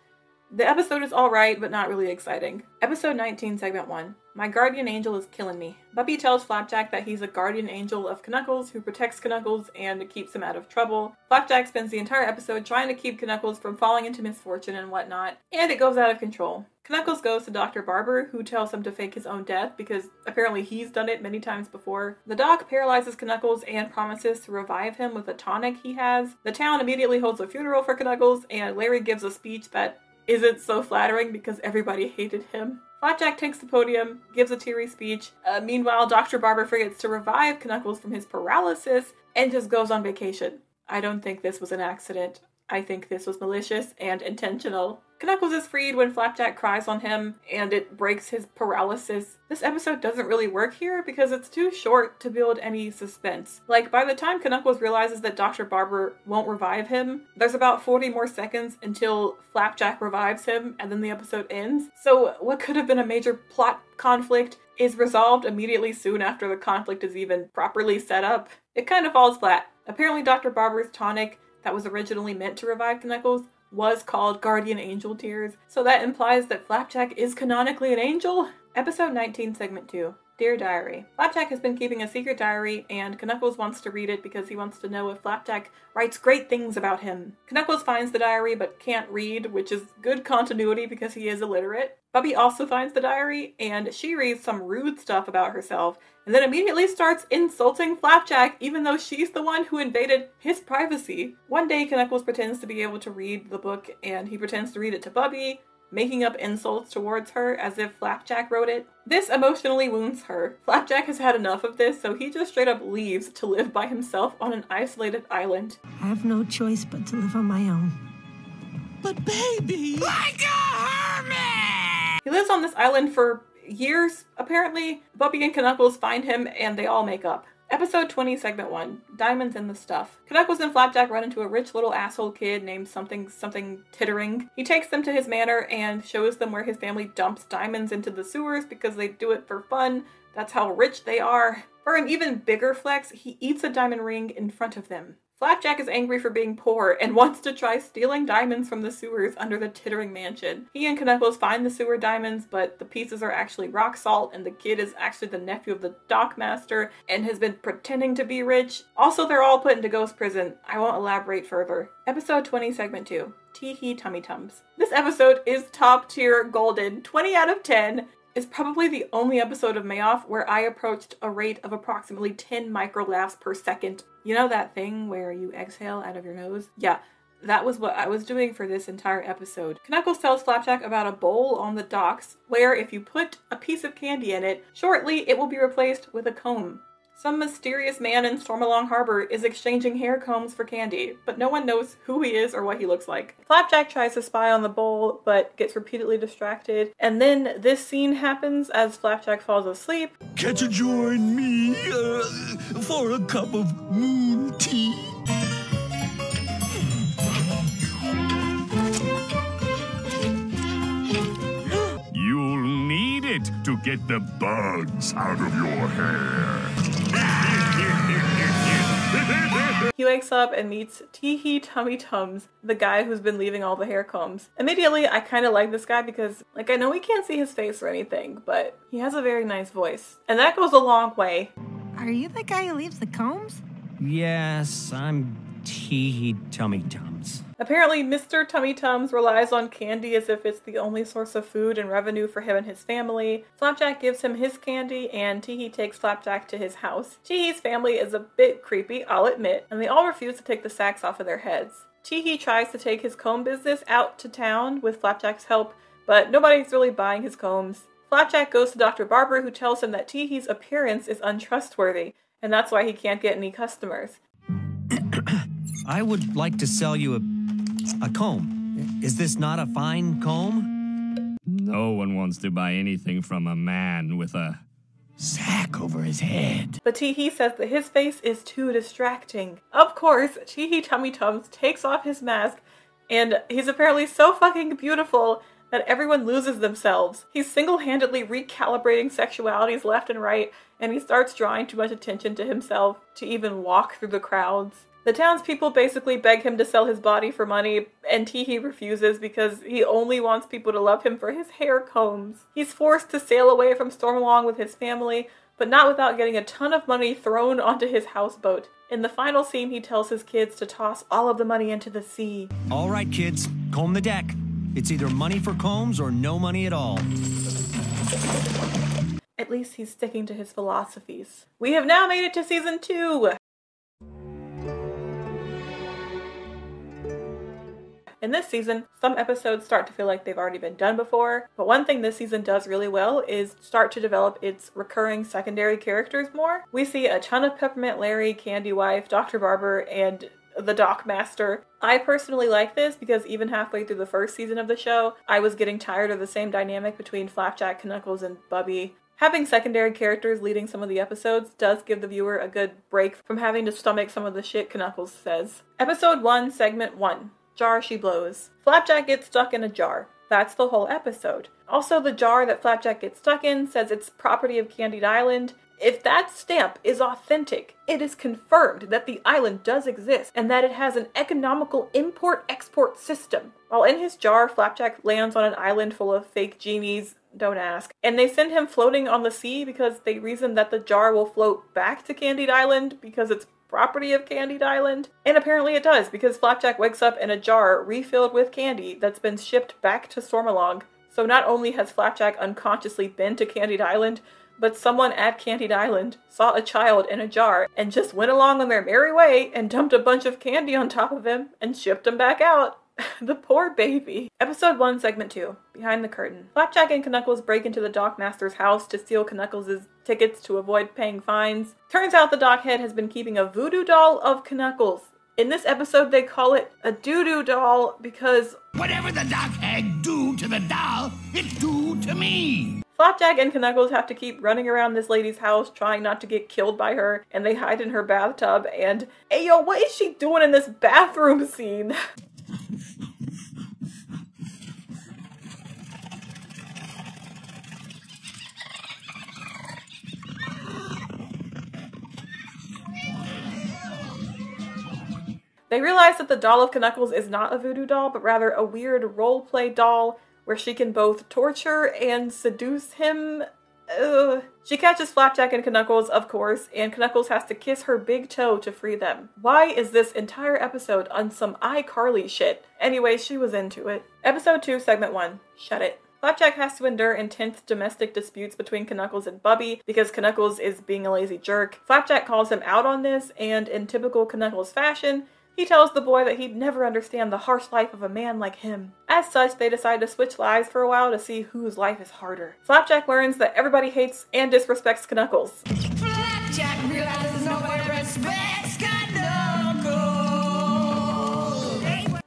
Speaker 1: The episode is alright, but not really exciting. Episode 19, Segment 1. My guardian angel is killing me. Bubby tells Flapjack that he's a guardian angel of Knuckles who protects Knuckles and keeps him out of trouble. Flapjack spends the entire episode trying to keep Knuckles from falling into misfortune and whatnot, and it goes out of control. Knuckles goes to Dr. Barber, who tells him to fake his own death because apparently he's done it many times before. The doc paralyzes Knuckles and promises to revive him with a tonic he has. The town immediately holds a funeral for Knuckles, and Larry gives a speech that isn't so flattering because everybody hated him. Flapjack takes the podium, gives a teary speech. Meanwhile, Dr. Barber forgets to revive Knuckles from his paralysis and just goes on vacation. I don't think this was an accident. I think this was malicious and intentional. Knuckles is freed when Flapjack cries on him, and it breaks his paralysis. This episode doesn't really work here because it's too short to build any suspense. Like, by the time Knuckles realizes that Dr. Barber won't revive him, there's about 40 more seconds until Flapjack revives him, and then the episode ends. So what could have been a major plot conflict is resolved immediately soon after the conflict is even properly set up. It kind of falls flat. Apparently Dr. Barber's tonic that was originally meant to revive Knuckles was called Guardian Angel Tears, so that implies that Flapjack is canonically an angel? Episode 19, Segment 2. Dear Diary. Flapjack has been keeping a secret diary, and Knuckles wants to read it because he wants to know if Flapjack writes great things about him. Knuckles finds the diary but can't read, which is good continuity because he is illiterate. Bubby also finds the diary, and she reads some rude stuff about herself, and then immediately starts insulting Flapjack, even though she's the one who invaded his privacy. One day, Knuckles pretends to be able to read the book, and he pretends to read it to Bubby, making up insults towards her as if Flapjack wrote it. This emotionally wounds her. Flapjack has had enough of this, so he just straight up leaves to live by himself on an isolated island.
Speaker 4: I have no choice but to live on my own.
Speaker 8: But baby! Like a hermit!
Speaker 1: He lives on this island for years, apparently. Bubby and Knuckles find him, and they all make up. Episode 20, Segment 1. Diamonds in the Stuff. Knuckles and Flapjack run into a rich little asshole kid named something Tittering. He takes them to his manor and shows them where his family dumps diamonds into the sewers because they do it for fun. That's how rich they are. For an even bigger flex, he eats a diamond ring in front of them. Flapjack is angry for being poor and wants to try stealing diamonds from the sewers under the Tittering mansion. He and Knuckles find the sewer diamonds, but the pieces are actually rock salt, and the kid is actually the nephew of the dockmaster and has been pretending to be rich. Also, they're all put into ghost prison. I won't elaborate further. Episode 20, Segment 2. Tee-hee Tummy Tums. This episode is top tier golden. 20 out of 10. Is probably the only episode of Mayoff where I approached a rate of approximately 10 microlaughs per second. You know that thing where you exhale out of your nose? Yeah, that was what I was doing for this entire episode. Knuckles tells Flapjack about a bowl on the docks where if you put a piece of candy in it, shortly it will be replaced with a comb. Some mysterious man in Stormalong Harbor is exchanging hair combs for candy, but no one knows who he is or what he looks like. Flapjack tries to spy on the bowl, but gets repeatedly distracted, and then this scene happens as Flapjack falls asleep.
Speaker 8: Can't you join me for a cup of moon tea?
Speaker 7: You'll need it to get the bugs out of your hair.
Speaker 1: He wakes up and meets Tee-hee Tummy Tums, the guy who's been leaving all the hair combs. Immediately, I kind of like this guy because, like, I know we can't see his face or anything, but he has a very nice voice. And that goes a long way.
Speaker 4: Are you the guy who leaves the combs?
Speaker 11: Yes, I'm Tee-hee Tummy Tums.
Speaker 1: Apparently, Mr. Tummy Tums relies on candy as if it's the only source of food and revenue for him and his family. Flapjack gives him his candy, and Tee-hee takes Flapjack to his house. Tee-hee's family is a bit creepy, I'll admit, and they all refuse to take the sacks off of their heads. Tee-hee tries to take his comb business out to town with Flapjack's help, but nobody's really buying his combs. Flapjack goes to Dr. Barber, who tells him that Tee-hee's appearance is untrustworthy, and that's why he can't get any customers.
Speaker 11: I would like to sell you a comb. Is this not a fine comb?
Speaker 5: No one wants to buy anything from a man with a
Speaker 8: sack over his head.
Speaker 1: But Tee-hee says that his face is too distracting. Of course, Tee-hee Tummy Tums takes off his mask, and he's apparently so fucking beautiful that everyone loses themselves. He's single-handedly recalibrating sexualities left and right, and he starts drawing too much attention to himself to even walk through the crowds. The townspeople basically beg him to sell his body for money, and Tee-hee refuses because he only wants people to love him for his hair combs. He's forced to sail away from Stormalong with his family, but not without getting a ton of money thrown onto his houseboat. In the final scene, he tells his kids to toss all of the money into the sea.
Speaker 11: All right, kids, comb the deck. It's either money for combs or no money at all.
Speaker 1: At least he's sticking to his philosophies. We have now made it to Season 2! In this season, some episodes start to feel like they've already been done before, but one thing this season does really well is start to develop its recurring secondary characters more. We see a ton of Peppermint Larry, Candy Wife, Dr. Barber, and the Dock Master. I personally like this because even halfway through the first season of the show, I was getting tired of the same dynamic between Flapjack, Knuckles, and Bubby. Having secondary characters leading some of the episodes does give the viewer a good break from having to stomach some of the shit Knuckles says. Episode 1, Segment 1. Jar She Blows. Flapjack gets stuck in a jar. That's the whole episode. Also, the jar that Flapjack gets stuck in says it's property of Candied Island. If that stamp is authentic, it is confirmed that the island does exist and that it has an economical import-export system. While in his jar, Flapjack lands on an island full of fake genies, don't ask, and they send him floating on the sea because they reason that the jar will float back to Candied Island because it's property of Candied Island. And apparently it does, because Flapjack wakes up in a jar refilled with candy that's been shipped back to Stormalong. So not only has Flapjack unconsciously been to Candied Island, but someone at Candied Island saw a child in a jar and just went along on their merry way and dumped a bunch of candy on top of him and shipped him back out. The poor baby. Episode 1, Segment 2. Behind the Curtain. Flapjack and Knuckles break into the Dock Master's house to steal Knuckles' tickets to avoid paying fines. Turns out the Dockhead has been keeping a voodoo doll of Knuckles. In this episode, they call it a doo-doo doll because
Speaker 8: whatever the Dockhead do to the doll, it do to me.
Speaker 1: Flapjack and Knuckles have to keep running around this lady's house trying not to get killed by her, and they hide in her bathtub, and hey yo, what is she doing in this bathroom scene? They realize that the doll of Knuckles is not a voodoo doll, but rather a weird role-play doll where she can both torture and seduce him. She catches Flapjack and Knuckles, of course, and Knuckles has to kiss her big toe to free them. Why is this entire episode on some iCarly shit? Anyway, she was into it. Episode 2, Segment 1. Shut It. Flapjack has to endure intense domestic disputes between Knuckles and Bubby because Knuckles is being a lazy jerk. Flapjack calls him out on this, and in typical Knuckles fashion, he tells the boy that he'd never understand the harsh life of a man like him. As such, they decide to switch lives for a while to see whose life is harder. Flapjack learns that everybody hates and disrespects Knuckles.
Speaker 4: Flapjack realizes nobody respects Knuckles.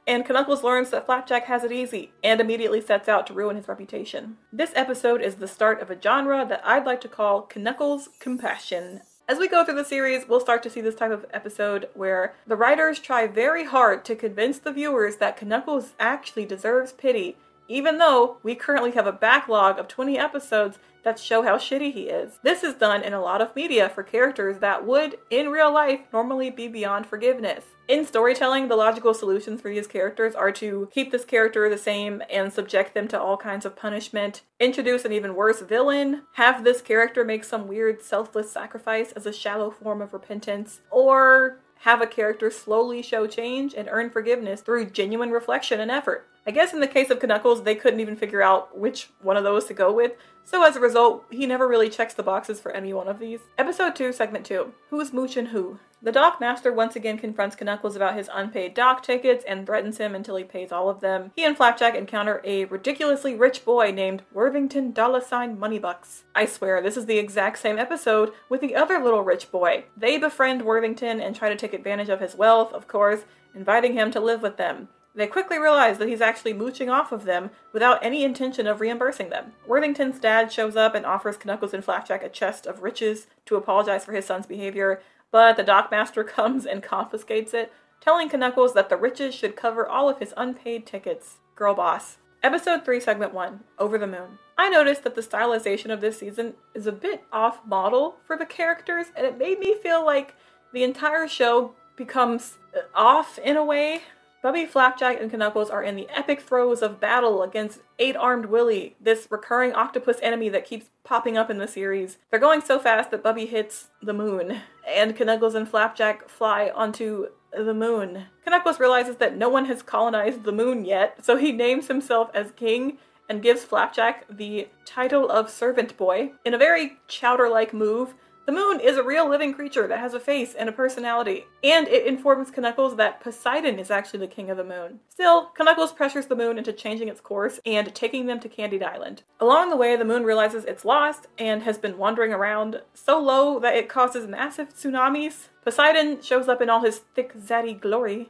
Speaker 1: And Knuckles learns that Flapjack has it easy and immediately sets out to ruin his reputation. This episode is the start of a genre that I'd like to call Knuckles Compassion. As we go through the series, we'll start to see this type of episode where the writers try very hard to convince the viewers that Knuckles actually deserves pity, even though we currently have a backlog of 20 episodes that show how shitty he is. This is done in a lot of media for characters that would, in real life, normally be beyond forgiveness. In storytelling, the logical solutions for these characters are to keep this character the same and subject them to all kinds of punishment, introduce an even worse villain, have this character make some weird selfless sacrifice as a shallow form of repentance, or have a character slowly show change and earn forgiveness through genuine reflection and effort. I guess in the case of Knuckles, they couldn't even figure out which one of those to go with, so as a result, he never really checks the boxes for any one of these. Episode 2, Segment 2. Who's Moochin' Who? The Dock Master once again confronts Knuckles about his unpaid dock tickets and threatens him until he pays all of them. He and Flapjack encounter a ridiculously rich boy named Worthington $sign Moneybucks. I swear, this is the exact same episode with the other little rich boy. They befriend Worthington and try to take advantage of his wealth, of course, inviting him to live with them. They quickly realize that he's actually mooching off of them without any intention of reimbursing them. Worthington's dad shows up and offers Knuckles and Flapjack a chest of riches to apologize for his son's behavior, but the Dock Master comes and confiscates it, telling Knuckles that the riches should cover all of his unpaid tickets. Girl boss. Episode 3, Segment 1, Over the Moon. I noticed that the stylization of this season is a bit off-model for the characters, and it made me feel like the entire show becomes off in a way. Bubby, Flapjack, and Knuckles are in the epic throes of battle against 8-Armed Willy, this recurring octopus enemy that keeps popping up in the series. They're going so fast that Bubby hits the moon, and Knuckles and Flapjack fly onto the moon. Knuckles realizes that no one has colonized the moon yet, so he names himself as king and gives Flapjack the title of Servant Boy. In a very Chowder-like move, the moon is a real living creature that has a face and a personality, and it informs Knuckles that Poseidon is actually the king of the moon. Still, Knuckles pressures the moon into changing its course and taking them to Candied Island. Along the way, the moon realizes it's lost and has been wandering around so low that it causes massive tsunamis. Poseidon shows up in all his thick zaddy glory.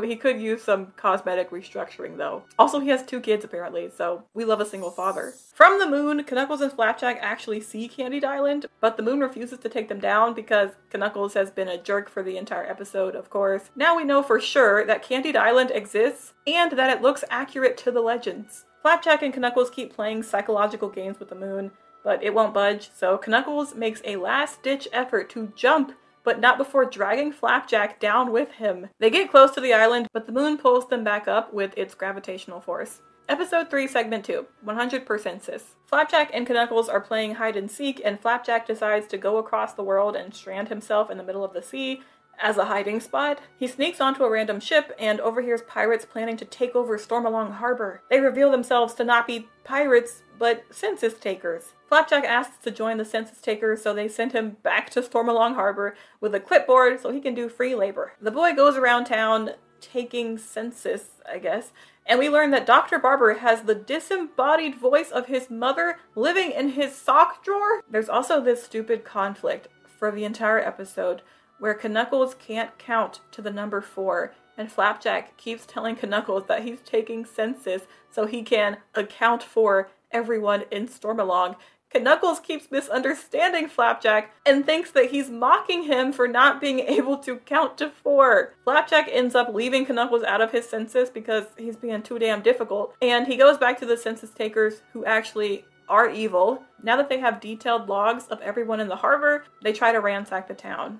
Speaker 1: He could use some cosmetic restructuring though. Also, he has 2 kids apparently, so we love a single father. From the moon, Knuckles and Flapjack actually see Candied Island, but the moon refuses to take them down because Knuckles has been a jerk for the entire episode, of course. Now we know for sure that Candied Island exists and that it looks accurate to the legends. Flapjack and Knuckles keep playing psychological games with the moon, but it won't budge, so Knuckles makes a last-ditch effort to jump, but not before dragging Flapjack down with him. They get close to the island, but the moon pulls them back up with its gravitational force. Episode 3, Segment 2, 100% Sis. Flapjack and Knuckles are playing hide and seek, and Flapjack decides to go across the world and strand himself in the middle of the sea as a hiding spot. He sneaks onto a random ship and overhears pirates planning to take over Stormalong Harbor. They reveal themselves to not be pirates, but census takers. Flapjack asks to join the census takers, so they send him back to Stormalong Harbor with a clipboard so he can do free labor. The boy goes around town taking census, I guess, and we learn that Dr. Barber has the disembodied voice of his mother living in his sock drawer. There's also this stupid conflict for the entire episode where Knuckles can't count to the number 4, and Flapjack keeps telling Knuckles that he's taking census so he can account for everyone in Stormalong. Knuckles keeps misunderstanding Flapjack and thinks that he's mocking him for not being able to count to 4. Flapjack ends up leaving Knuckles out of his census because he's being too damn difficult, and he goes back to the census takers who actually are evil. Now that they have detailed logs of everyone in the harbor, they try to ransack the town.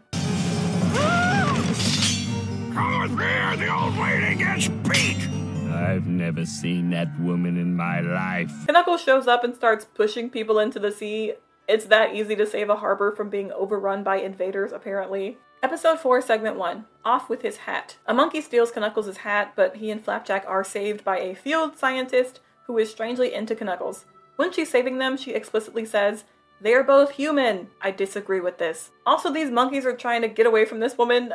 Speaker 7: Come with me or the old lady gets beat!
Speaker 5: I've never seen that woman in my life.
Speaker 1: Knuckles shows up and starts pushing people into the sea. It's that easy to save a harbor from being overrun by invaders, apparently. Episode 4, Segment 1, Off with His Hat. A monkey steals Knuckles' hat, but he and Flapjack are saved by a field scientist who is strangely into Knuckles. When she's saving them, she explicitly says, "They are both human." I disagree with this. Also, these monkeys are trying to get away from this woman.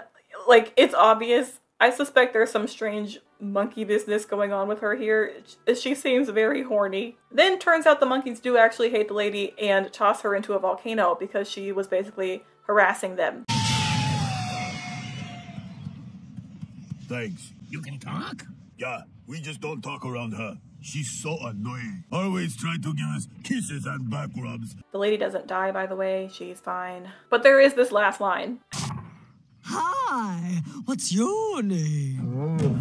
Speaker 1: Like, it's obvious. I suspect there's some strange monkey business going on with her here. She seems very horny. Then turns out the monkeys do actually hate the lady and toss her into a volcano because she was basically harassing them.
Speaker 9: Thanks.
Speaker 8: You can talk?
Speaker 9: Yeah, we just don't talk around her. She's so annoying. Always trying to give us kisses and back rubs.
Speaker 1: The lady doesn't die, by the way. She's fine. But there is this last line.
Speaker 11: Hi, what's your name?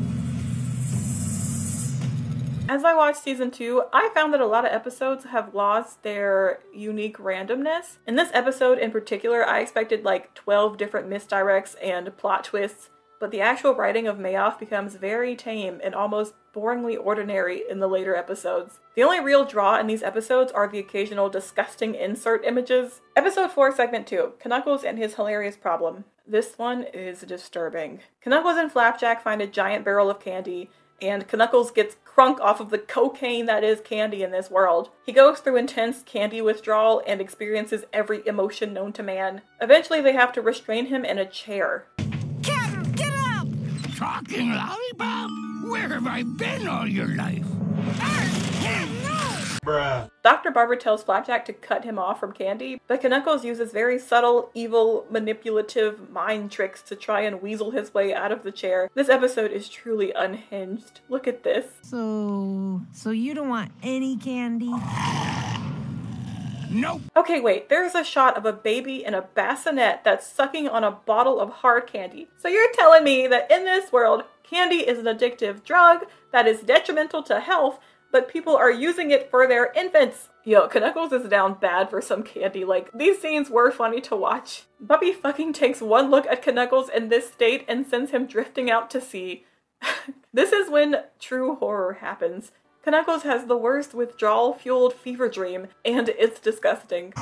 Speaker 1: As I watched season 2, I found that a lot of episodes have lost their unique randomness. In this episode in particular, I expected like 12 different misdirects and plot twists, but the actual writing of Mayoff becomes very tame and almost boringly ordinary in the later episodes. The only real draw in these episodes are the occasional disgusting insert images. Episode 4, Segment 2, Knuckles and His Hilarious Problem. This one is disturbing. Knuckles and Flapjack find a giant barrel of candy, and Knuckles gets crunk off of the cocaine that is candy in this world. He goes through intense candy withdrawal and experiences every emotion known to man. Eventually they have to restrain him in a chair.
Speaker 8: Captain, get up! Talking lollipop? Where have I been all your life?
Speaker 9: Bruh.
Speaker 1: Dr. Barber tells Flapjack to cut him off from candy, but Knuckles uses very subtle, evil, manipulative mind tricks to try and weasel his way out of the chair. This episode is truly unhinged. Look at this.
Speaker 4: So you don't want any candy?
Speaker 8: Nope.
Speaker 1: Okay, wait, there's a shot of a baby in a bassinet that's sucking on a bottle of hard candy. So you're telling me that in this world, candy is an addictive drug that is detrimental to health, but people are using it for their infants. Yo, Knuckles is down bad for some candy. Like, these scenes were funny to watch. Bubby fucking takes one look at Knuckles in this state and sends him drifting out to sea. This is when true horror happens. Knuckles has the worst withdrawal-fueled fever dream, and it's disgusting.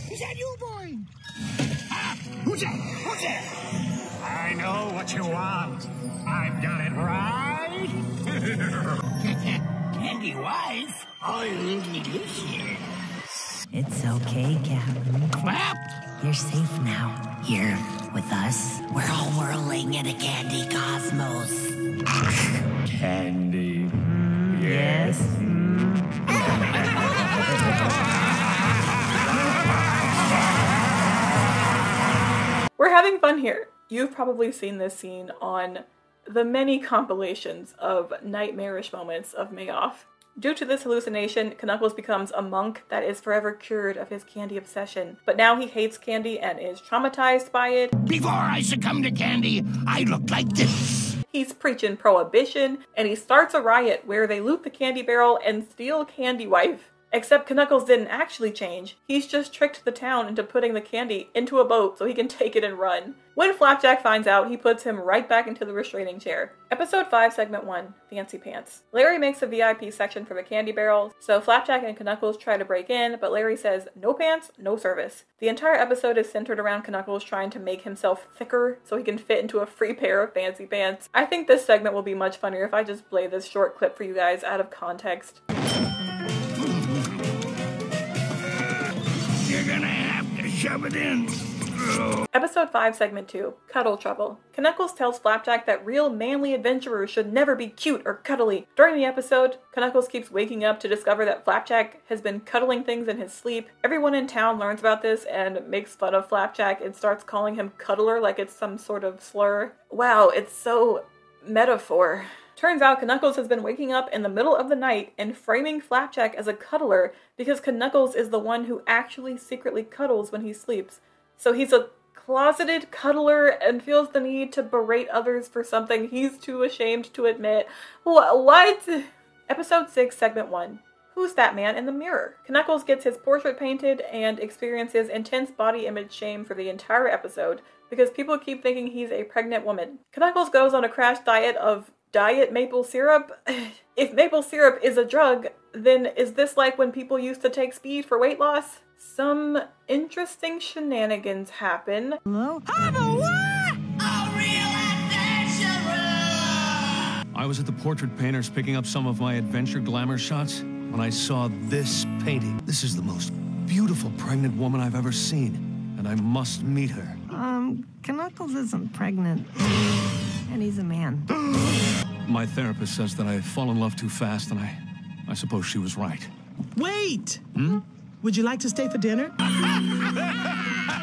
Speaker 8: Is that you, boy? Who's that? Who's that?
Speaker 7: I know what you want. I've got it right.
Speaker 8: Candy wife? Oh, delicious.
Speaker 4: It's okay, Captain.
Speaker 8: Flap?
Speaker 4: You're safe now. Here with us. We're all whirling in a candy cosmos.
Speaker 5: Candy.
Speaker 4: Yes.
Speaker 1: We're having fun here. You've probably seen this scene on the many compilations of nightmarish moments of Mayoff. Due to this hallucination, Knuckles becomes a monk that is forever cured of his candy obsession. But now he hates candy and is traumatized by it.
Speaker 8: Before I succumb to candy, I looked like this.
Speaker 1: He's preaching prohibition, and he starts a riot where they loot the candy barrel and steal Candy Wife. Except Knuckles didn't actually change. He's just tricked the town into putting the candy into a boat so he can take it and run. When Flapjack finds out, he puts him right back into the restraining chair. Episode 5, Segment 1, Fancy Pants. Larry makes a VIP section for the candy barrels, so Flapjack and Knuckles try to break in, but Larry says, no pants, no service. The entire episode is centered around Knuckles trying to make himself thicker so he can fit into a free pair of fancy pants. I think this segment will be much funnier if I just play this short clip for you guys out of context.
Speaker 8: You're gonna have to shove it in.
Speaker 1: Episode 5, Segment 2, Cuddle Trouble. Knuckles tells Flapjack that real manly adventurers should never be cute or cuddly. During the episode, Knuckles keeps waking up to discover that Flapjack has been cuddling things in his sleep. Everyone in town learns about this and makes fun of Flapjack and starts calling him Cuddler like it's some sort of slur. Wow, it's so metaphor. Turns out Knuckles has been waking up in the middle of the night and framing Flapjack as a cuddler because Knuckles is the one who actually secretly cuddles when he sleeps. So he's a closeted cuddler and feels the need to berate others for something he's too ashamed to admit. What? Episode 6, Segment 1. Who's that man in the mirror? Knuckles gets his portrait painted and experiences intense body image shame for the entire episode because people keep thinking he's a pregnant woman. Knuckles goes on a crash diet of diet maple syrup? If maple syrup is a drug, then is this like when people used to take speed for weight loss? Some interesting shenanigans happen.
Speaker 11: Hello? I was at the portrait painter's picking up some of my adventure glamour shots when I saw this painting. This is the most beautiful pregnant woman I've ever seen, and I must meet her.
Speaker 4: Knuckles isn't pregnant, and he's a man.
Speaker 11: My therapist says that I fall in love too fast, and I suppose she was right.
Speaker 12: Wait! Would you like to stay for dinner?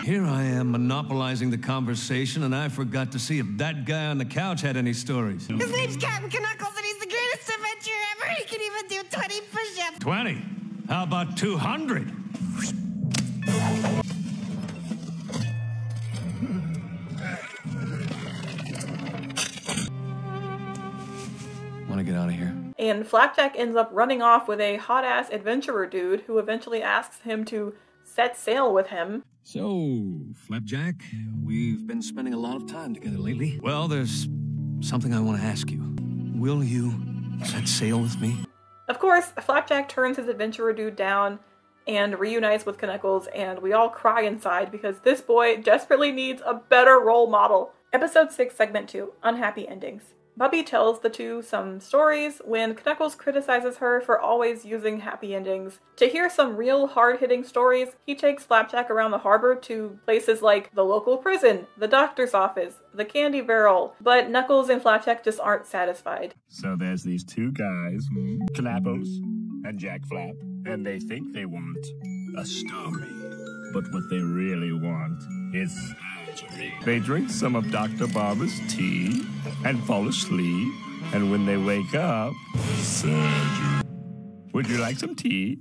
Speaker 11: Here I am monopolizing the conversation, and I forgot to see if that guy on the couch had any stories.
Speaker 4: His name's Captain Knuckles, and he's the greatest adventurer ever. He can even do 20 push-ups.
Speaker 11: 20? How about 200? Want to get out of here?
Speaker 1: And Flapjack ends up running off with a hot-ass adventurer dude who eventually asks him to set sail with him.
Speaker 11: So, Flapjack, we've been spending a lot of time together lately. Well, there's something I want to ask you. Will you set sail with me?
Speaker 1: Of course, Flapjack turns his adventurer dude down and reunites with Knuckles, and we all cry inside because this boy desperately needs a better role model. Episode 6, Segment 2, Unhappy Endings. Bubby tells the two some stories when Knuckles criticizes her for always using happy endings. To hear some real hard-hitting stories, he takes Flapjack around the harbor to places like the local prison, the doctor's office, the candy barrel, but Knuckles and Flapjack just aren't satisfied.
Speaker 5: So there's these two guys, Knappos and Jack Flap, and they think they want a story. But what they really want is surgery. They drink some of Dr. Barber's tea and fall asleep, and when they wake up, surgery. Would you like some tea?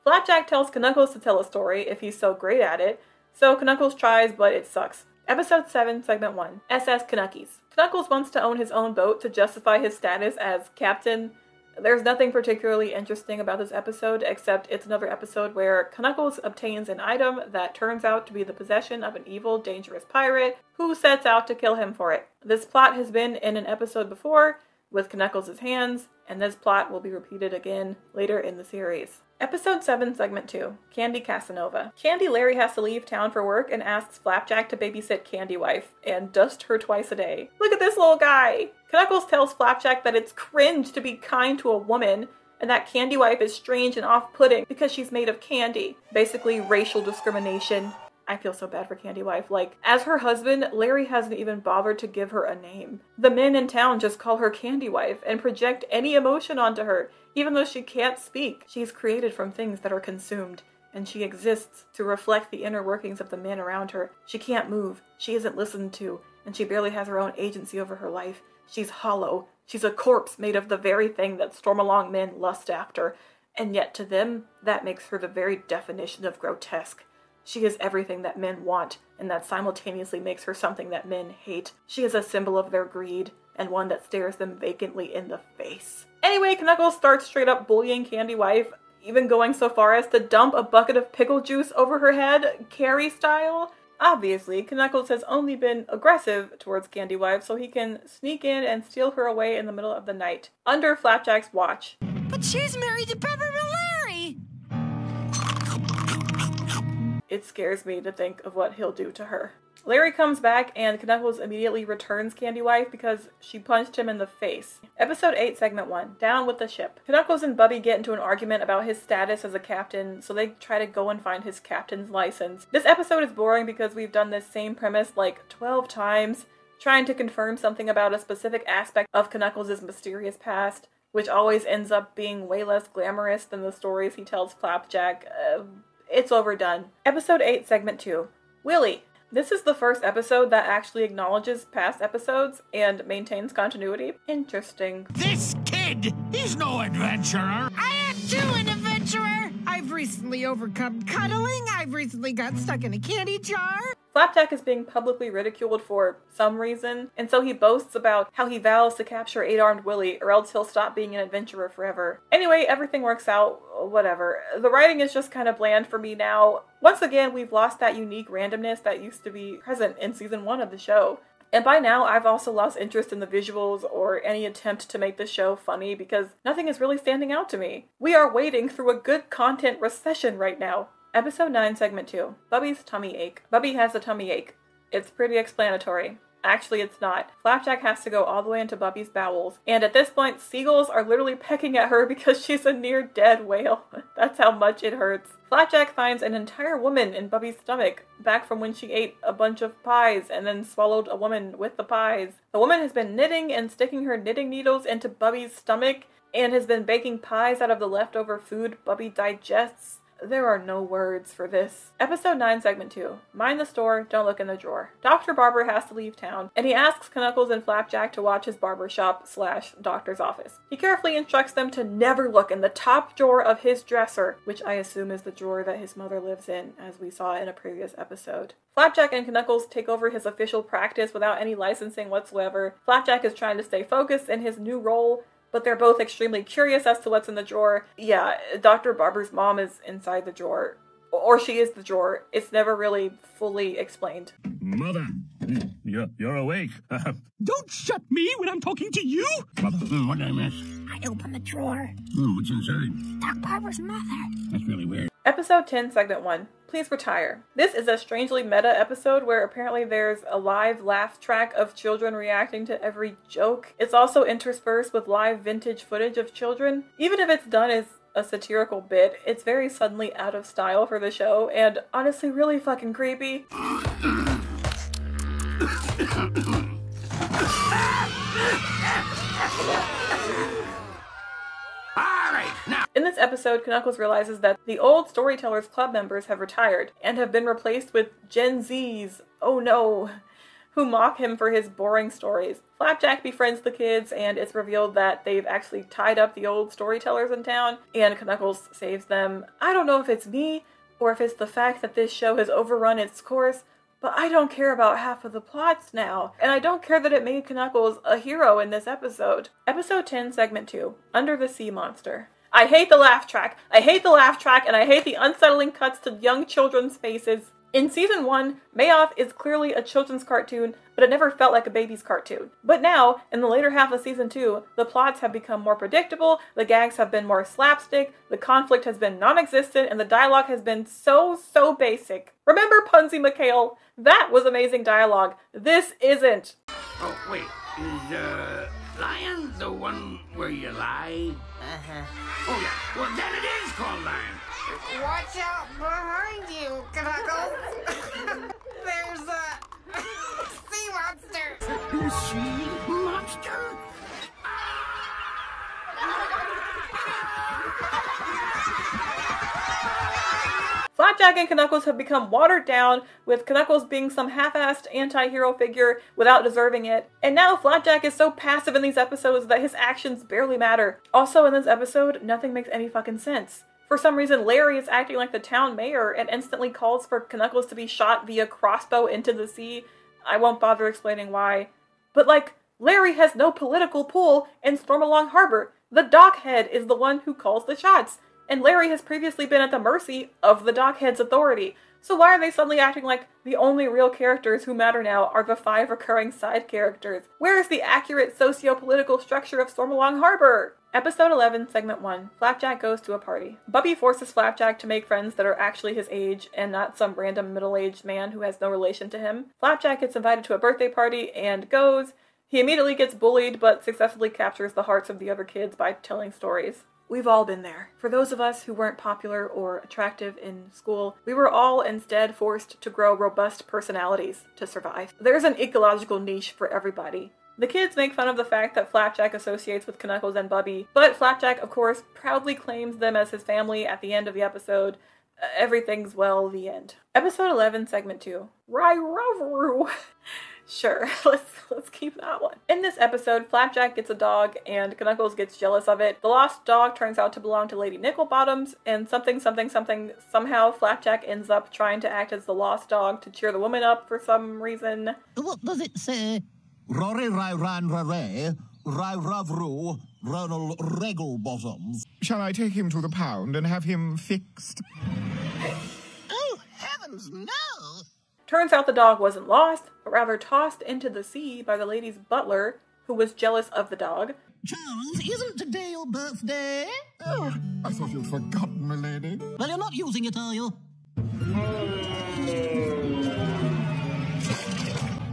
Speaker 1: Flapjack tells Knuckles to tell a story if he's so great at it, so Knuckles tries, but it sucks. Episode 7, Segment 1, SS Knuckies. Knuckles wants to own his own boat to justify his status as captain. There's nothing particularly interesting about this episode, except it's another episode where Knuckles obtains an item that turns out to be the possession of an evil, dangerous pirate who sets out to kill him for it. This plot has been in an episode before with Knuckles' hands, and this plot will be repeated again later in the series. Episode 7, Segment 2, Candy Casanova. Candy Larry has to leave town for work and asks Flapjack to babysit Candy Wife and dust her twice a day. Look at this little guy! Knuckles tells Flapjack that it's cringe to be kind to a woman and that Candy Wife is strange and off-putting because she's made of candy. Basically, racial discrimination. I feel so bad for Candy Wife. Like, as her husband, Larry hasn't even bothered to give her a name. The men in town just call her Candy Wife and project any emotion onto her, even though she can't speak. She's created from things that are consumed. and she exists to reflect the inner workings of the men around her. She can't move, she isn't listened to, and she barely has her own agency over her life. She's hollow. She's a corpse made of the very thing that Stormalong men lust after, and yet to them, that makes her the very definition of grotesque. She is everything that men want, and that simultaneously makes her something that men hate. She is a symbol of their greed, and one that stares them vacantly in the face. Anyway, Knuckles starts straight up bullying Candy Wife, even going so far as to dump a bucket of pickle juice over her head, Carrie style. Obviously, Knuckles has only been aggressive towards Candy Wife so he can sneak in and steal her away in the middle of the night, under Flapjack's watch.
Speaker 13: But she's married to Peppermint Larry!
Speaker 1: It scares me to think of what he'll do to her. Larry comes back and Knuckles immediately returns Candy Wife because she punched him in the face. Episode 8, Segment 1, Down with the Ship. Knuckles and Bubby get into an argument about his status as a captain, so they try to go and find his captain's license. This episode is boring because we've done this same premise like 12 times, trying to confirm something about a specific aspect of Knuckles' mysterious past, which always ends up being way less glamorous than the stories he tells Flapjack. It's overdone. Episode 8, Segment 2, Willy. This is the first episode that actually acknowledges past episodes and maintains continuity. Interesting.
Speaker 8: This kid, he's no adventurer.
Speaker 13: I am too an adventurer! I've recently overcome cuddling, I've recently got stuck in a candy jar.
Speaker 1: Flapjack is being publicly ridiculed for some reason, and so he boasts about how he vows to capture 8-Armed Willy, or else he'll stop being an adventurer forever. Anyway, everything works out, whatever. The writing is just kind of bland for me now. Once again, we've lost that unique randomness that used to be present in season 1 of the show. And by now, I've also lost interest in the visuals or any attempt to make the show funny because nothing is really standing out to me. We are wading through a good content recession right now. Episode 9, Segment 2, Bubby's tummy ache. Bubby has a tummy ache. It's pretty explanatory. Actually, it's not. Flapjack has to go all the way into Bubby's bowels, and at this point, seagulls are literally pecking at her because she's a near-dead whale. That's how much it hurts. Flapjack finds an entire woman in Bubby's stomach, back from when she ate a bunch of pies and then swallowed a woman with the pies. The woman has been knitting and sticking her knitting needles into Bubby's stomach, and has been baking pies out of the leftover food Bubby digests. There are no words for this. Episode 9, Segment 2, Mind the Store, Don't Look in the Drawer. Dr. Barber has to leave town, and he asks Knuckles and Flapjack to watch his barber shop / doctor's office. He carefully instructs them to never look in the top drawer of his dresser, which I assume is the drawer that his mother lives in, as we saw in a previous episode. Flapjack and Knuckles take over his official practice without any licensing whatsoever. Flapjack is trying to stay focused in his new role, but they're both extremely curious as to what's in the drawer. Yeah, Dr. Barber's mom is inside the drawer. Or she is the drawer. It's never really fully explained.
Speaker 5: Mother, you're awake.
Speaker 8: Don't shut me when I'm talking to you!
Speaker 5: Mother, what did I miss?
Speaker 13: I opened the drawer.
Speaker 5: What's inside?
Speaker 13: Doc Barber's mother.
Speaker 5: That's really weird.
Speaker 1: Episode 10, Segment 1, Please Retire. This is a strangely meta episode where apparently there's a live laugh track of children reacting to every joke. It's also interspersed with live vintage footage of children. Even if it's done as a satirical bit, it's very suddenly out of style for the show, and honestly really fucking creepy. In this episode, Knuckles realizes that the old Storytellers Club members have retired and have been replaced with Gen Zs, oh no, who mock him for his boring stories. Flapjack befriends the kids, and it's revealed that they've actually tied up the old storytellers in town, and Knuckles saves them. I don't know if it's me, or if it's the fact that this show has overrun its course, but I don't care about half of the plots now, and I don't care that it made Knuckles a hero in this episode. Episode 10, Segment 2, Under the Sea Monster. I hate the laugh track. I hate the laugh track, and I hate the unsettling cuts to young children's faces. In Season 1, Mayoff is clearly a children's cartoon, but it never felt like a baby's cartoon. But now, in the later half of Season 2, the plots have become more predictable, the gags have been more slapstick, the conflict has been non-existent, and the dialogue has been so basic. Remember Punzi McHale? That was amazing dialogue. This isn't.
Speaker 8: Oh, wait. Is, Lion the one where you lie? Oh, yeah. Well, then it is called Lion.
Speaker 10: Watch out behind you, Knuckles. There's a sea monster.
Speaker 8: A sea monster?
Speaker 1: Flapjack and Knuckles have become watered down, with Knuckles being some half-assed anti-hero figure without deserving it. And now Flapjack is so passive in these episodes that his actions barely matter. Also in this episode, nothing makes any fucking sense. For some reason, Larry is acting like the town mayor and instantly calls for Knuckles to be shot via crossbow into the sea. I won't bother explaining why. But like, Larry has no political pull in Stormalong Harbor. The dockhead is the one who calls the shots. And Larry has previously been at the mercy of the dockhead's authority. So why are they suddenly acting like the only real characters who matter now are the 5 recurring side characters? Where is the accurate socio-political structure of Stormalong Harbor? Episode 11, Segment 1. Flapjack goes to a party. Bubby forces Flapjack to make friends that are actually his age and not some random middle-aged man who has no relation to him. Flapjack gets invited to a birthday party and goes. He immediately gets bullied but successfully captures the hearts of the other kids by telling stories. We've all been there. For those of us who weren't popular or attractive in school, we were all instead forced to grow robust personalities to survive. There's an ecological niche for everybody. The kids make fun of the fact that Flapjack associates with Knuckles and Bubby, but Flapjack, of course, proudly claims them as his family at the end of the episode. Everything's well, the end. Episode 11, Segment 2. Rai-Ravru. Sure, let's keep that one. In this episode, Flapjack gets a dog and Knuckles gets jealous of it. The lost dog turns out to belong to Lady Nickelbottoms, and somehow Flapjack ends up trying to act as the lost dog to cheer the woman up for some reason.
Speaker 14: What does it say? Rory Rai Ran Ray, Rai Ravru, Ronald Regalbottoms.
Speaker 15: Shall I take him to the pound and have him fixed?
Speaker 14: Oh, heavens, no!
Speaker 1: Turns out the dog wasn't lost, but rather tossed into the sea by the lady's butler, who was jealous of the dog.
Speaker 14: Charles, isn't today your birthday?
Speaker 15: Oh, I thought you'd forgotten, milady.
Speaker 14: Well, you're not using it, are you?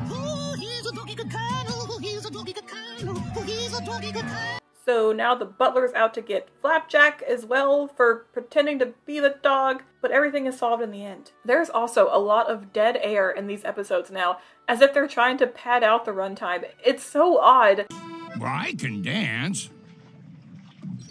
Speaker 14: Oh, he's a doggy good kind. Oh, he's a doggy good kind. Oh, he's a doggy good kind.
Speaker 1: So now the butler's out to get Flapjack as well for pretending to be the dog, but everything is solved in the end. There's also a lot of dead air in these episodes now, as if they're trying to pad out the runtime. It's so odd.
Speaker 8: Well, I can dance.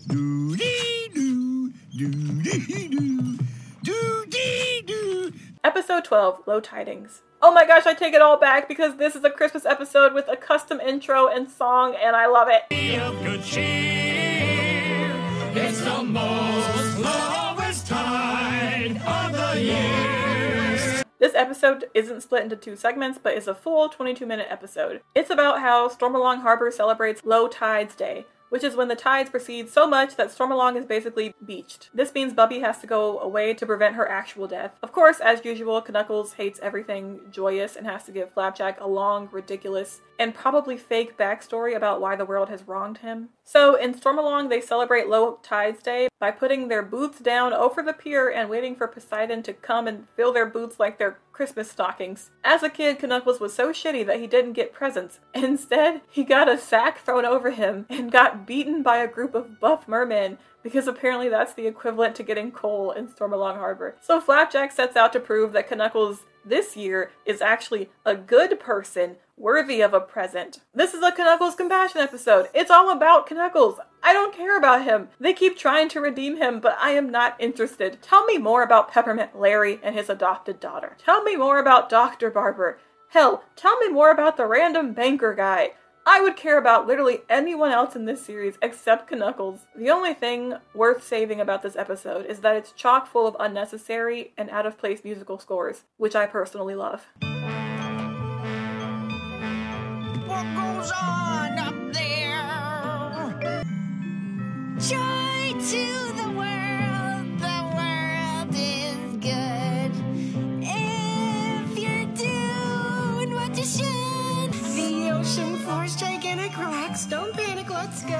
Speaker 15: Do-dee-doo, do-dee-doo, do-dee-doo.
Speaker 1: Episode 12, Low Tidings. Oh my gosh, I take it all back because this is a Christmas episode with a custom intro and song, and I love it.
Speaker 16: Good cheer. It's the most lowest tide of the year.
Speaker 1: This episode isn't split into 2 segments, but is a full 22-minute episode. It's about how Stormalong Harbor celebrates Low Tides Day, which is when the tides recede so much that Stormalong is basically beached. This means Bubby has to go away to prevent her actual death. Of course, as usual, Knuckles hates everything joyous and has to give Flapjack a long, ridiculous, and probably fake backstory about why the world has wronged him. So in Stormalong, they celebrate Low Tides Day by putting their boots down over the pier and waiting for Poseidon to come and fill their boots like they're Christmas stockings. As a kid, Knuckles was so shitty that he didn't get presents. Instead, he got a sack thrown over him and got beaten by a group of buff mermen, because apparently that's the equivalent to getting coal in Stormalong Harbor. So Flapjack sets out to prove that Knuckles this year is actually a good person worthy of a present. This is a Knuckles compassion episode. It's all about Knuckles. I don't care about him. They keep trying to redeem him, but I am not interested. Tell me more about Peppermint Larry and his adopted daughter. Tell me more about Dr. Barber. Hell, tell me more about the random banker guy. I would care about literally anyone else in this series except Knuckles. The only thing worth saving about this episode is that it's chock full of unnecessary and out-of-place musical scores, which I personally love.
Speaker 10: What goes on up there? Joy to the world is good. If you're doing what you should.
Speaker 12: The ocean floor's gigantic rocks, don't panic, let's go.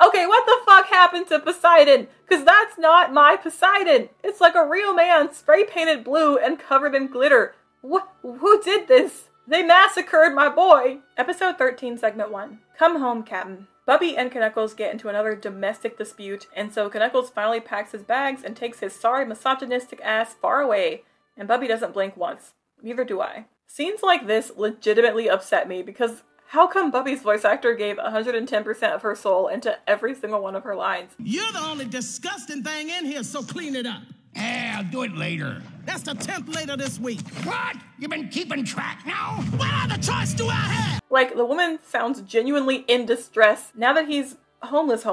Speaker 1: Okay, what the fuck happened to Poseidon? Cause that's not my Poseidon. It's like a real man spray painted blue and covered in glitter. Who did this? They massacred my boy! Episode 13, Segment 1. Come home, Captain. Bubby and Knuckles get into another domestic dispute, and so Knuckles finally packs his bags and takes his sorry misogynistic ass far away, and Bubby doesn't blink once. Neither do I. Scenes like this legitimately upset me, because how come Bubby's voice actor gave 110% of her soul into every single one of her lines?
Speaker 12: You're the only disgusting thing in here, so clean it up.
Speaker 8: I'll do it later.
Speaker 12: That's the 10th later this week.
Speaker 8: What? You been keeping track now?
Speaker 12: What other choice do I have?
Speaker 1: Like, the woman sounds genuinely in distress. Now that he's homeless,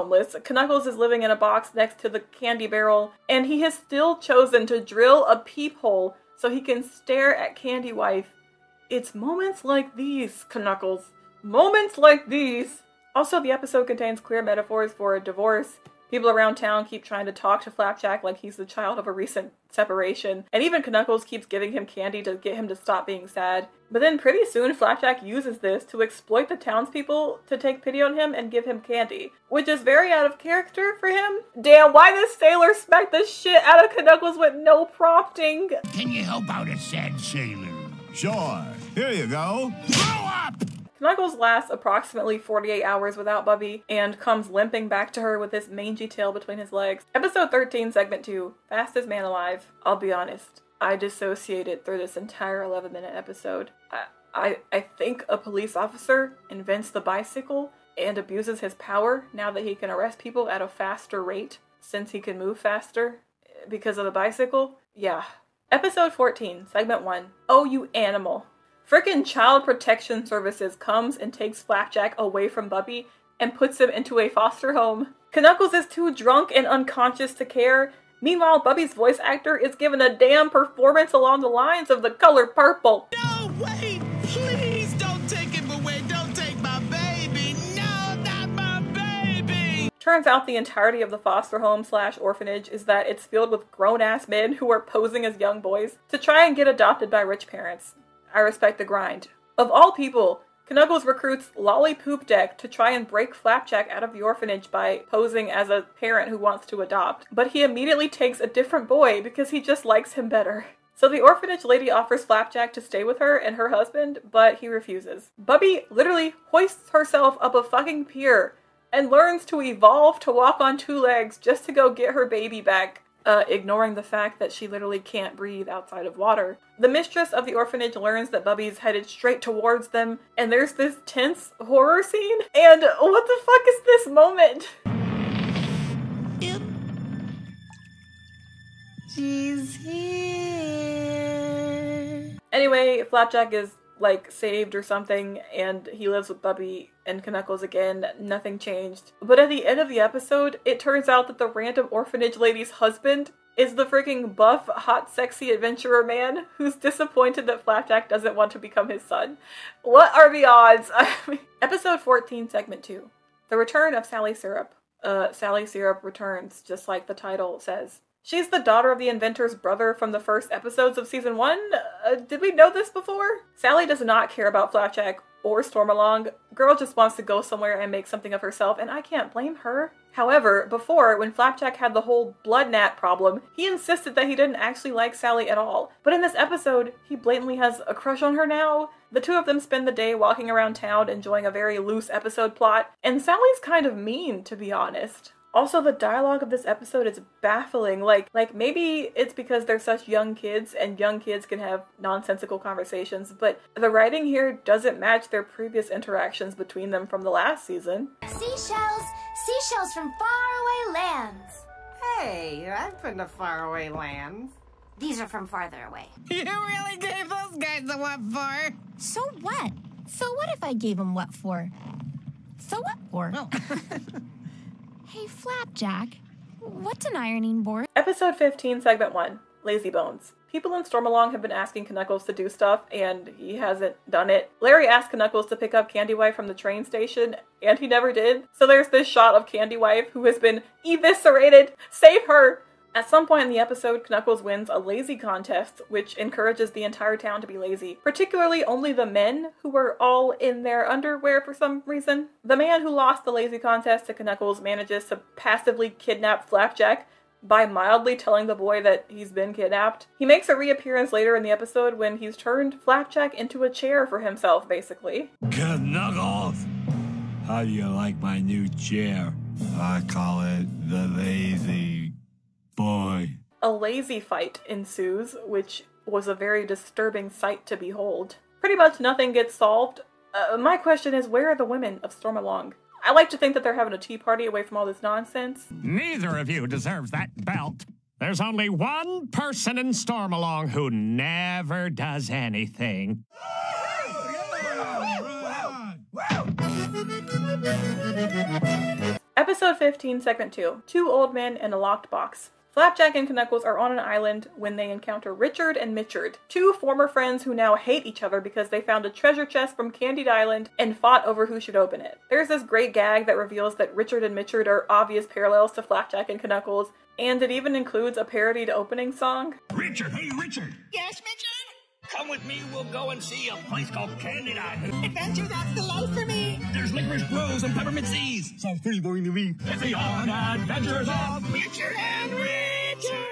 Speaker 1: Knuckles is living in a box next to the candy barrel, and he has still chosen to drill a peephole so he can stare at Candy Wife. It's moments like these, Knuckles. Moments like these! Also, the episode contains clear metaphors for a divorce. People around town keep trying to talk to Flapjack like he's the child of a recent separation, and even Knuckles keeps giving him candy to get him to stop being sad. But then pretty soon Flapjack uses this to exploit the townspeople to take pity on him and give him candy, which is very out of character for him. Damn, why does Sailor smack the shit out of Knuckles with no prompting?
Speaker 8: Can you help out a sad sailor?
Speaker 9: Sure. Here you go.
Speaker 8: Grow up!
Speaker 1: Knuckles lasts approximately 48 hours without Bubby and comes limping back to her with his mangy tail between his legs. Episode 13, Segment 2, Fastest Man Alive. I'll be honest, I dissociated through this entire 11-minute episode. I think a police officer invents the bicycle and abuses his power now that he can arrest people at a faster rate since he can move faster because of the bicycle. Yeah. Episode 14, Segment 1, Oh You Animal. Frickin' Child Protection Services comes and takes Flapjack away from Bubby and puts him into a foster home. Knuckles is too drunk and unconscious to care. Meanwhile, Bubby's voice actor is given a damn performance along the lines of The Color Purple.
Speaker 12: No, wait! Please don't take him away! Don't take my baby! No, not my baby!
Speaker 1: Turns out the entirety of the foster home / orphanage is that it's filled with grown-ass men who are posing as young boys to try and get adopted by rich parents. I respect the grind. Of all people, Knuckles recruits Lolly Poop Deck to try and break Flapjack out of the orphanage by posing as a parent who wants to adopt. But he immediately takes a different boy because he just likes him better. So the orphanage lady offers Flapjack to stay with her and her husband, but he refuses. Bubby literally hoists herself up a fucking pier and learns to evolve to walk on 2 legs just to go get her baby back. Ignoring the fact that she literally can't breathe outside of water. The mistress of the orphanage learns that Bubby's headed straight towards them, and there's this tense horror scene. And what the fuck is this moment?
Speaker 12: She's here.
Speaker 1: Anyway, Flapjack is like saved or something, and he lives with Bubby and Knuckles again. Nothing changed. But at the end of the episode, it turns out that the random orphanage lady's husband is the freaking buff, hot, sexy adventurer man who's disappointed that Flapjack doesn't want to become his son. What are the odds? Episode 14, Segment 2. The Return of Sally Syrup. Sally Syrup returns, just like the title says. She's the daughter of the inventor's brother from the first episodes of Season 1? Did we know this before? Sally does not care about Flapjack or Stormalong. Girl just wants to go somewhere and make something of herself, and I can't blame her. However, before, when Flapjack had the whole blood gnat problem, he insisted that he didn't actually like Sally at all. But in this episode, he blatantly has a crush on her now. The two of them spend the day walking around town enjoying a very loose episode plot, and Sally's kind of mean, to be honest. Also, the dialogue of this episode is baffling. Like maybe it's because they're such young kids and young kids can have nonsensical conversations, but the writing here doesn't match their previous interactions between them from the last season.
Speaker 2: Seashells from faraway lands.
Speaker 13: Hey, I've been to faraway lands.
Speaker 2: These are from farther away.
Speaker 13: You really gave those guys the what for?
Speaker 10: So what? So what if I gave them what for? So what for?
Speaker 13: Oh.
Speaker 10: Hey, Flapjack, what's an ironing board?
Speaker 1: Episode 15, Segment 1, Lazy Bones. People in Stormalong have been asking Knuckles to do stuff, and he hasn't done it. Larry asked Knuckles to pick up Candy Wife from the train station, and he never did. So there's this shot of Candy Wife, who has been eviscerated. Save her! At some point in the episode, Knuckles wins a lazy contest, which encourages the entire town to be lazy. Particularly only the men, who were all in their underwear for some reason. The man who lost the lazy contest to Knuckles manages to passively kidnap Flapjack by mildly telling the boy that he's been kidnapped. He makes a reappearance later in the episode when he's turned Flapjack into a chair for himself, basically.
Speaker 5: Knuckles, how do you like my new chair? I call it the Lazy Boy.
Speaker 1: A lazy fight ensues, which was a very disturbing sight to behold. Pretty much nothing gets solved. My question is, where are the women of Stormalong? I like to think that they're having a tea party away from all this nonsense.
Speaker 16: Neither of you deserves that belt.
Speaker 5: There's only one person in Stormalong who never does anything.
Speaker 1: Episode 15, Segment 2. Two Old Men and a Locked Box. Flapjack and Knuckles are on an island when they encounter Richard and Mitchard, two former friends who now hate each other because they found a treasure chest from Candied Island and fought over who should open it. There's this great gag that reveals that Richard and Mitchard are obvious parallels to Flapjack and Knuckles, and it even includes a parodied opening song.
Speaker 8: Richard, hey Richard! Yes, Mitchard? Come with me, we'll go and see a place called Candied Island.
Speaker 12: Adventure, that's the life for me.
Speaker 8: There's licorice groves and peppermint seas.
Speaker 15: Sounds pretty boring to me.
Speaker 8: It's the adventures of Richard and Richard.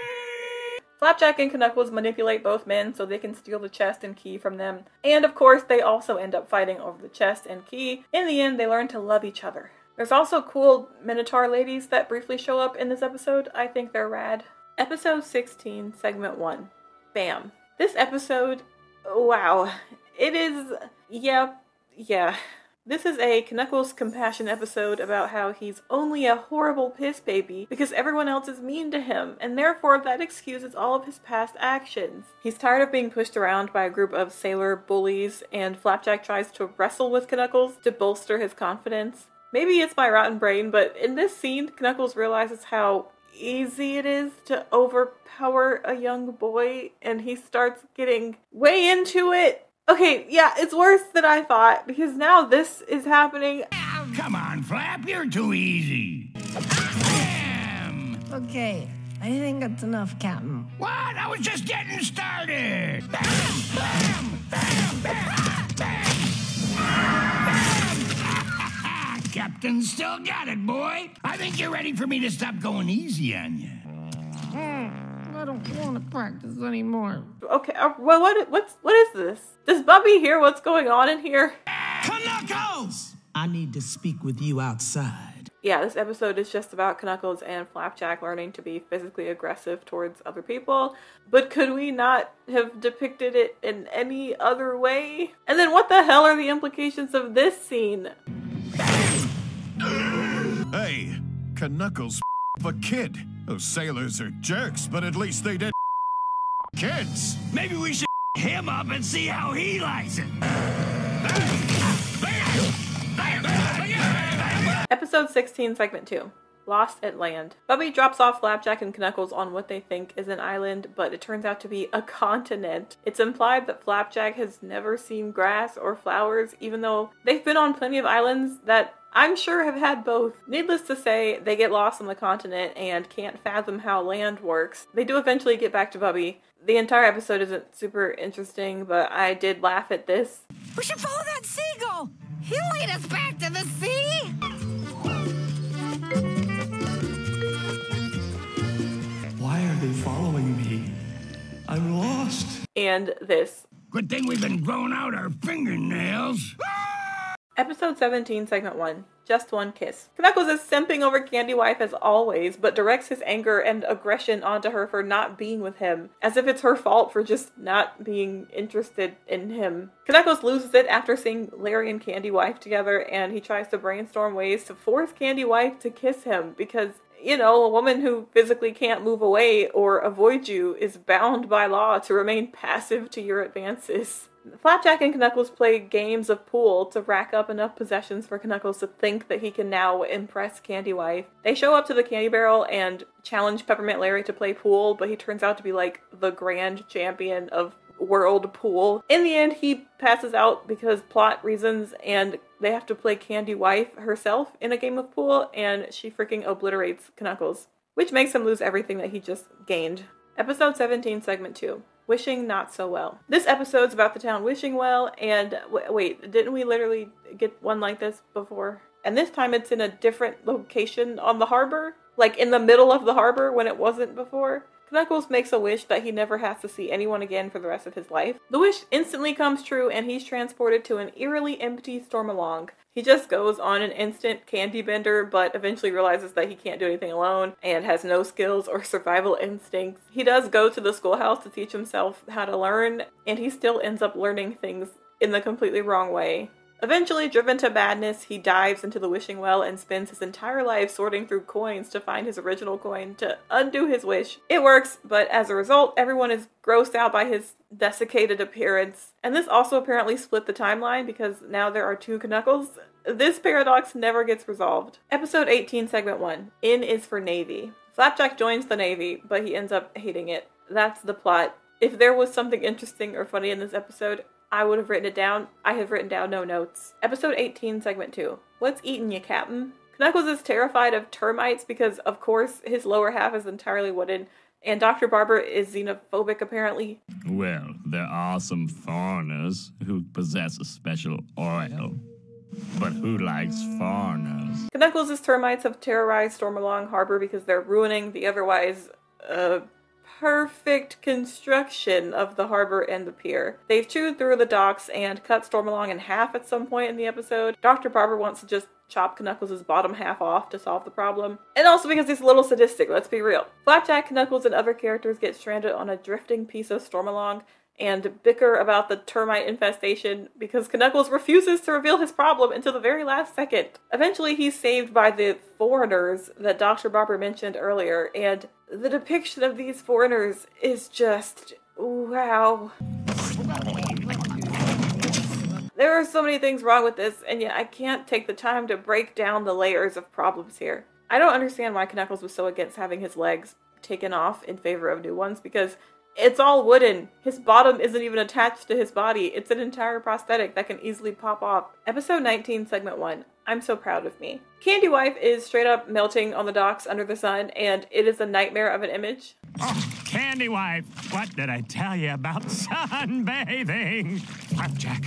Speaker 1: Flapjack and Knuckles manipulate both men so they can steal the chest and key from them. And of course, they also end up fighting over the chest and key. In the end, they learn to love each other. There's also cool Minotaur ladies that briefly show up in this episode. I think they're rad. Episode 16, Segment 1. Bam. This episode, wow. It is, yeah. This is a Knuckles compassion episode about how he's only a horrible piss baby because everyone else is mean to him, and therefore that excuses all of his past actions. He's tired of being pushed around by a group of sailor bullies, and Flapjack tries to wrestle with Knuckles to bolster his confidence. Maybe it's my rotten brain, but in this scene, Knuckles realizes how easy it is to overpower a young boy, and he starts getting way into it. Okay, yeah, it's worse than I thought, because now this is happening.
Speaker 8: Come on, Flap, you're too easy. Bam!
Speaker 13: Okay, I think that's enough, Captain.
Speaker 8: What? I was just getting started. Bam! Bam! Bam! Bam! Bam! Captain still got it, boy. I think you're ready for me to stop going easy on you.
Speaker 13: I don't want to practice anymore.
Speaker 1: Okay, well, what is this? Does Bubby hear what's going on in here?
Speaker 12: Knuckles! I need to speak with you outside.
Speaker 1: Yeah, this episode is just about Knuckles and Flapjack learning to be physically aggressive towards other people, but could we not have depicted it in any other way? And then what the hell are the implications of this scene?
Speaker 9: Hey, Knuckles a kid. Those sailors are jerks, but at least they did kids.
Speaker 8: Maybe we should him up and see how he likes it.
Speaker 1: Episode 16, Segment 2. Lost at Land. Bubby drops off Flapjack and Knuckles on what they think is an island, but it turns out to be a continent. It's implied that Flapjack has never seen grass or flowers, even though they've been on plenty of islands that I'm sure have had both. Needless to say, they get lost on the continent and can't fathom how land works. They do eventually get back to Bubby. The entire episode isn't super interesting, but I did laugh at this.
Speaker 13: We should follow that seagull! He'll lead us back to the sea!
Speaker 11: Why are they following me? I'm lost.
Speaker 1: And this.
Speaker 8: Good thing we've been growing out our fingernails.
Speaker 1: Episode 17, Segment 1. Just One Kiss. Knuckles is simping over Candy Wife as always, but directs his anger and aggression onto her for not being with him, as if it's her fault for just not being interested in him. Knuckles loses it after seeing Larry and Candy Wife together, and he tries to brainstorm ways to force Candy Wife to kiss him, because, you know, a woman who physically can't move away or avoid you is bound by law to remain passive to your advances. Flapjack and Knuckles play games of pool to rack up enough possessions for Knuckles to think that he can now impress Candy Wife. They show up to the Candy Barrel and challenge Peppermint Larry to play pool, but he turns out to be like the grand champion of world pool. In the end, he passes out because plot reasons, and they have to play Candy Wife herself in a game of pool, and she freaking obliterates Knuckles, which makes him lose everything that he just gained. Episode 17, Segment 2. Wishing Not So Well. This episode's about the town wishing well, and wait, didn't we literally get one like this before? And this time it's in a different location on the harbor? Like in the middle of the harbor when it wasn't before? Knuckles makes a wish that he never has to see anyone again for the rest of his life. The wish instantly comes true, and he's transported to an eerily empty Stormalong. He just goes on an instant candy bender, but eventually realizes that he can't do anything alone and has no skills or survival instincts. He does go to the schoolhouse to teach himself how to learn, and he still ends up learning things in the completely wrong way. Eventually, driven to madness, he dives into the wishing well and spends his entire life sorting through coins to find his original coin to undo his wish. It works, but as a result, everyone is grossed out by his desiccated appearance. And this also apparently split the timeline because now there are 2 Knuckles. This paradox never gets resolved. Episode 18, Segment 1. N is for Navy. Flapjack joins the Navy, but he ends up hating it. That's the plot. If there was something interesting or funny in this episode, I would have written it down. I have written down no notes. Episode 18, Segment 2. What's eating you, Captain? Knuckles is terrified of termites because, of course, his lower half is entirely wooden, and Dr. Barber is xenophobic, apparently.
Speaker 5: Well, there are some foreigners who possess a special oil. But who likes foreigners?
Speaker 1: Knuckles' termites have terrorized Stormalong Harbor because they're ruining the otherwise, perfect construction of the harbor and the pier. They've chewed through the docks and cut Stormalong in half at some point in the episode. Dr. Barber wants to just chop Knuckles' bottom half off to solve the problem. And also because he's a little sadistic, let's be real. Flapjack, Knuckles, and other characters get stranded on a drifting piece of Stormalong and bicker about the termite infestation because Knuckles refuses to reveal his problem until the very last second. Eventually, he's saved by the foreigners that Dr. Barber mentioned earlier, and the depiction of these foreigners is just wow. There are so many things wrong with this, and yet I can't take the time to break down the layers of problems here. I don't understand why Knuckles was so against having his legs taken off in favor of new ones, because it's all wooden. His bottom isn't even attached to his body. It's an entire prosthetic that can easily pop off. Episode 19, Segment 1. I'm so proud of me. Candy Wife is straight up melting on the docks under the sun, and it is a nightmare of an image.
Speaker 5: Oh, Candy Wife, what did I tell you about sunbathing? Flapjack,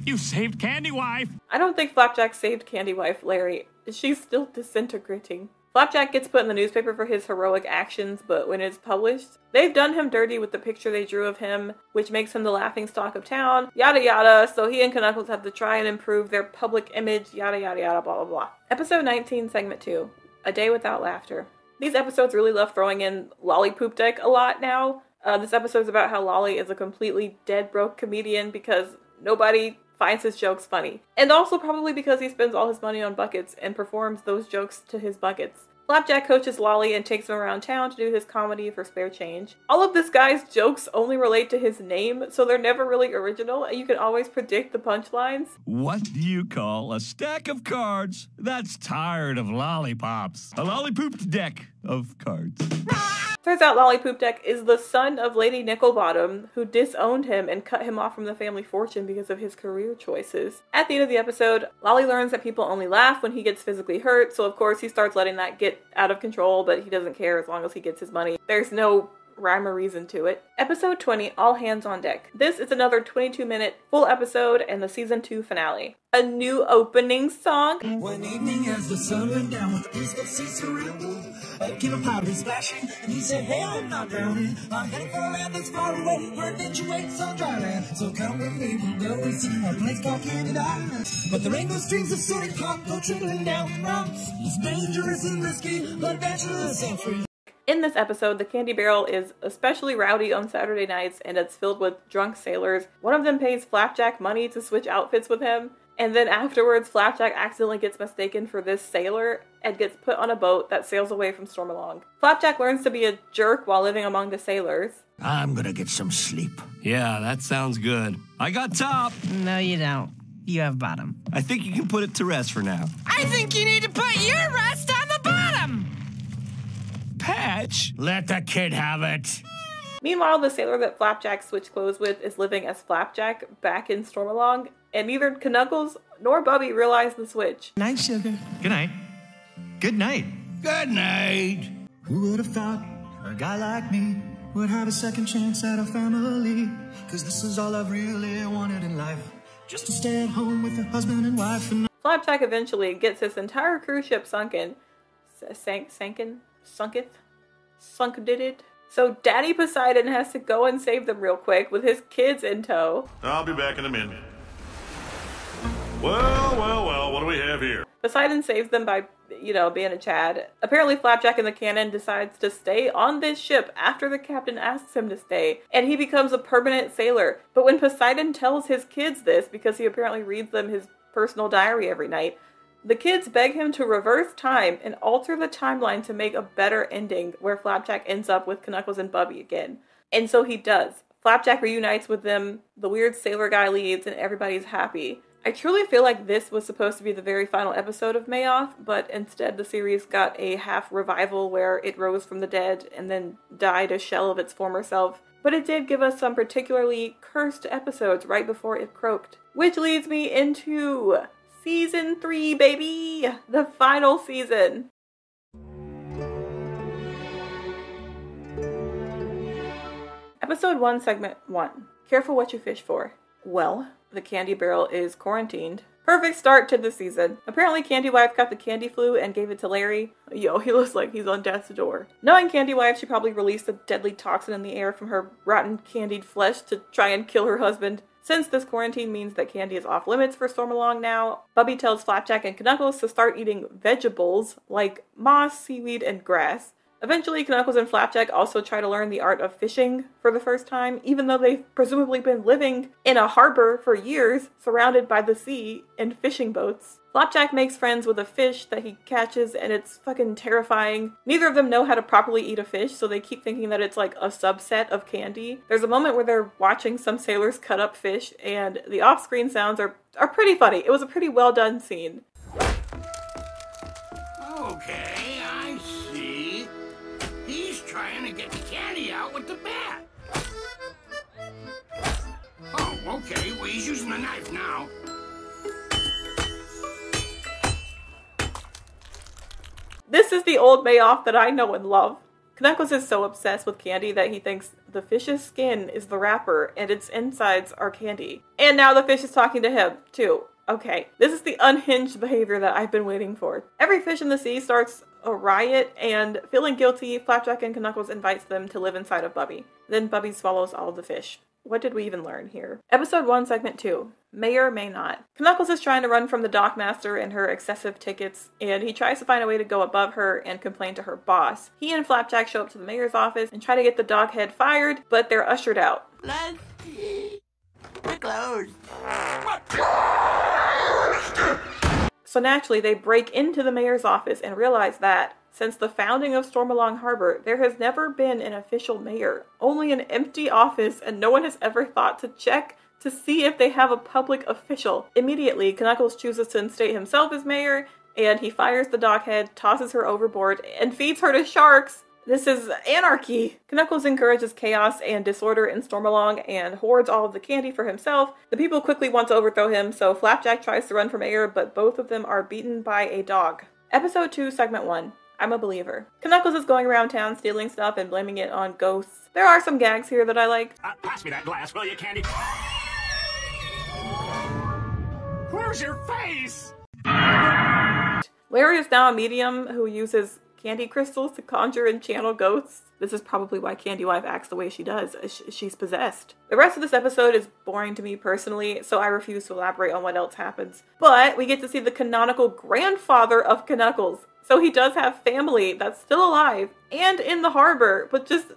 Speaker 5: you saved Candy Wife.
Speaker 1: I don't think Flapjack saved Candy Wife, Larry. She's still disintegrating. Flapjack gets put in the newspaper for his heroic actions, but when it's published, they've done him dirty with the picture they drew of him, which makes him the laughingstock of town, yada yada, so he and Knuckles have to try and improve their public image, yada yada yada, blah blah blah. Episode 19, Segment 2. A Day Without Laughter. These episodes really love throwing in Lolly Poop Deck a lot now. This episode's about how Lolly is a completely dead broke comedian because nobody finds his jokes funny. And also probably because he spends all his money on buckets and performs those jokes to his buckets. Flapjack coaches Lolly and takes him around town to do his comedy for spare change. All of this guy's jokes only relate to his name, so they're never really original, and you can always predict the punchlines.
Speaker 11: What do you call a stack of cards that's tired of lollipops? A lollipooped deck of cards.
Speaker 1: Turns out Lolly Poop Deck is the son of Lady Nickelbottom, who disowned him and cut him off from the family fortune because of his career choices. At the end of the episode, Lolly learns that people only laugh when he gets physically hurt, so of course he starts letting that get out of control, but he doesn't care as long as he gets his money. There's no rhyme or reason to it. Episode 20, All Hands on Deck. This is another 22-minute full episode and the season 2 finale. A new opening song.
Speaker 17: One evening as the sun went down with the peaceful sea surrounding, came a pirate splashing, and he said, hey, I'm not drowning. I'm heading for a land that's far away, where adventure waits on dry land. So come with me, we'll go and see a place called Candy Island. But there ain't no strings of sorted clock go trickling down the rocks. It's dangerous and risky, but adventurous and free.
Speaker 1: In this episode, the Candy Barrel is especially rowdy on Saturday nights, and it's filled with drunk sailors. One of them pays Flapjack money to switch outfits with him, and then afterwards, Flapjack accidentally gets mistaken for this sailor and gets put on a boat that sails away from Stormalong. Flapjack learns to be a jerk while living among the sailors.
Speaker 11: I'm gonna get some sleep. Yeah, that sounds good. I got top.
Speaker 13: No, you don't. You have bottom.
Speaker 11: I think you can put it to rest for now.
Speaker 13: I think you need to put your rest on the bottom.
Speaker 11: Patch, let the kid have it.
Speaker 1: Meanwhile, the sailor that Flapjack switched clothes with is living as Flapjack back in Stormalong, and neither Knuckles nor Bubby realize the switch.
Speaker 13: Night, sugar.
Speaker 11: Good night. Good night. Good night.
Speaker 17: Who would have thought a guy like me would have a second chance at a family? Cause this is all I've really wanted in life. Just to stay at home with a husband and wife. And
Speaker 1: Flapjack eventually gets his entire cruise ship sunken. Sunk did it. So Daddy Poseidon has to go and save them real quick with his kids in tow.
Speaker 7: I'll be back in a minute. Well, what do we have here?
Speaker 1: Poseidon saves them by, being a Chad. Apparently Flapjack in the canon decides to stay on this ship after the captain asks him to stay, and he becomes a permanent sailor. But when Poseidon tells his kids this, because he apparently reads them his personal diary every night, the kids beg him to reverse time and alter the timeline to make a better ending where Flapjack ends up with Knuckles and Bubby again. And so he does. Flapjack reunites with them, the weird sailor guy leaves, and everybody's happy. I truly feel like this was supposed to be the very final episode of Mayoth, but instead the series got a half revival where it rose from the dead and then died a shell of its former self. But it did give us some particularly cursed episodes right before it croaked. Which leads me into Season 3, baby! The final season! Episode 1, Segment 1. Careful what you fish for. Well, the candy barrel is quarantined. Perfect start to the season. Apparently Candy Wife got the candy flu and gave it to Larry. Yo, he looks like he's on death's door. Knowing Candy Wife, she probably released a deadly toxin in the air from her rotten candied flesh to try and kill her husband. Since this quarantine means that candy is off limits for Stormalong now, Bubby tells Flapjack and Knuckles to start eating vegetables like moss, seaweed, and grass. Eventually, Knuckles and Flapjack also try to learn the art of fishing for the first time, even though they've presumably been living in a harbor for years, surrounded by the sea and fishing boats. Flapjack makes friends with a fish that he catches, and it's fucking terrifying. Neither of them know how to properly eat a fish, so they keep thinking that it's like a subset of candy. There's a moment where they're watching some sailors cut up fish, and the off-screen sounds are pretty funny. It was a pretty well done scene.
Speaker 8: Okay, I see. He's trying to get the candy out with the bat. Oh, okay. Well, he's using a knife now.
Speaker 1: This is the old Mayoth that I know and love. Knuckles is so obsessed with candy that he thinks the fish's skin is the wrapper and its insides are candy. And now the fish is talking to him, too. Okay, this is the unhinged behavior that I've been waiting for. Every fish in the sea starts a riot, and feeling guilty, Flapjack and Knuckles invites them to live inside of Bubby. Then Bubby swallows all of the fish. What did we even learn here? Episode 1, Segment 2. May or may not. Knuckles is trying to run from the dockmaster and her excessive tickets, and he tries to find a way to go above her and complain to her boss. He and Flapjack show up to the mayor's office and try to get the dockhead fired, but they're ushered out.
Speaker 3: We're closed.
Speaker 1: So naturally, they break into the mayor's office and realize that, since the founding of Stormalong Harbor, there has never been an official mayor, only an empty office, and no one has ever thought to check to see if they have a public official. Immediately, Knuckles chooses to instate himself as mayor, and he fires the dockhead, tosses her overboard, and feeds her to sharks. This is anarchy! Knuckles encourages chaos and disorder in Stormalong and hoards all of the candy for himself. The people quickly want to overthrow him, so Flapjack tries to run for mayor, but both of them are beaten by a dog. Episode 2, Segment 1. I'm a believer. Knuckles is going around town stealing stuff and blaming it on ghosts. There are some gags here that I like.
Speaker 8: Pass me that glass, will you, Candy? Where's your face?
Speaker 1: Larry is now a medium who uses candy crystals to conjure and channel ghosts. This is probably why Candy Wife acts the way she does. She's possessed. The rest of this episode is boring to me personally, so I refuse to elaborate on what else happens. But we get to see the canonical grandfather of Knuckles. So he does have family that's still alive and in the harbor, but just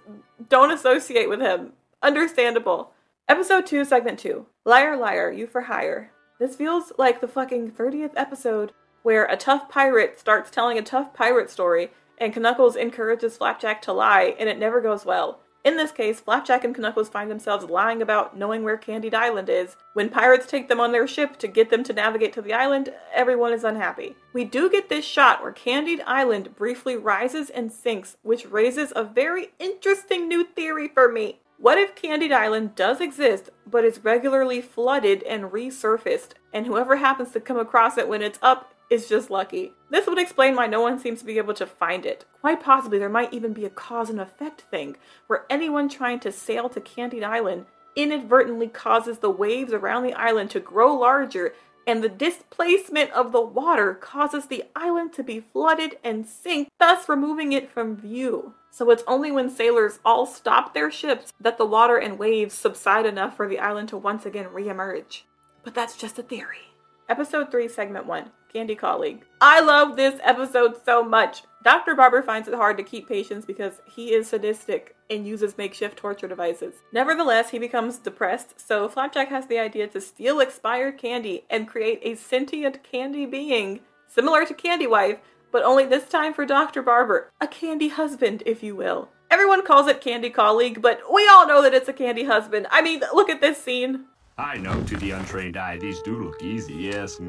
Speaker 1: don't associate with him. Understandable. Episode 2, Segment 2. Liar, liar, you for hire. This feels like the fucking 30th episode where a tough pirate starts telling a tough pirate story and Knuckles encourages Flapjack to lie, and it never goes well. In this case, Flapjack and Knuckles find themselves lying about knowing where Candied Island is. When pirates take them on their ship to get them to navigate to the island, everyone is unhappy. We do get this shot where Candied Island briefly rises and sinks, which raises a very interesting new theory for me. What if Candied Island does exist, but is regularly flooded and resurfaced, and whoever happens to come across it when it's up is just lucky? This would explain why no one seems to be able to find it. Quite possibly there might even be a cause and effect thing, where anyone trying to sail to Candied Island inadvertently causes the waves around the island to grow larger, and the displacement of the water causes the island to be flooded and sink, thus removing it from view. So it's only when sailors all stop their ships that the water and waves subside enough for the island to once again re-emerge. But that's just a theory. Episode 3, Segment 1. Candy Colleague. I love this episode so much. Dr. Barber finds it hard to keep patients because he is sadistic and uses makeshift torture devices. Nevertheless, he becomes depressed, so Flapjack has the idea to steal expired candy and create a sentient candy being, similar to Candy Wife, but only this time for Dr. Barber. A candy husband, if you will. Everyone calls it Candy Colleague, but we all know that it's a candy husband. I mean, look at this scene.
Speaker 5: I know to the untrained eye these do look easy, yes.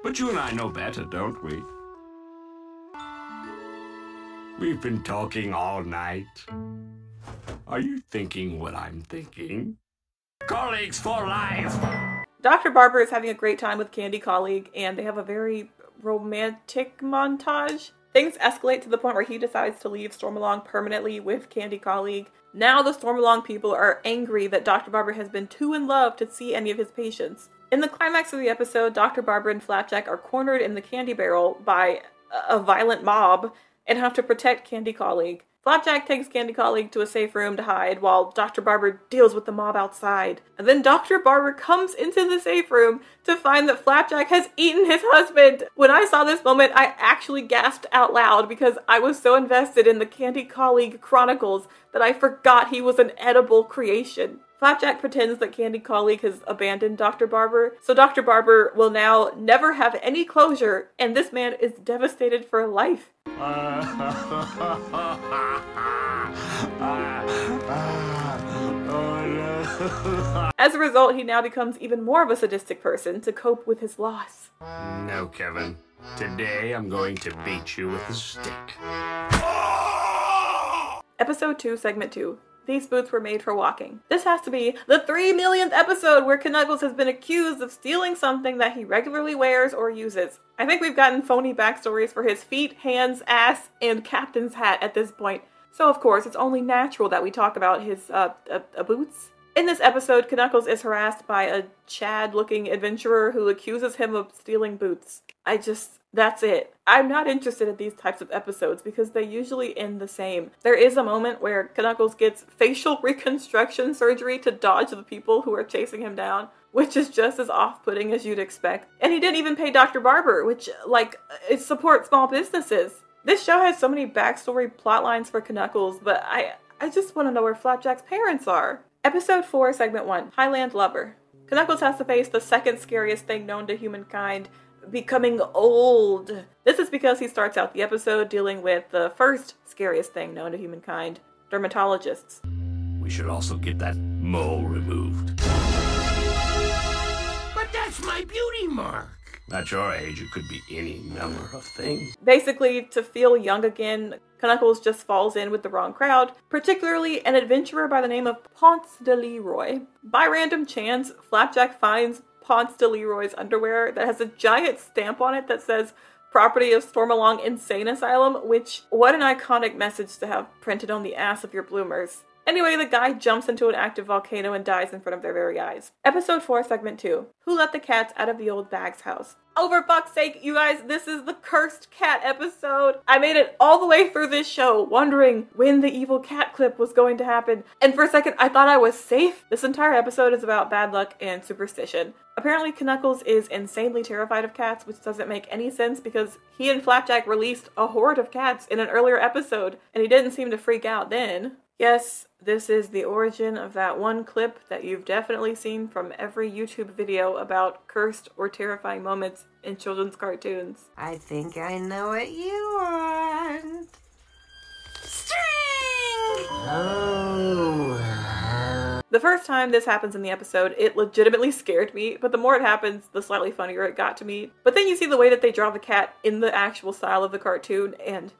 Speaker 5: But you and I know better, don't we? We've been talking all night. Are you thinking what I'm thinking? Colleagues for life!
Speaker 1: Dr. Barber is having a great time with Candy Colleague, and they have a very romantic montage. Things escalate to the point where he decides to leave Stormalong permanently with Candy Colleague. Now the Stormalong people are angry that Dr. Barber has been too in love to see any of his patients. In the climax of the episode, Dr. Barber and Flapjack are cornered in the candy barrel by a violent mob and have to protect Candy Colleague. Flapjack takes Candy Colleague to a safe room to hide while Dr. Barber deals with the mob outside. And then Dr. Barber comes into the safe room to find that Flapjack has eaten his husband. When I saw this moment, I actually gasped out loud because I was so invested in the Candy Colleague chronicles that I forgot he was an edible creation. Flapjack pretends that Candy Colleague has abandoned Dr. Barber, so Dr. Barber will now never have any closure, and this man is devastated for life. As a result, he now becomes even more of a sadistic person to cope with his loss.
Speaker 5: No, Kevin. Today I'm going to beat you with a stick.
Speaker 1: Episode 2, Segment 2. These boots were made for walking. This has to be the 3 millionth episode where Knuckles has been accused of stealing something that he regularly wears or uses. I think we've gotten phony backstories for his feet, hands, ass, and captain's hat at this point. So of course, it's only natural that we talk about his boots. In this episode, Knuckles is harassed by a Chad-looking adventurer who accuses him of stealing boots. That's it. I'm not interested in these types of episodes because they usually end the same. There is a moment where Knuckles gets facial reconstruction surgery to dodge the people who are chasing him down, which is just as off-putting as you'd expect. And he didn't even pay Dr. Barber, which, it supports small businesses. This show has so many backstory plot lines for Knuckles, but I just want to know where Flapjack's parents are. Episode 4, Segment 1, Highland Lover. Knuckles has to face the second scariest thing known to humankind, becoming old. This is because he starts out the episode dealing with the first scariest thing known to humankind, dermatologists.
Speaker 5: We should also get that mole removed.
Speaker 8: But that's my beauty mark.
Speaker 5: At your age, it could be any number of things.
Speaker 1: Basically, to feel young again, Knuckles just falls in with the wrong crowd, particularly an adventurer by the name of Ponce de Leroy. By random chance, Flapjack finds Ponce de Leroy's underwear that has a giant stamp on it that says property of Stormalong Insane Asylum, which, what an iconic message to have printed on the ass of your bloomers. Anyway, the guy jumps into an active volcano and dies in front of their very eyes. Episode 4, Segment 2. Who let the cats out of the old Bag's house? Oh, for fuck's sake, you guys, this is the cursed cat episode. I made it all the way through this show, wondering when the evil cat clip was going to happen. And for a second, I thought I was safe. This entire episode is about bad luck and superstition. Apparently, Knuckles is insanely terrified of cats, which doesn't make any sense because he and Flapjack released a horde of cats in an earlier episode, and he didn't seem to freak out then. Yes, this is the origin of that one clip that you've definitely seen from every YouTube video about cursed or terrifying moments in children's cartoons.
Speaker 4: I think I know what you want. String! Oh.
Speaker 1: The first time this happens in the episode, it legitimately scared me, but the more it happens, the slightly funnier it got to me. But then you see the way that they draw the cat in the actual style of the cartoon, and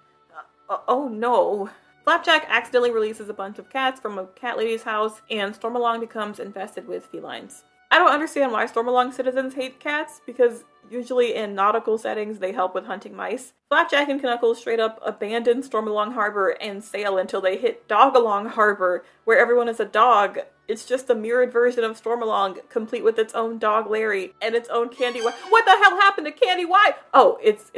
Speaker 1: oh no. Flapjack accidentally releases a bunch of cats from a cat lady's house, and Stormalong becomes infested with felines. I don't understand why Stormalong citizens hate cats, because usually in nautical settings they help with hunting mice. Flapjack and Knuckles straight up abandon Stormalong Harbor and sail until they hit Dogalong Harbor, where everyone is a dog. It's just a mirrored version of Stormalong, complete with its own dog Larry and its own Candy Wife. What the hell happened to Candy Wife? Oh, it's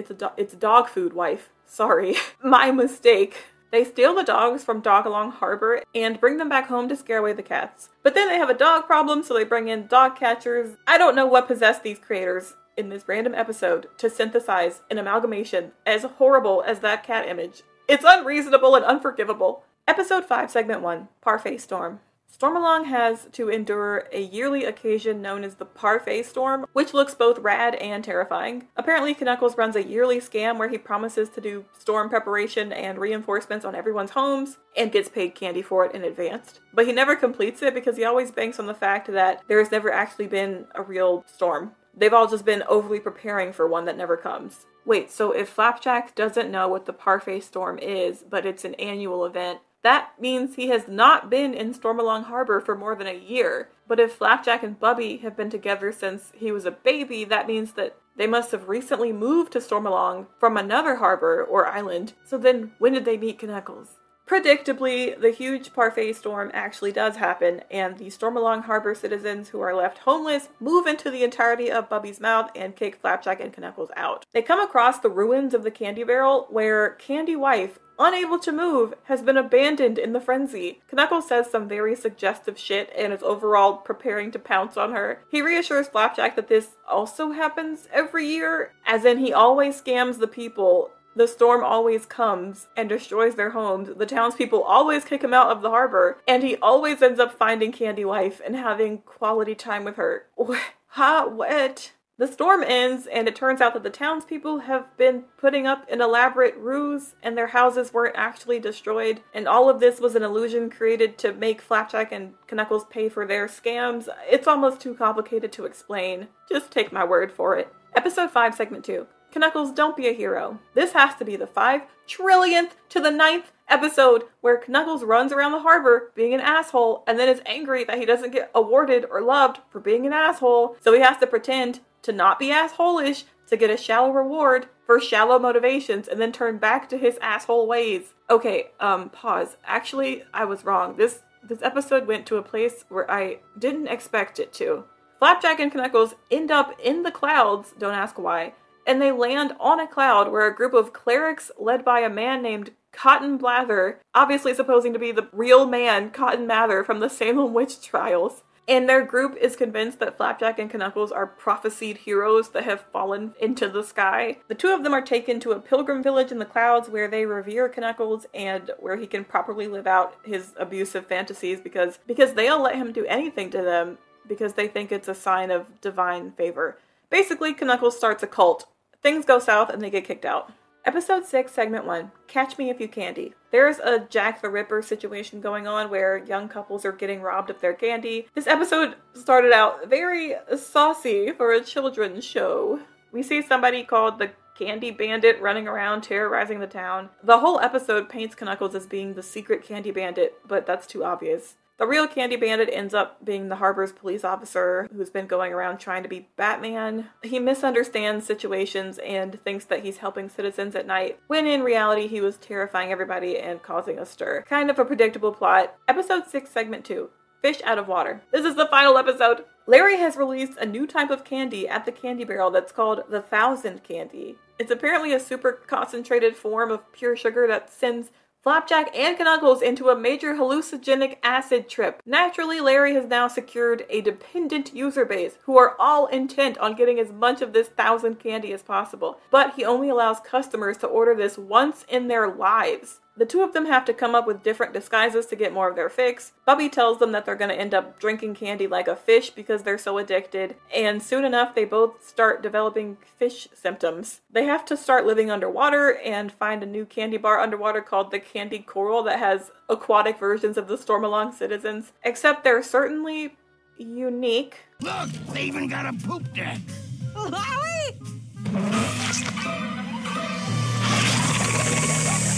Speaker 1: dog food wife. Sorry, my mistake. They steal the dogs from Dogalong Harbor and bring them back home to scare away the cats. But then they have a dog problem, so they bring in dog catchers. I don't know what possessed these creators. in this random episode to synthesize an amalgamation as horrible as that cat image. It's unreasonable and unforgivable. Episode 5, Segment 1, Parfait Storm. Stormalong has to endure a yearly occasion known as the Parfait Storm, which looks both rad and terrifying. Apparently, Knuckles runs a yearly scam where he promises to do storm preparation and reinforcements on everyone's homes, and gets paid candy for it in advance. But he never completes it because he always banks on the fact that there has never actually been a real storm. They've all just been overly preparing for one that never comes. Wait, so if Flapjack doesn't know what the Parfait Storm is, but it's an annual event, that means he has not been in Stormalong Harbor for more than a year. But if Flapjack and Bubby have been together since he was a baby, that means that they must have recently moved to Stormalong from another harbor or island. So then, when did they meet Knuckles? Predictably, the huge Parfait Storm actually does happen, and the Stormalong Harbor citizens who are left homeless move into the entirety of Bubby's mouth and kick Flapjack and Knuckles out. They come across the ruins of the Candy Barrel, where Candy Wife, unable to move, has been abandoned in the frenzy. Knuckles says some very suggestive shit and is overall preparing to pounce on her. He reassures Flapjack that this also happens every year, as in he always scams the people. The storm always comes and destroys their homes. The townspeople always kick him out of the harbor, and he always ends up finding Candy Wife and having quality time with her. What? The storm ends, and it turns out that the townspeople have been putting up an elaborate ruse, and their houses weren't actually destroyed, and all of this was an illusion created to make Flapjack and Knuckles pay for their scams. It's almost too complicated to explain. Just take my word for it. Episode 5, Segment 2. Knuckles, don't be a hero. This has to be the 5 trillionth to the 9th episode where Knuckles runs around the harbor being an asshole and then is angry that he doesn't get awarded or loved for being an asshole, so he has to pretend to not be asshole-ish to get a shallow reward for shallow motivations and then turn back to his asshole ways. Okay, pause. Actually, I was wrong. This episode went to a place where I didn't expect it to. Flapjack and Knuckles end up in the clouds, don't ask why, and they land on a cloud where a group of clerics led by a man named Cotton Blather, obviously supposing to be the real man, Cotton Mather, from the Salem witch trials. And their group is convinced that Flapjack and Knuckles are prophesied heroes that have fallen into the sky. The two of them are taken to a pilgrim village in the clouds where they revere Knuckles and where he can properly live out his abusive fantasies because they'll let him do anything to them because they think it's a sign of divine favor. Basically, Knuckles starts a cult. Things go south and they get kicked out. Episode 6, Segment 1, Catch Me If You Candy. There's a Jack the Ripper situation going on where young couples are getting robbed of their candy. This episode started out very saucy for a children's show. We see somebody called the Candy Bandit running around terrorizing the town. The whole episode paints Knuckles as being the secret Candy Bandit, but that's too obvious. The real Candy Bandit ends up being the harbor's police officer who's been going around trying to be Batman. He misunderstands situations and thinks that he's helping citizens at night, when in reality he was terrifying everybody and causing a stir. Kind of a predictable plot. Episode 6, Segment 2, Fish Out of Water. This is the final episode. Larry has released a new type of candy at the Candy Barrel that's called the 1000 Candy. It's apparently a super concentrated form of pure sugar that sends Flapjack and Knuckles into a major hallucinogenic acid trip. Naturally, Larry has now secured a dependent user base who are all intent on getting as much of this 1000 candy as possible. But he only allows customers to order this once in their lives. The two of them have to come up with different disguises to get more of their fix. Bubby tells them that they're going to end up drinking candy like a fish because they're so addicted, and soon enough they both start developing fish symptoms. They have to start living underwater and find a new candy bar underwater called the Candy Coral that has aquatic versions of the Stormalong citizens, except they're certainly unique.
Speaker 8: Look, they even got a poop deck.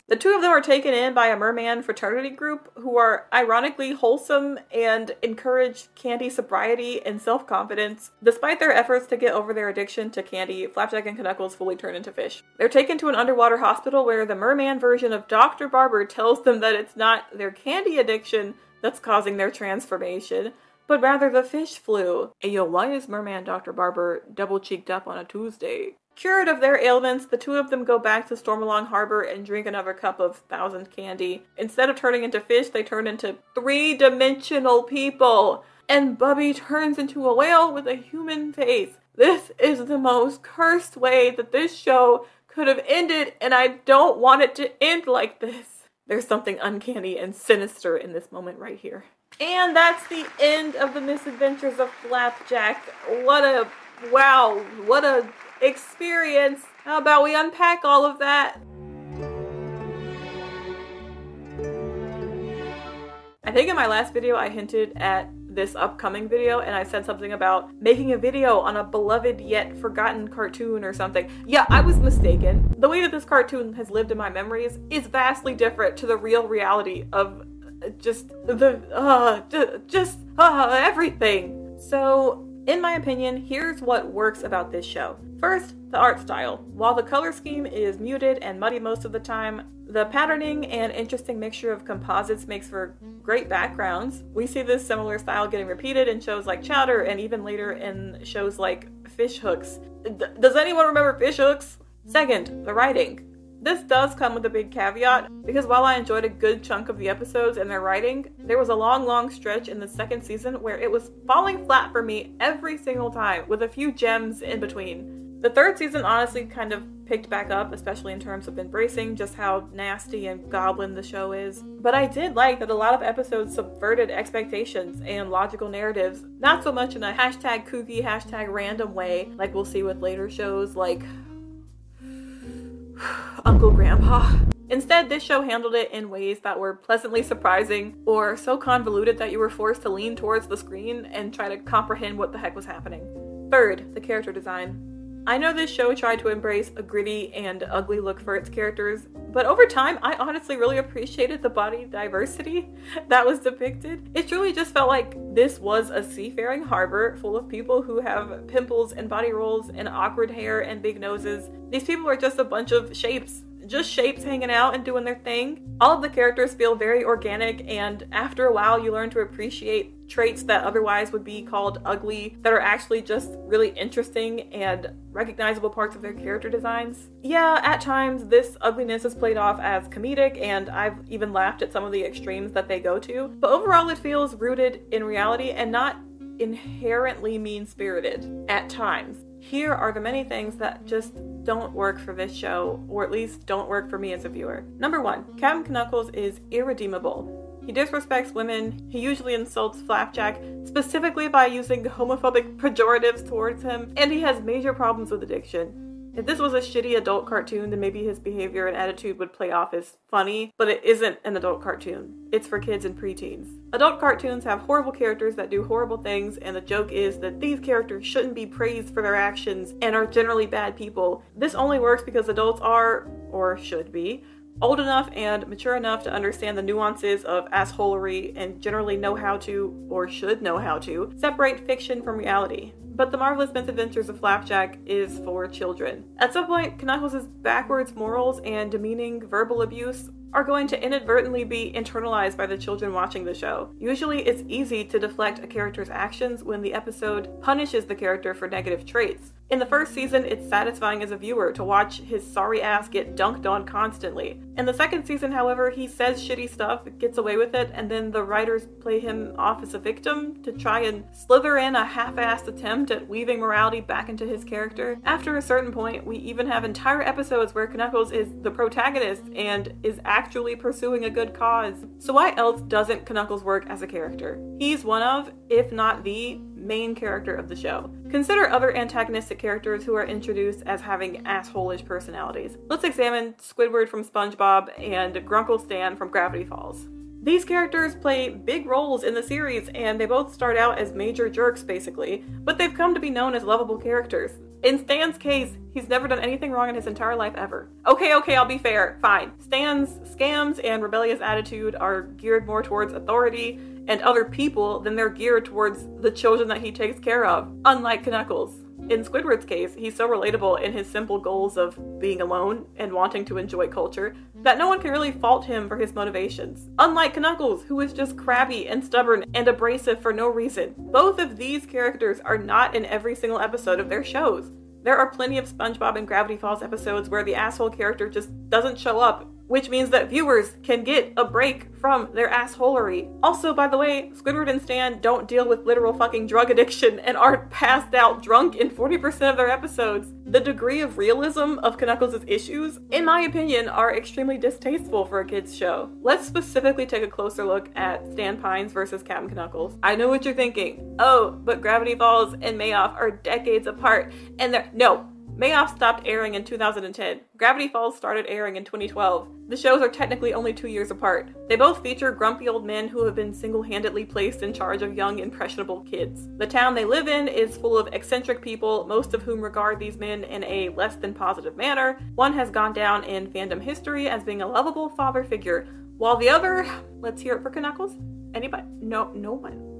Speaker 1: The two of them are taken in by a merman fraternity group who are ironically wholesome and encourage candy sobriety and self-confidence. Despite their efforts to get over their addiction to candy, Flapjack and Knuckles fully turn into fish. They're taken to an underwater hospital where the merman version of Dr. Barber tells them that it's not their candy addiction that's causing their transformation, but rather the fish flu. Ayo, why is merman Dr. Barber double-cheeked up on a Tuesday? Cured of their ailments, the two of them go back to Stormalong Harbor and drink another cup of 1000 candy. Instead of turning into fish, they turn into three-dimensional people. And Bubby turns into a whale with a human face. This is the most cursed way that this show could have ended, and I don't want it to end like this. There's something uncanny and sinister in this moment right here. And that's the end of the misadventures of Flapjack. What a experience. How about we unpack all of that? I think in my last video I hinted at this upcoming video and I said something about making a video on a beloved yet forgotten cartoon or something. Yeah, I was mistaken. The way that this cartoon has lived in my memories is vastly different to the real reality of everything. So, in my opinion, here's what works about this show. First, the art style. While the color scheme is muted and muddy most of the time, the patterning and interesting mixture of composites makes for great backgrounds. We see this similar style getting repeated in shows like Chowder and even later in shows like Fish Hooks. Does anyone remember Fish Hooks? Second, the writing. This does come with a big caveat, because while I enjoyed a good chunk of the episodes and their writing, there was a long stretch in the second season where it was falling flat for me every single time, with a few gems in between. The third season honestly kind of picked back up, especially in terms of embracing just how nasty and goblin the show is. But I did like that a lot of episodes subverted expectations and logical narratives, not so much in a hashtag kooky, hashtag random way, like we'll see with later shows like Uncle Grandpa. Instead, this show handled it in ways that were pleasantly surprising or so convoluted that you were forced to lean towards the screen and try to comprehend what the heck was happening. Third, the character design. I know this show tried to embrace a gritty and ugly look for its characters, but over time, I honestly really appreciated the body diversity that was depicted. It truly just felt like this was a seafaring harbor full of people who have pimples and body rolls and awkward hair and big noses. These people are just a bunch of shapes. Just shapes hanging out and doing their thing. All of the characters feel very organic, and after a while you learn to appreciate traits that otherwise would be called ugly that are actually just really interesting and recognizable parts of their character designs. Yeah, at times this ugliness is played off as comedic, and I've even laughed at some of the extremes that they go to, but overall it feels rooted in reality and not inherently mean-spirited at times. Here are the many things that just don't work for this show, or at least don't work for me as a viewer. Number 1, Captain Knuckles is irredeemable. He disrespects women, he usually insults Flapjack, specifically by using homophobic pejoratives towards him, and he has major problems with addiction. If this was a shitty adult cartoon, then maybe his behavior and attitude would play off as funny, but it isn't an adult cartoon. It's for kids and preteens. Adult cartoons have horrible characters that do horrible things, and the joke is that these characters shouldn't be praised for their actions and are generally bad people. This only works because adults are, or should be, old enough and mature enough to understand the nuances of assholery and generally know how to, or should know how to, separate fiction from reality. But The Marvelous Misadventures of Flapjack is for children. At some point, Knuckles' backwards morals and demeaning verbal abuse are going to inadvertently be internalized by the children watching the show. Usually, it's easy to deflect a character's actions when the episode punishes the character for negative traits. In the first season, it's satisfying as a viewer to watch his sorry ass get dunked on constantly. In the second season, however, he says shitty stuff, gets away with it, and then the writers play him off as a victim to try and slither in a half-assed attempt at weaving morality back into his character. After a certain point, we even have entire episodes where Knuckles is the protagonist and is actually pursuing a good cause. So why else doesn't Knuckles work as a character? He's one of, if not the, main character of the show. Consider other antagonistic characters who are introduced as having asshole-ish personalities. Let's examine Squidward from SpongeBob and Grunkle Stan from Gravity Falls. These characters play big roles in the series, and they both start out as major jerks basically, but they've come to be known as lovable characters. In Stan's case, he's never done anything wrong in his entire life ever. Okay, I'll be fair, fine. Stan's scams and rebellious attitude are geared more towards authority and other people than they're geared towards the children that he takes care of, unlike Knuckles. In Squidward's case, he's so relatable in his simple goals of being alone and wanting to enjoy culture that no one can really fault him for his motivations. Unlike Knuckles, who is just crabby and stubborn and abrasive for no reason. Both of these characters are not in every single episode of their shows. There are plenty of SpongeBob and Gravity Falls episodes where the asshole character just doesn't show up which means that viewers can get a break from their assholery. Also, by the way, Squidward and Stan don't deal with literal fucking drug addiction and aren't passed out drunk in 40% of their episodes. The degree of realism of Knuckles' issues, in my opinion, are extremely distasteful for a kid's show. Let's specifically take a closer look at Stan Pines versus Captain Knuckles. I know what you're thinking. Oh, but Gravity Falls and Mayoff are decades apart, and no. Mayoff stopped airing in 2010. Gravity Falls started airing in 2012. The shows are technically only 2 years apart. They both feature grumpy old men who have been single-handedly placed in charge of young, impressionable kids. The town they live in is full of eccentric people, most of whom regard these men in a less than positive manner. One has gone down in fandom history as being a lovable father figure, while the other, let's hear it for Knuckles. Anybody? No one.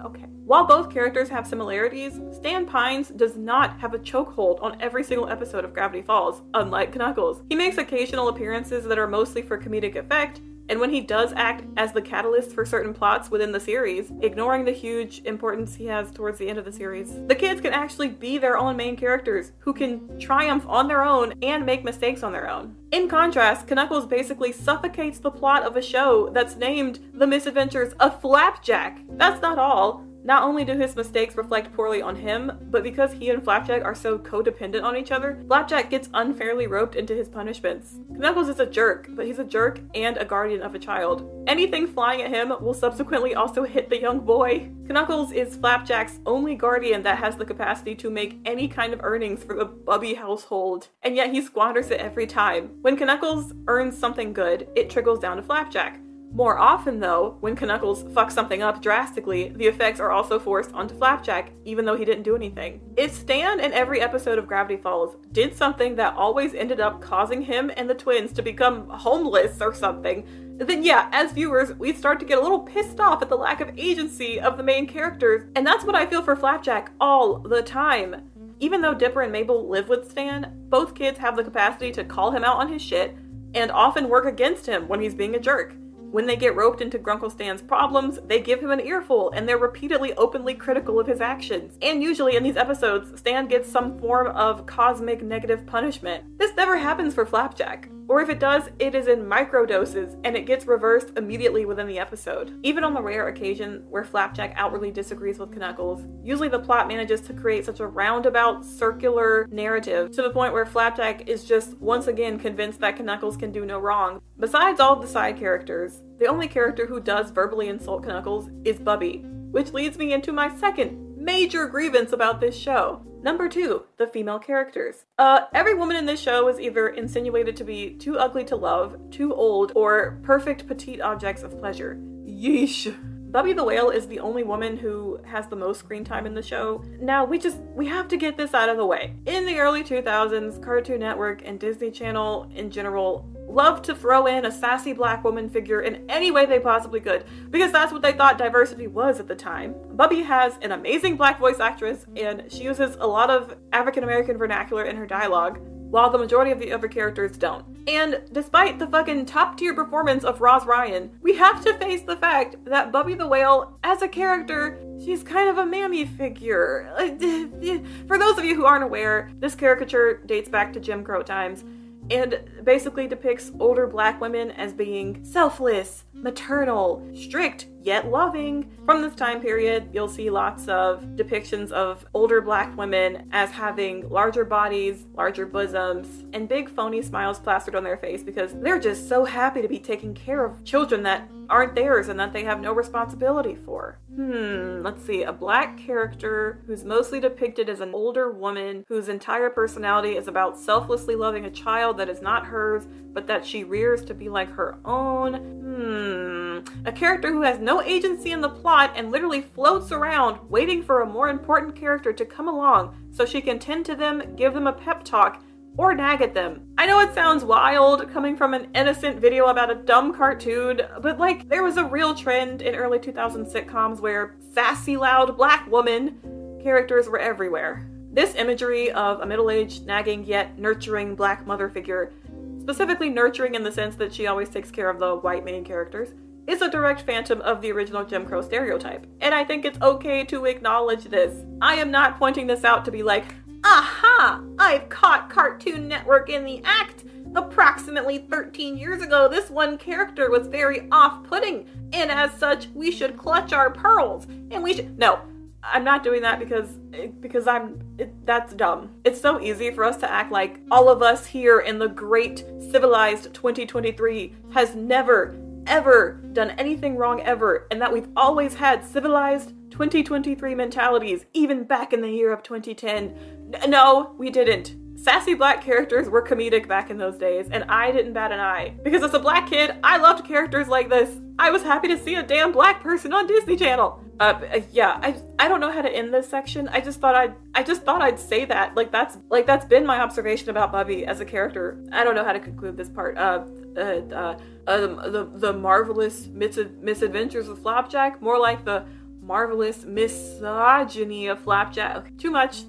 Speaker 1: Okay. While both characters have similarities, Stan Pines does not have a chokehold on every single episode of Gravity Falls, unlike Knuckles. He makes occasional appearances that are mostly for comedic effect, and when he does act as the catalyst for certain plots within the series, ignoring the huge importance he has towards the end of the series, the kids can actually be their own main characters who can triumph on their own and make mistakes on their own. In contrast, Knuckles basically suffocates the plot of a show that's named The Misadventures of Flapjack. That's not all. Not only do his mistakes reflect poorly on him, but because he and Flapjack are so codependent on each other, Flapjack gets unfairly roped into his punishments. Knuckles is a jerk, but he's a jerk and a guardian of a child. Anything flying at him will subsequently also hit the young boy. Knuckles is Flapjack's only guardian that has the capacity to make any kind of earnings for the Bubby household, and yet he squanders it every time. When Knuckles earns something good, it trickles down to Flapjack. More often though, when Knuckles fucks something up drastically, the effects are also forced onto Flapjack, even though he didn't do anything. If Stan in every episode of Gravity Falls did something that always ended up causing him and the twins to become homeless or something, then yeah, as viewers, we'd start to get a little pissed off at the lack of agency of the main characters, and that's what I feel for Flapjack all the time. Even though Dipper and Mabel live with Stan, both kids have the capacity to call him out on his shit, and often work against him when he's being a jerk. When they get roped into Grunkle Stan's problems, they give him an earful, and they're repeatedly openly critical of his actions. And usually in these episodes, Stan gets some form of cosmic negative punishment. This never happens for Flapjack. Or if it does, it is in microdoses, and it gets reversed immediately within the episode. Even on the rare occasion where Flapjack outwardly disagrees with Knuckles, usually the plot manages to create such a roundabout, circular narrative to the point where Flapjack is just once again convinced that Knuckles can do no wrong. Besides all of the side characters, the only character who does verbally insult Knuckles is Bubby, which leads me into my second major grievance about this show. Number 2, the female characters. Every woman in this show is either insinuated to be too ugly to love, too old, or perfect petite objects of pleasure. Yeesh. Bubby the Whale is the only woman who has the most screen time in the show. Now, we have to get this out of the way. In the early 2000s, Cartoon Network and Disney Channel in general loved to throw in a sassy black woman figure in any way they possibly could, because that's what they thought diversity was at the time. Bubby has an amazing black voice actress, and she uses a lot of African-American vernacular in her dialogue, while the majority of the other characters don't. And despite the fucking top-tier performance of Roz Ryan, we have to face the fact that Bubby the Whale, as a character, she's kind of a mammy figure. For those of you who aren't aware, this caricature dates back to Jim Crow times, and basically depicts older black women as being selfless, maternal, strict, yet loving. From this time period, you'll see lots of depictions of older black women as having larger bodies, larger bosoms, and big phony smiles plastered on their face because they're just so happy to be taking care of children that aren't theirs and that they have no responsibility for. Let's see, a black character who's mostly depicted as an older woman whose entire personality is about selflessly loving a child that is not hers, but that she rears to be like her own. A character who has no agency in the plot and literally floats around waiting for a more important character to come along so she can tend to them, give them a pep talk, or nag at them. I know it sounds wild coming from an innocent video about a dumb cartoon, but like, there was a real trend in early 2000 sitcoms where sassy, loud black woman characters were everywhere. This imagery of a middle-aged, nagging yet nurturing black mother figure, specifically nurturing in the sense that she always takes care of the white main characters, is a direct phantom of the original Jim Crow stereotype. And I think it's okay to acknowledge this. I am not pointing this out to be like, aha! I've caught Cartoon Network in the act! approximately 13 years ago, this one character was very off-putting, and as such, we should clutch our pearls, and we should— No, I'm not doing that because that's dumb. It's so easy for us to act like all of us here in the great civilized 2023 has never, ever done anything wrong ever, and that we've always had civilized 2023 mentalities, even back in the year of 2010. No, we didn't. Sassy black characters were comedic back in those days, and I didn't bat an eye. Because as a black kid, I loved characters like this. I was happy to see a damn black person on Disney Channel. Yeah, I don't know how to end this section. I just thought I'd say that. That's been my observation about Bubby as a character. I don't know how to conclude this part. The marvelous misadventures of Flapjack, more like the marvelous misogyny of Flapjack. Okay, too much.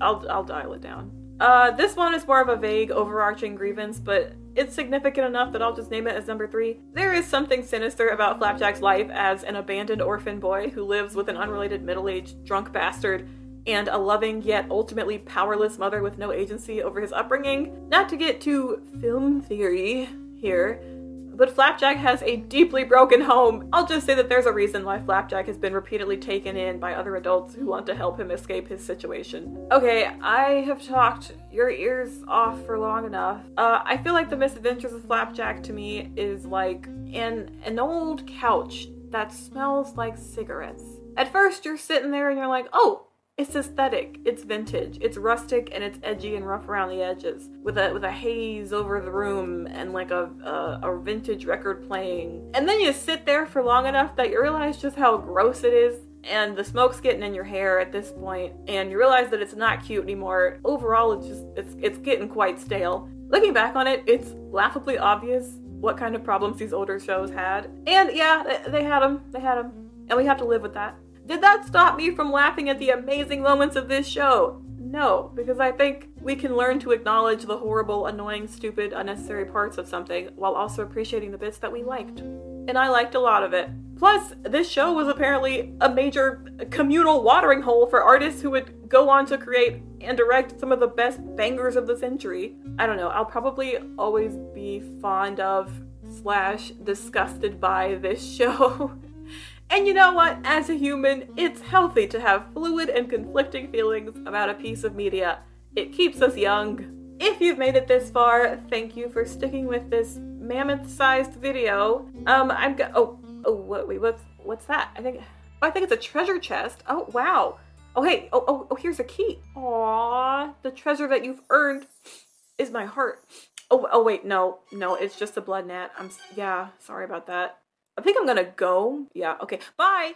Speaker 1: I'll dial it down. This one is more of a vague, overarching grievance, but it's significant enough that I'll just name it as number 3. There is something sinister about Flapjack's life as an abandoned orphan boy who lives with an unrelated middle-aged drunk bastard and a loving yet ultimately powerless mother with no agency over his upbringing. Not to get too film theory here, but Flapjack has a deeply broken home. I'll just say that there's a reason why Flapjack has been repeatedly taken in by other adults who want to help him escape his situation. Okay, I have talked your ears off for long enough. I feel like the misadventures of Flapjack to me is like an old couch that smells like cigarettes. At first you're sitting there and you're like, oh, it's aesthetic, it's vintage, it's rustic, and it's edgy and rough around the edges, with a haze over the room and like a vintage record playing. And then you sit there for long enough that you realize just how gross it is, and the smoke's getting in your hair at this point, and you realize that it's not cute anymore. Overall, it's getting quite stale. Looking back on it, it's laughably obvious what kind of problems these older shows had. And yeah, they had them, and we have to live with that. Did that stop me from laughing at the amazing moments of this show? No, because I think we can learn to acknowledge the horrible, annoying, stupid, unnecessary parts of something while also appreciating the bits that we liked. And I liked a lot of it. Plus, this show was apparently a major communal watering hole for artists who would go on to create and direct some of the best bangers of the century. I don't know, I'll probably always be fond of / disgusted by this show. And you know what? As a human, it's healthy to have fluid and conflicting feelings about a piece of media. It keeps us young. If you've made it this far, thank you for sticking with this mammoth-sized video. What's that? I think it's a treasure chest. Oh, wow. Oh, hey. Oh, here's a key. Aww, the treasure that you've earned is my heart. Oh, wait, no, it's just a blood gnat. Yeah, sorry about that. I think I'm gonna go. Yeah, okay, bye!